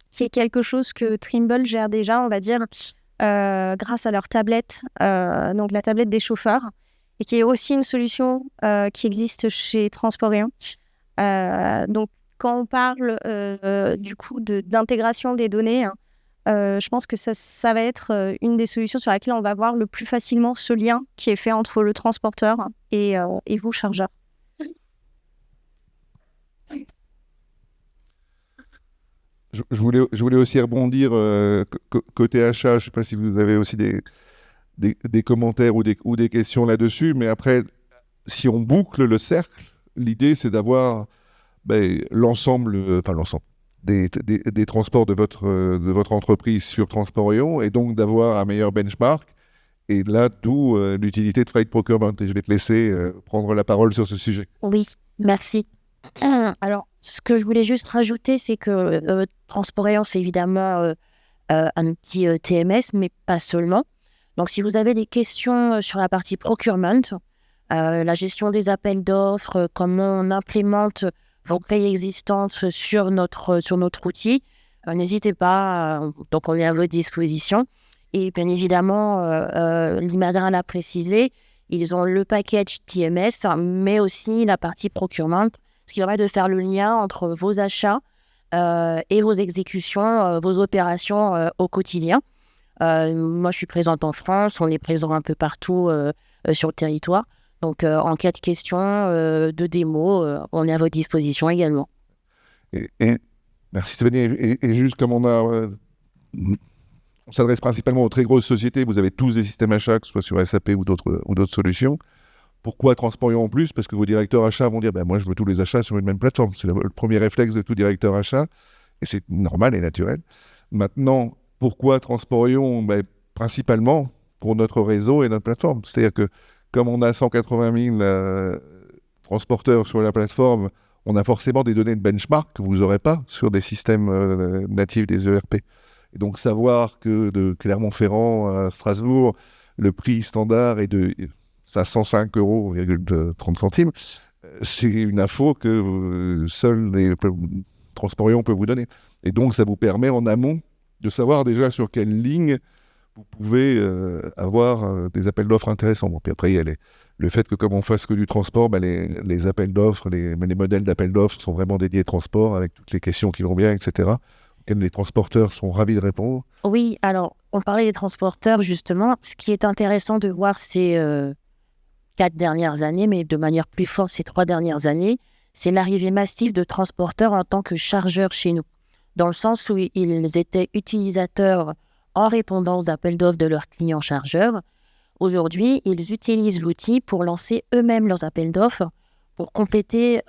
qui est quelque chose que Trimble gère déjà, on va dire, grâce à leur tablette, donc la tablette des chauffeurs, et qui est aussi une solution qui existe chez Transporeon. Donc, quand on parle du coup d'intégration des données, je pense que ça va être une des solutions sur laquelle on va voir le plus facilement ce lien qui est fait entre le transporteur et vous, chargeur. Je voulais aussi rebondir côté achat. Je ne sais pas si vous avez aussi des commentaires ou des questions là-dessus, mais après, si on boucle le cercle, l'idée c'est d'avoir l'ensemble des transports de votre entreprise sur Transporeon et donc d'avoir un meilleur benchmark. Et là, d'où l'utilité de Freight Procurement. Et je vais te laisser prendre la parole sur ce sujet. Oui, merci. Alors, ce que je voulais juste rajouter, c'est que Transporeon, c'est évidemment un outil TMS, mais pas seulement. Donc, si vous avez des questions sur la partie procurement, la gestion des appels d'offres, comment on implémente vos clés existantes sur notre outil, n'hésitez pas. Donc, on est à votre disposition. Et bien évidemment, l'Imagrin l'a précisé, ils ont le package TMS, mais aussi la partie procurement, ce qui permet de faire le lien entre vos achats et vos exécutions, vos opérations au quotidien. Moi, je suis présente en France, on est présent un peu partout sur le territoire. Donc, en cas de questions, de démos, on est à votre disposition également. Et merci Stéphanie. Et juste comme on s'adresse principalement aux très grosses sociétés, vous avez tous des systèmes achats, que ce soit sur SAP ou d'autres solutions. Pourquoi Transporeon en plus? Parce que vos directeurs achats vont dire moi je veux tous les achats sur une même plateforme. C'est le premier réflexe de tout directeur achat et c'est normal et naturel. Maintenant, pourquoi Transporeon? Principalement pour notre réseau et notre plateforme. C'est-à-dire que comme on a 180 000 transporteurs sur la plateforme, on a forcément des données de benchmark que vous n'aurez pas sur des systèmes natifs des ERP. Et donc savoir que de Clermont-Ferrand à Strasbourg, le prix standard est de 505,30 €, c'est une info que seuls les Transporeon peut vous donner. Et donc ça vous permet en amont de savoir déjà sur quelle ligne vous pouvez avoir des appels d'offres intéressants. Bon, puis après, il y a le fait que comme on fasse que du transport, les appels d'offres, les modèles d'appels d'offres sont vraiment dédiés au transport avec toutes les questions qui vont bien, etc., auxquelles les transporteurs sont ravis de répondre. Oui, alors, on parlait des transporteurs, justement. Ce qui est intéressant de voir ces 4 dernières années, mais de manière plus forte ces 3 dernières années, c'est l'arrivée massive de transporteurs en tant que chargeurs chez nous, dans le sens où ils étaient utilisateurs en répondant aux appels d'offres de leurs clients chargeurs. Aujourd'hui, ils utilisent l'outil pour lancer eux-mêmes leurs appels d'offres, pour compléter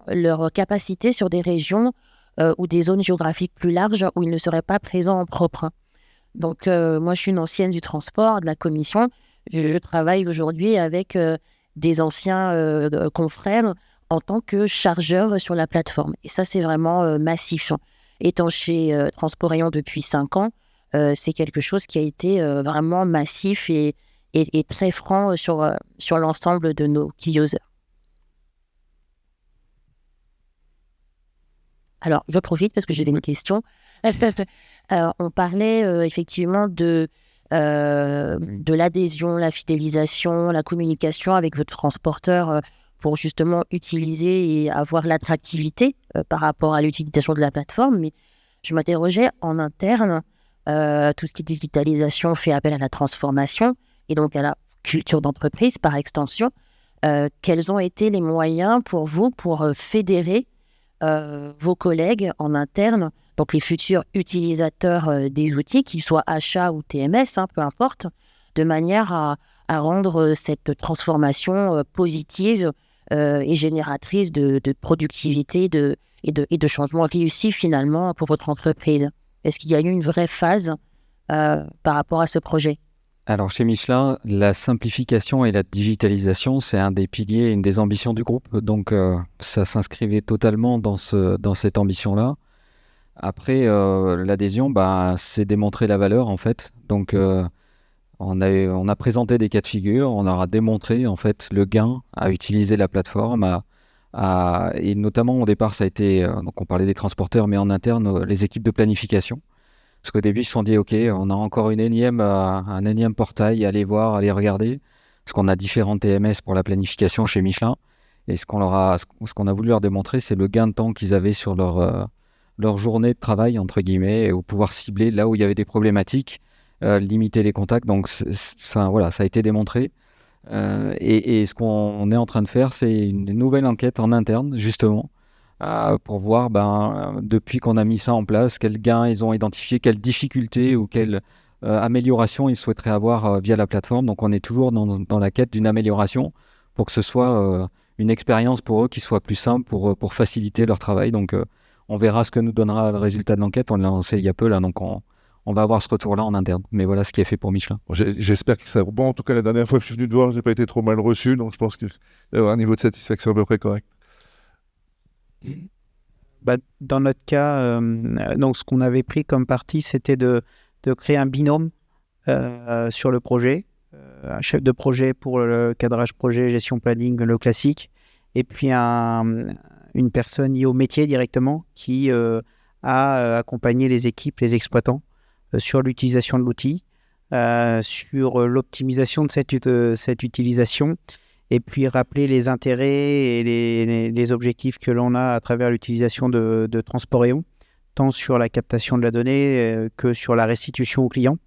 leur capacité sur des régions ou des zones géographiques plus larges où ils ne seraient pas présents en propre. Donc, moi, je suis une ancienne du transport, de la commission. Je travaille aujourd'hui avec des anciens confrères en tant que chargeurs sur la plateforme. Et ça, c'est vraiment massif. Étant chez Transporeon depuis 5 ans, c'est quelque chose qui a été vraiment massif et très franc sur l'ensemble de nos key users. Alors, je profite parce que j'avais une question. On parlait effectivement de l'adhésion, la fidélisation, la communication avec votre transporteur pour justement utiliser et avoir l'attractivité par rapport à l'utilisation de la plateforme. Mais je m'interrogeais en interne, tout ce qui est digitalisation fait appel à la transformation et donc à la culture d'entreprise par extension. Quels ont été les moyens pour vous pour fédérer vos collègues en interne, donc les futurs utilisateurs des outils, qu'ils soient achats ou TMS, peu importe, de manière à rendre cette transformation positive et génératrice de productivité et de changement réussi finalement pour votre entreprise. Est-ce qu'il y a eu une vraie phase par rapport à ce projet ? Alors chez Michelin, la simplification et la digitalisation, c'est un des piliers, une des ambitions du groupe. Donc ça s'inscrivait totalement dans cette ambition-là. Après, l'adhésion, c'est démontrer la valeur en fait. Donc on a présenté des cas de figure, on leur a démontré en fait le gain à utiliser la plateforme, et notamment au départ ça a été, donc on parlait des transporteurs, mais en interne les équipes de planification. Parce qu'au début, ils se sont dit, OK, on a encore un énième portail, allez voir, allez regarder. Parce qu'on a différents TMS pour la planification chez Michelin. Et ce qu'on a voulu leur démontrer, c'est le gain de temps qu'ils avaient sur leur journée de travail, entre guillemets, et pouvoir cibler là où il y avait des problématiques, limiter les contacts. Donc, ça a été démontré. Et ce qu'on est en train de faire, c'est une nouvelle enquête en interne, justement, pour voir depuis qu'on a mis ça en place, quels gains ils ont identifiés, quelles difficultés ou quelles améliorations ils souhaiteraient avoir via la plateforme. Donc on est toujours dans la quête d'une amélioration pour que ce soit une expérience pour eux qui soit plus simple pour faciliter leur travail. Donc on verra ce que nous donnera le résultat de l'enquête. On l'a lancé il y a peu là, donc on va avoir ce retour-là en interne. Mais voilà ce qui est fait pour Michelin. J'espère que ça va. Bon, en tout cas, la dernière fois que je suis venu te voir, j'ai pas été trop mal reçu, donc je pense qu'il y aura un niveau de satisfaction à peu près correct. Dans notre cas, donc ce qu'on avait pris comme parti, c'était de créer un binôme sur le projet, un chef de projet pour le cadrage projet, gestion planning, le classique, et puis une personne liée au métier directement qui a accompagné les équipes, les exploitants sur l'utilisation de l'outil, sur l'optimisation de cette utilisation, et puis rappeler les intérêts et les objectifs que l'on a à travers l'utilisation de Transporéon, tant sur la captation de la donnée que sur la restitution au client.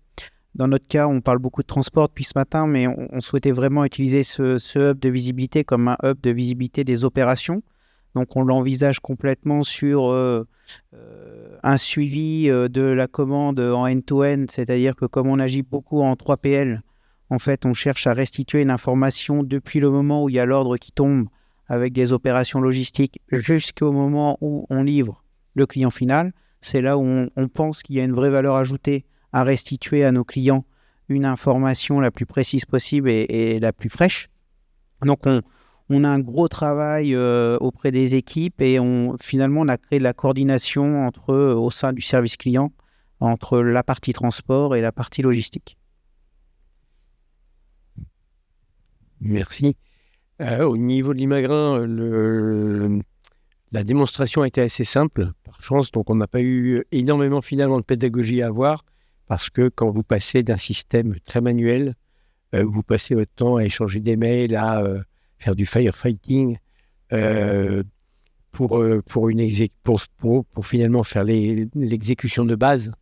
Dans notre cas, on parle beaucoup de transport depuis ce matin, mais on souhaitait vraiment utiliser ce hub de visibilité comme un hub de visibilité des opérations. Donc on l'envisage complètement sur un suivi de la commande en end-to-end, c'est-à-dire que comme on agit beaucoup en 3PL, en fait, on cherche à restituer une information depuis le moment où il y a l'ordre qui tombe avec des opérations logistiques jusqu'au moment où on livre le client final. C'est là où on pense qu'il y a une vraie valeur ajoutée à restituer à nos clients une information la plus précise possible et la plus fraîche. Donc, on a un gros travail auprès des équipes et finalement, on a créé de la coordination au sein du service client entre la partie transport et la partie logistique. Merci. Au niveau de l'Imagrin, la démonstration a été assez simple, par chance, donc on n'a pas eu énormément finalement de pédagogie à avoir, parce que quand vous passez d'un système très manuel, vous passez votre temps à échanger des mails, à faire du firefighting, pour finalement faire l'exécution de base,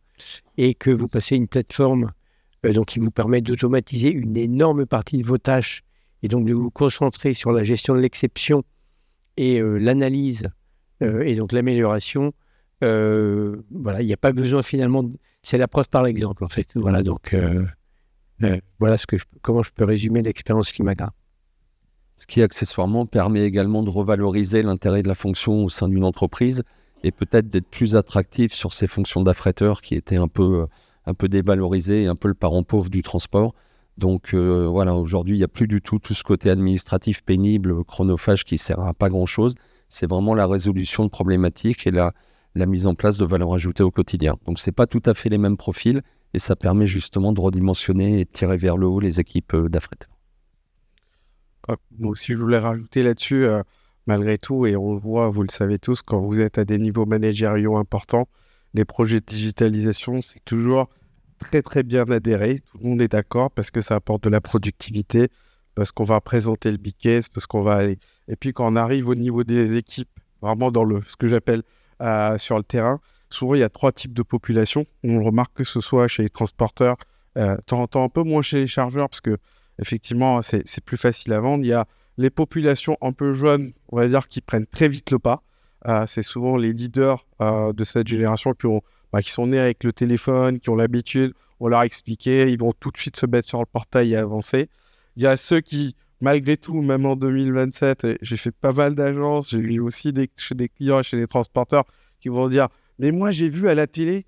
et que vous passez une plateforme donc qui vous permet d'automatiser une énorme partie de vos tâches, et donc de vous concentrer sur la gestion de l'exception et l'analyse et donc l'amélioration. Voilà, il n'y a pas besoin finalement, c'est la preuve par l'exemple en fait. Voilà, donc voilà comment je peux résumer l'expérience Limagrain. Ce qui accessoirement permet également de revaloriser l'intérêt de la fonction au sein d'une entreprise et peut-être d'être plus attractif sur ces fonctions d'affréteur qui étaient un peu dévalorisées, un peu le parent pauvre du transport. Donc voilà, aujourd'hui, il n'y a plus du tout ce côté administratif pénible, chronophage qui ne sert à pas grand-chose. C'est vraiment la résolution de problématiques et la mise en place de valeur ajoutée au quotidien. Donc, ce n'est pas tout à fait les mêmes profils et ça permet justement de redimensionner et de tirer vers le haut les équipes d'affréteurs. Moi aussi, je voulais rajouter là-dessus, malgré tout, et on le voit, vous le savez tous, quand vous êtes à des niveaux managériaux importants, les projets de digitalisation, c'est toujours très très bien adhéré, tout le monde est d'accord parce que ça apporte de la productivité, parce qu'on va présenter le big case, parce qu'on va aller Et puis quand on arrive au niveau des équipes, vraiment dans ce que j'appelle sur le terrain, souvent il y a 3 types de populations. On remarque que ce soit chez les transporteurs, de temps en temps un peu moins chez les chargeurs, parce que effectivement c'est plus facile à vendre. Il y a les populations un peu jeunes, on va dire, qui prennent très vite le pas. C'est souvent les leaders de cette génération qui sont nés avec le téléphone, qui ont l'habitude, on leur a expliqué, ils vont tout de suite se mettre sur le portail et avancer. Il y a ceux qui, malgré tout, même en 2027, j'ai fait pas mal d'agences, j'ai eu aussi chez des clients et chez des transporteurs qui vont dire « Mais moi, j'ai vu à la télé,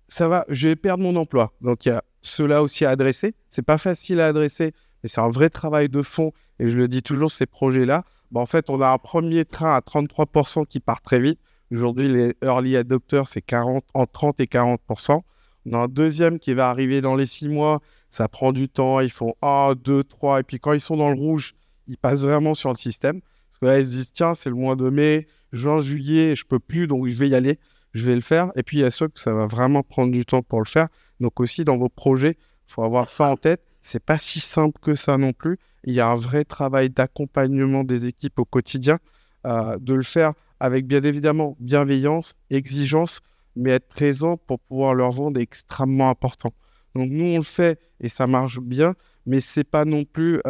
ça va, je vais perdre mon emploi. » Donc, il y a ceux-là aussi à adresser. C'est pas facile à adresser, mais c'est un vrai travail de fond. Et je le dis toujours, ces projets-là, en fait, on a un premier train à 33% qui part très vite. Aujourd'hui, les early adopters, c'est entre 30 et 40%. On a un deuxième qui va arriver dans les 6 mois. Ça prend du temps. Ils font 1, 2, 3. Et puis, quand ils sont dans le rouge, ils passent vraiment sur le système. Parce que là, ils se disent, tiens, c'est le mois de mai, juin, juillet, je peux plus, donc je vais y aller. Je vais le faire. Et puis, il y a ceux que ça va vraiment prendre du temps pour le faire. Donc aussi, dans vos projets, il faut avoir ça en tête. C'est pas si simple que ça non plus. Il y a un vrai travail d'accompagnement des équipes au quotidien, de le faire avec bien évidemment bienveillance, exigence, mais être présent pour pouvoir leur vendre est extrêmement important. Donc nous, on le fait et ça marche bien, mais c'est pas non plus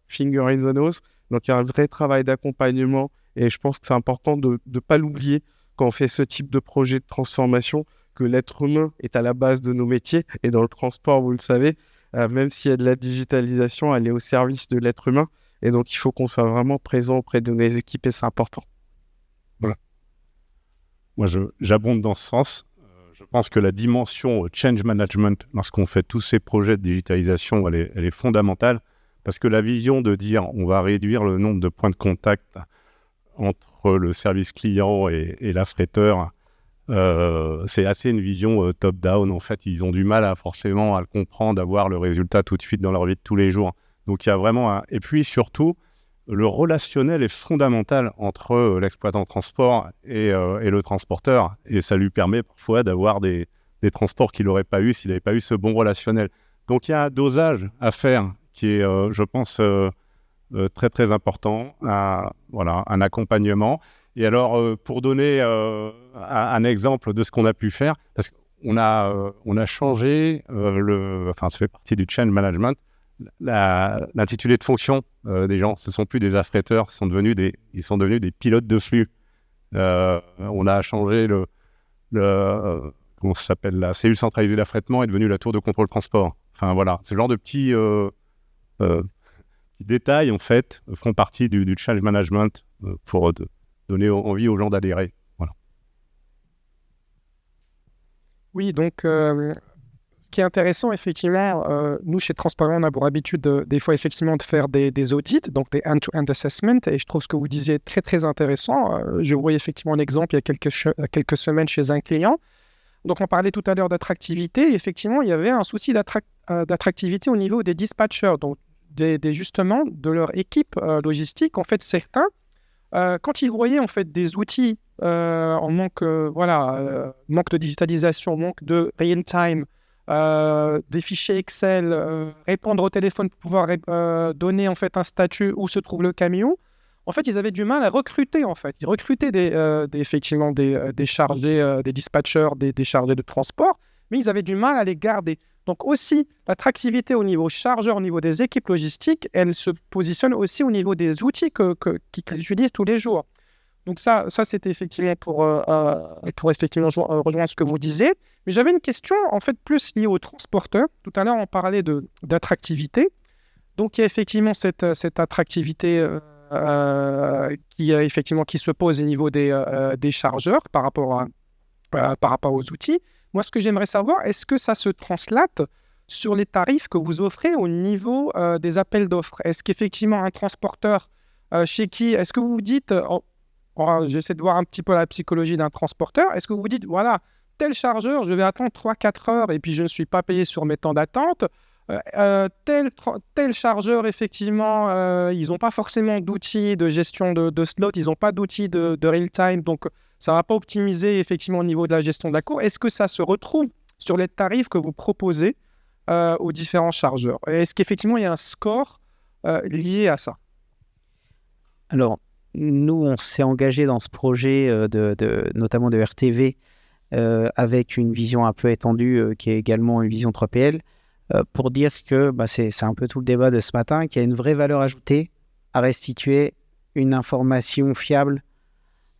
finger in the nose. Donc il y a un vrai travail d'accompagnement et je pense que c'est important de ne pas l'oublier quand on fait ce type de projet de transformation, que l'être humain est à la base de nos métiers et dans le transport, vous le savez, même s'il y a de la digitalisation, elle est au service de l'être humain. Et donc, il faut qu'on soit vraiment présent auprès de nos équipes et c'est important. Voilà. Moi, j'abonde dans ce sens. Je pense que la dimension change management, lorsqu'on fait tous ces projets de digitalisation, elle est fondamentale parce que la vision de dire on va réduire le nombre de points de contact entre le service client et l'affréteur, c'est assez une vision top-down. En fait, ils ont du mal forcément à le comprendre, à voir le résultat tout de suite dans leur vie de tous les jours. Donc, il y a vraiment Et puis, surtout, le relationnel est fondamental entre l'exploitant de transport et le transporteur. Et ça lui permet parfois d'avoir des transports qu'il n'aurait pas eu s'il n'avait pas eu ce bon relationnel. Donc, il y a un dosage à faire qui est, je pense, très, très important. Un accompagnement. Et alors, pour donner un exemple de ce qu'on a pu faire, parce qu'on a changé, ça fait partie du change management, l'intitulé de fonction des gens. Ce ne sont plus des affréteurs, ils sont devenus des pilotes de flux. On a changé comment ça s'appelle, la cellule centralisée d'affrètement est devenue la tour de contrôle transport. Enfin voilà, ce genre de petits détails en fait font partie du change management pour donner envie aux gens d'adhérer. Voilà. Oui, donc ce qui est intéressant, effectivement, nous, chez Transparent, on a pour habitude des fois, effectivement, de faire des audits, donc des end-to-end assessments, et je trouve ce que vous disiez très, très intéressant. Je voyais effectivement un exemple il y a quelques semaines chez un client. Donc, on parlait tout à l'heure d'attractivité, et effectivement, il y avait un souci d'attractivité au niveau des dispatchers, donc justement, de leur équipe logistique. En fait, certains, quand ils voyaient en fait des outils en manque de digitalisation, manque de real-time, des fichiers Excel, répondre au téléphone pour pouvoir donner en fait un statut où se trouve le camion, en fait ils avaient du mal à recruter en fait. Ils recrutaient effectivement des chargés, des dispatchers, des chargés de transport, mais ils avaient du mal à les garder. Donc aussi, l'attractivité au niveau chargeur, au niveau des équipes logistiques, elle se positionne aussi au niveau des outils qu'ils utilisent tous les jours. Donc ça c'était effectivement pour effectivement rejoindre ce que vous disiez. Mais j'avais une question en fait plus liée aux transporteurs. Tout à l'heure, on parlait d'attractivité. Donc il y a effectivement cette attractivité qui se pose au niveau des chargeurs par rapport aux outils. Moi, ce que j'aimerais savoir, est-ce que ça se translate sur les tarifs que vous offrez au niveau des appels d'offres? Est-ce qu'effectivement un transporteur chez qui, est-ce que vous vous dites, j'essaie de voir un petit peu la psychologie d'un transporteur, est-ce que vous vous dites, voilà, tel chargeur, je vais attendre 3-4 heures et puis je ne suis pas payé sur mes temps d'attente, tel chargeur, effectivement, ils n'ont pas forcément d'outils de gestion de slot, ils n'ont pas d'outils de real-time, donc ça ne va pas optimiser effectivement au niveau de la gestion de la cour. Est-ce que ça se retrouve sur les tarifs que vous proposez aux différents chargeurs? Est-ce qu'effectivement il y a un score lié à ça? Alors, nous, on s'est engagé dans ce projet notamment de RTV avec une vision un peu étendue qui est également une vision 3PL pour dire que c'est un peu tout le débat de ce matin, qu'il y a une vraie valeur ajoutée à restituer une information fiable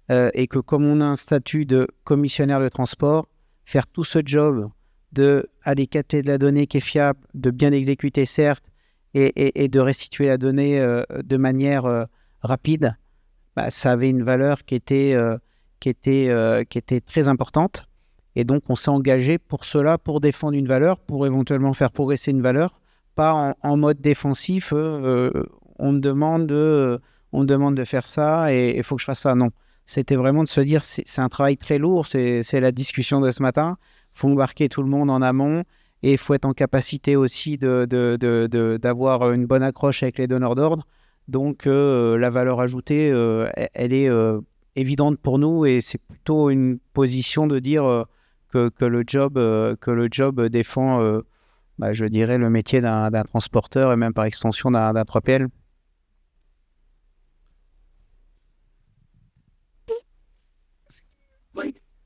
et que comme on a un statut de commissionnaire de transport, faire tout ce job d'aller capter de la donnée qui est fiable, de bien exécuter certes, et de restituer la donnée de manière rapide, ça avait une valeur qui était très importante. Et donc, on s'est engagé pour cela, pour défendre une valeur, pour éventuellement faire progresser une valeur, pas en mode défensif. On me demande de faire ça et il faut que je fasse ça. Non, c'était vraiment de se dire, c'est un travail très lourd, c'est la discussion de ce matin. Il faut embarquer tout le monde en amont et il faut être en capacité aussi d'avoir une bonne accroche avec les donneurs d'ordre. Donc, la valeur ajoutée, elle est évidente pour nous et c'est plutôt une position de dire que le job défend, je dirais, le métier d'un transporteur et même par extension d'un 3PL.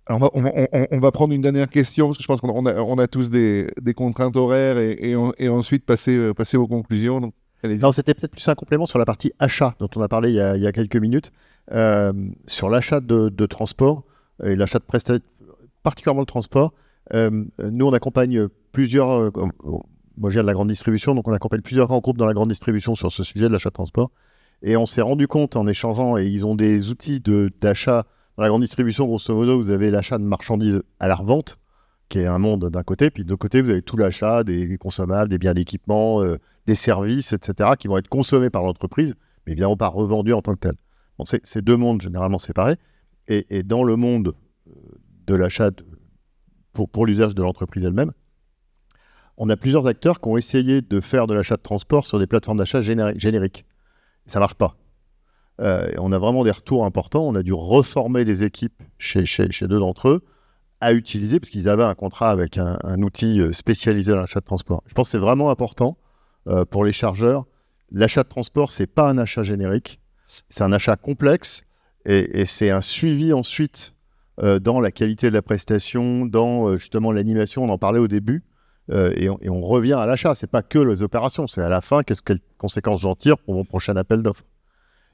Alors on va prendre une dernière question, parce que je pense qu'on a tous des contraintes horaires et ensuite passer aux conclusions. Donc, non, c'était peut-être plus un complément sur la partie achat dont on a parlé il y a quelques minutes. Sur l'achat de transport et l'achat de prestations, particulièrement le transport, nous on accompagne plusieurs, moi je viens de la grande distribution, donc on accompagne plusieurs grands groupes dans la grande distribution sur ce sujet de l'achat de transport. Et on s'est rendu compte en échangeant, et ils ont des outils d'achat. Dans la grande distribution, grosso modo, vous avez l'achat de marchandises à la revente, qui est un monde d'un côté, puis de l'autre côté, vous avez tout l'achat des consommables, des biens d'équipement, des services, etc., qui vont être consommés par l'entreprise, mais évidemment pas revendus en tant que tels. Bon, c'est deux mondes généralement séparés. Et dans le monde de l'achat pour l'usage de l'entreprise elle-même, on a plusieurs acteurs qui ont essayé de faire de l'achat de transport sur des plateformes d'achat génériques. Et ça ne marche pas. On a vraiment des retours importants. On a dû reformer des équipes chez deux d'entre eux à utiliser, parce qu'ils avaient un contrat avec un outil spécialisé dans l'achat de transport. Je pense que c'est vraiment important pour les chargeurs. L'achat de transport, ce n'est pas un achat générique. C'est un achat complexe et c'est un suivi ensuite dans la qualité de la prestation, dans justement l'animation. On en parlait au début. Et on revient à l'achat. Ce n'est pas que les opérations. C'est à la fin, quelles conséquences j'en tire pour mon prochain appel d'offres.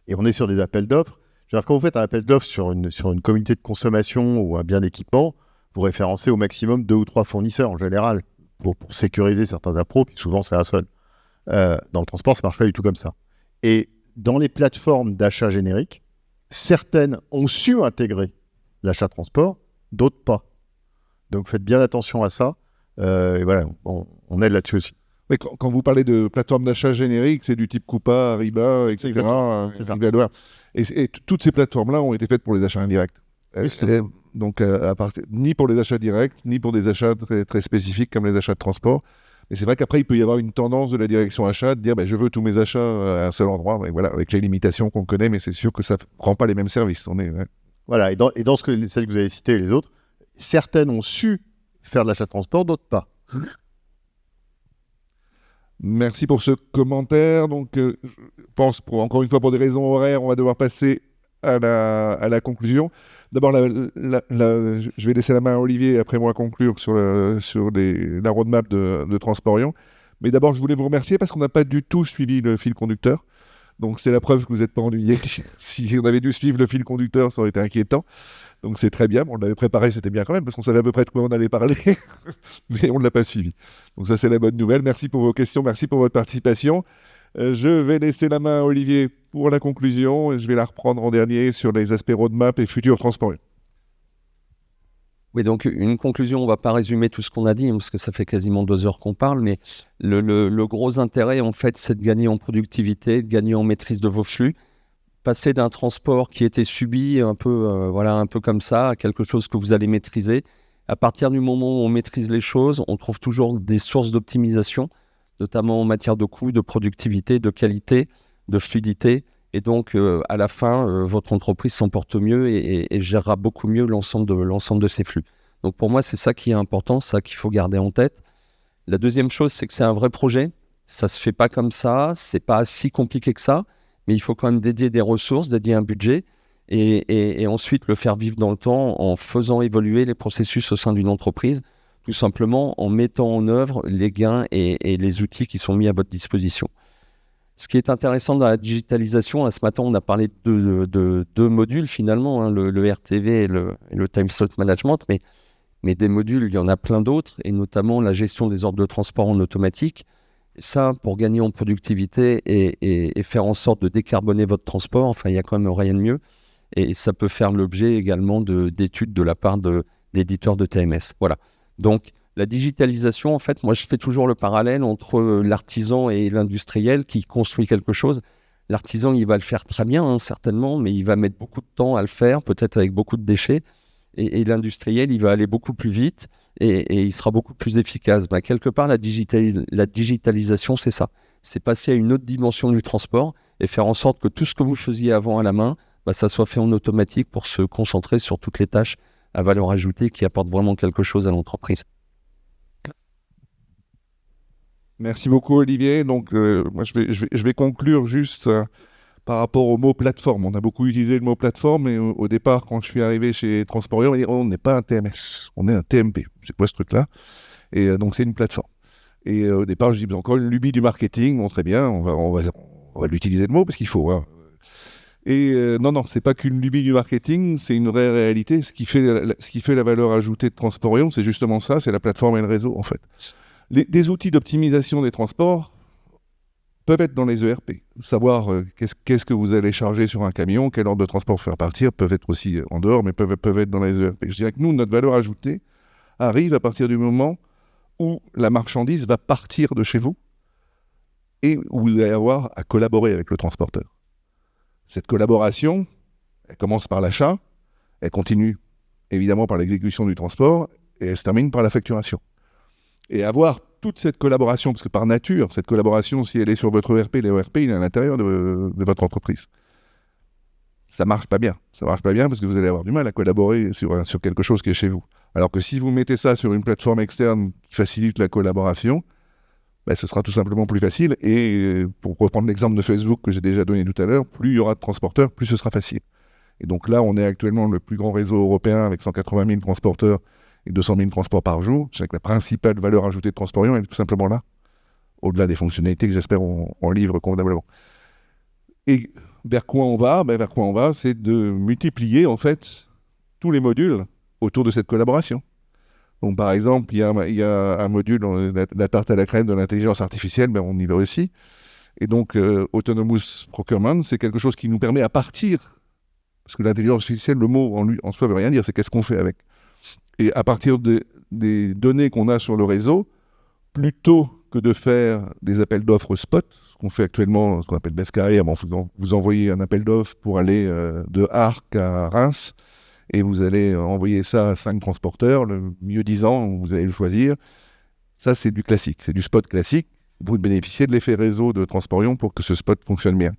Et on est sur des appels d'offres. Quand vous faites un appel d'offres sur une communauté de consommation ou un bien d'équipement, vous référencez au maximum 2 ou 3 fournisseurs en général pour sécuriser certains appros, puis souvent c'est un seul. Dans le transport, ça ne marche pas du tout comme ça. Et dans les plateformes d'achat générique, certaines ont su intégrer l'achat transport, d'autres pas. Donc faites bien attention à ça. Et voilà, on aide là-dessus aussi. Oui, quand vous parlez de plateforme d'achat générique, c'est du type Coupa, Ariba, etc. C'est ça. Et toutes ces plateformes-là ont été faites pour les achats indirects. Donc, ni pour les achats directs, ni pour des achats très, très spécifiques comme les achats de transport. Mais c'est vrai qu'après, il peut y avoir une tendance de la direction achat de dire je veux tous mes achats à un seul endroit, et voilà, avec les limitations qu'on connaît, mais c'est sûr que ça ne rend pas les mêmes services. Voilà, et dans celles que vous avez citées et les autres, certaines ont su faire de l'achat de transport, d'autres pas. Merci pour ce commentaire. Donc, je pense, encore une fois, pour des raisons horaires, on va devoir passer à la conclusion. D'abord, je vais laisser la main à Olivier et après moi conclure sur la roadmap de Transporion. Mais d'abord, je voulais vous remercier parce qu'on n'a pas du tout suivi le fil conducteur. Donc, c'est la preuve que vous n'êtes pas ennuyé. Si on avait dû suivre le fil conducteur, ça aurait été inquiétant. Donc, c'est très bien. On l'avait préparé, c'était bien quand même, parce qu'on savait à peu près de quoi on allait parler. Mais on ne l'a pas suivi. Donc, ça, c'est la bonne nouvelle. Merci pour vos questions. Merci pour votre participation. Je vais laisser la main à Olivier pour la conclusion. Et je vais la reprendre en dernier sur les aspects roadmap et futur Transporion. Oui, donc une conclusion, on ne va pas résumer tout ce qu'on a dit, parce que ça fait quasiment 2 heures qu'on parle, mais le gros intérêt, en fait, c'est de gagner en productivité, de gagner en maîtrise de vos flux, passer d'un transport qui était subi un peu comme ça, à quelque chose que vous allez maîtriser. À partir du moment où on maîtrise les choses, on trouve toujours des sources d'optimisation, notamment en matière de coûts, de productivité, de qualité, de fluidité. Et donc, à la fin, votre entreprise s'en porte mieux et gérera beaucoup mieux l'ensemble de ses flux. Donc, pour moi, c'est ça qui est important, ça qu'il faut garder en tête. La deuxième chose, c'est que c'est un vrai projet. Ça ne se fait pas comme ça, ce n'est pas si compliqué que ça. mais il faut quand même dédier des ressources, dédier un budget, et ensuite le faire vivre dans le temps en faisant évoluer les processus au sein d'une entreprise, tout simplement en mettant en œuvre les gains et les outils qui sont mis à votre disposition. Ce qui est intéressant dans la digitalisation, là, ce matin, on a parlé de deux modules finalement, hein, le RTV et le Time Slot Management, mais des modules, il y en a plein d'autres, et notamment la gestion des ordres de transport en automatique. Ça, pour gagner en productivité et faire en sorte de décarboner votre transport, enfin, il n'y a quand même rien de mieux. Et ça peut faire l'objet également d'études de la part d'éditeurs de TMS. Voilà. Donc, la digitalisation, en fait, moi, je fais toujours le parallèle entre l'artisan et l'industriel qui construit quelque chose. L'artisan, il va le faire très bien, hein, certainement, mais il va mettre beaucoup de temps à le faire, peut-être avec beaucoup de déchets. Et l'industriel, il va aller beaucoup plus vite et il sera beaucoup plus efficace. Bah, quelque part, la digitalisation, c'est ça. C'est passer à une autre dimension du transport et faire en sorte que tout ce que vous faisiez avant à la main, bah, ça soit fait en automatique pour se concentrer sur toutes les tâches à valeur ajoutée qui apportent vraiment quelque chose à l'entreprise. Merci beaucoup, Olivier. Donc, moi, je vais conclure juste par rapport au mot plateforme. On a beaucoup utilisé le mot plateforme, mais au départ, quand je suis arrivé chez Transporion, on n'est pas un TMS, on est un TMP. C'est quoi ce truc-là? Et donc, c'est une plateforme. Et au départ, je dis, encore une lubie du marketing, bon, très bien, on va l'utiliser le mot parce qu'il faut. Hein. Et non, c'est pas qu'une lubie du marketing, c'est une vraie réalité. Ce qui fait la valeur ajoutée de Transporion, c'est justement ça, c'est la plateforme et le réseau, en fait. Des outils d'optimisation des transports peuvent être dans les ERP. Savoir qu'est-ce que vous allez charger sur un camion, quel ordre de transport faire partir, peuvent être aussi en dehors, mais peuvent être dans les ERP. Je dirais que nous, notre valeur ajoutée arrive à partir du moment où la marchandise va partir de chez vous et où vous allez avoir à collaborer avec le transporteur. Cette collaboration, elle commence par l'achat, elle continue évidemment par l'exécution du transport et elle se termine par la facturation. Et avoir toute cette collaboration, parce que par nature, cette collaboration, si elle est sur votre ERP, l'ERP, il est à l'intérieur de votre entreprise. Ça marche pas bien. Ça marche pas bien parce que vous allez avoir du mal à collaborer sur quelque chose qui est chez vous. Alors que si vous mettez ça sur une plateforme externe qui facilite la collaboration, ce sera tout simplement plus facile. Et pour reprendre l'exemple de Facebook que j'ai déjà donné tout à l'heure, plus il y aura de transporteurs, plus ce sera facile. Et donc là, on est actuellement le plus grand réseau européen avec 180 000 transporteurs et 200 000 transports par jour. Je sais que la principale valeur ajoutée de Transporion, elle est tout simplement là, au-delà des fonctionnalités que j'espère on livre convenablement. Et vers quoi on va, c'est de multiplier en fait tous les modules autour de cette collaboration. Donc par exemple, il y a un module, la tarte à la crème de l'intelligence artificielle, on y va aussi. Et donc Autonomous Procurement, c'est quelque chose qui nous permet à partir, parce que l'intelligence artificielle, le mot en soi ne veut rien dire, c'est qu'est-ce qu'on fait avec. Et à partir des données qu'on a sur le réseau, plutôt que de faire des appels d'offres spot, ce qu'on fait actuellement, ce qu'on appelle best carrier, vous envoyez un appel d'offres pour aller de Arques à Reims, et vous allez envoyer ça à 5 transporteurs, le mieux disant, vous allez le choisir. Ça, c'est du classique, c'est du spot classique. Vous bénéficiez de l'effet réseau de Transporion pour que ce spot fonctionne bien.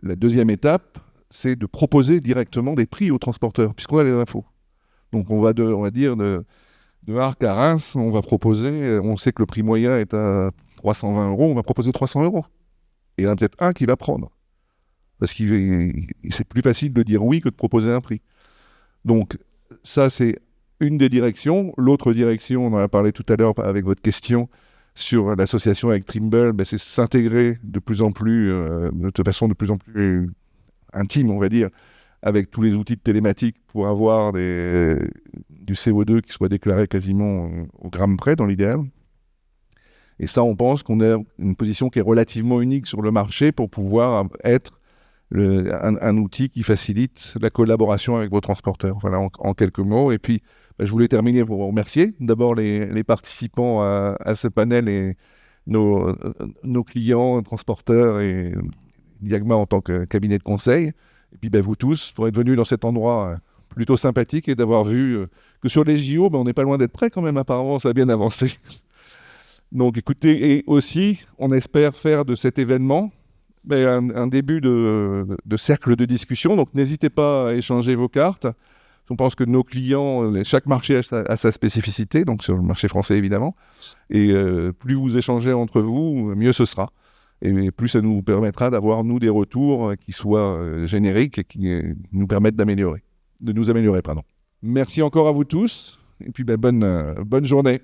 La deuxième étape, c'est de proposer directement des prix aux transporteurs, puisqu'on a les infos. Donc on va dire de Arques à Reims, on va proposer, on sait que le prix moyen est à 320 €, on va proposer 300 €. Et il y en a peut-être un qui va prendre. Parce que c'est plus facile de dire oui que de proposer un prix. Donc ça, c'est une des directions. L'autre direction, on en a parlé tout à l'heure avec votre question sur l'association avec Trimble, c'est s'intégrer de plus en plus, de façon de plus en plus intime, on va dire, avec tous les outils de télématique pour avoir du CO2 qui soit déclaré quasiment au gramme près dans l'idéal. Et ça, on pense qu'on a une position qui est relativement unique sur le marché pour pouvoir être un outil qui facilite la collaboration avec vos transporteurs. Voilà, en quelques mots. Et puis, je voulais terminer pour vous remercier d'abord les participants à ce panel et nos clients, transporteurs et Diagma en tant que cabinet de conseil. Et puis vous tous, pour être venus dans cet endroit plutôt sympathique et d'avoir vu que sur les JO, on n'est pas loin d'être prêt quand même, apparemment, ça a bien avancé. Donc écoutez, et aussi, on espère faire de cet événement un début de cercle de discussion. Donc n'hésitez pas à échanger vos cartes. On pense que nos clients, chaque marché a sa spécificité, donc sur le marché français évidemment. Et plus vous échangez entre vous, mieux ce sera. Et plus ça nous permettra d'avoir, nous, des retours qui soient génériques et qui nous permettent de nous améliorer. Merci encore à vous tous. Et puis, bonne journée.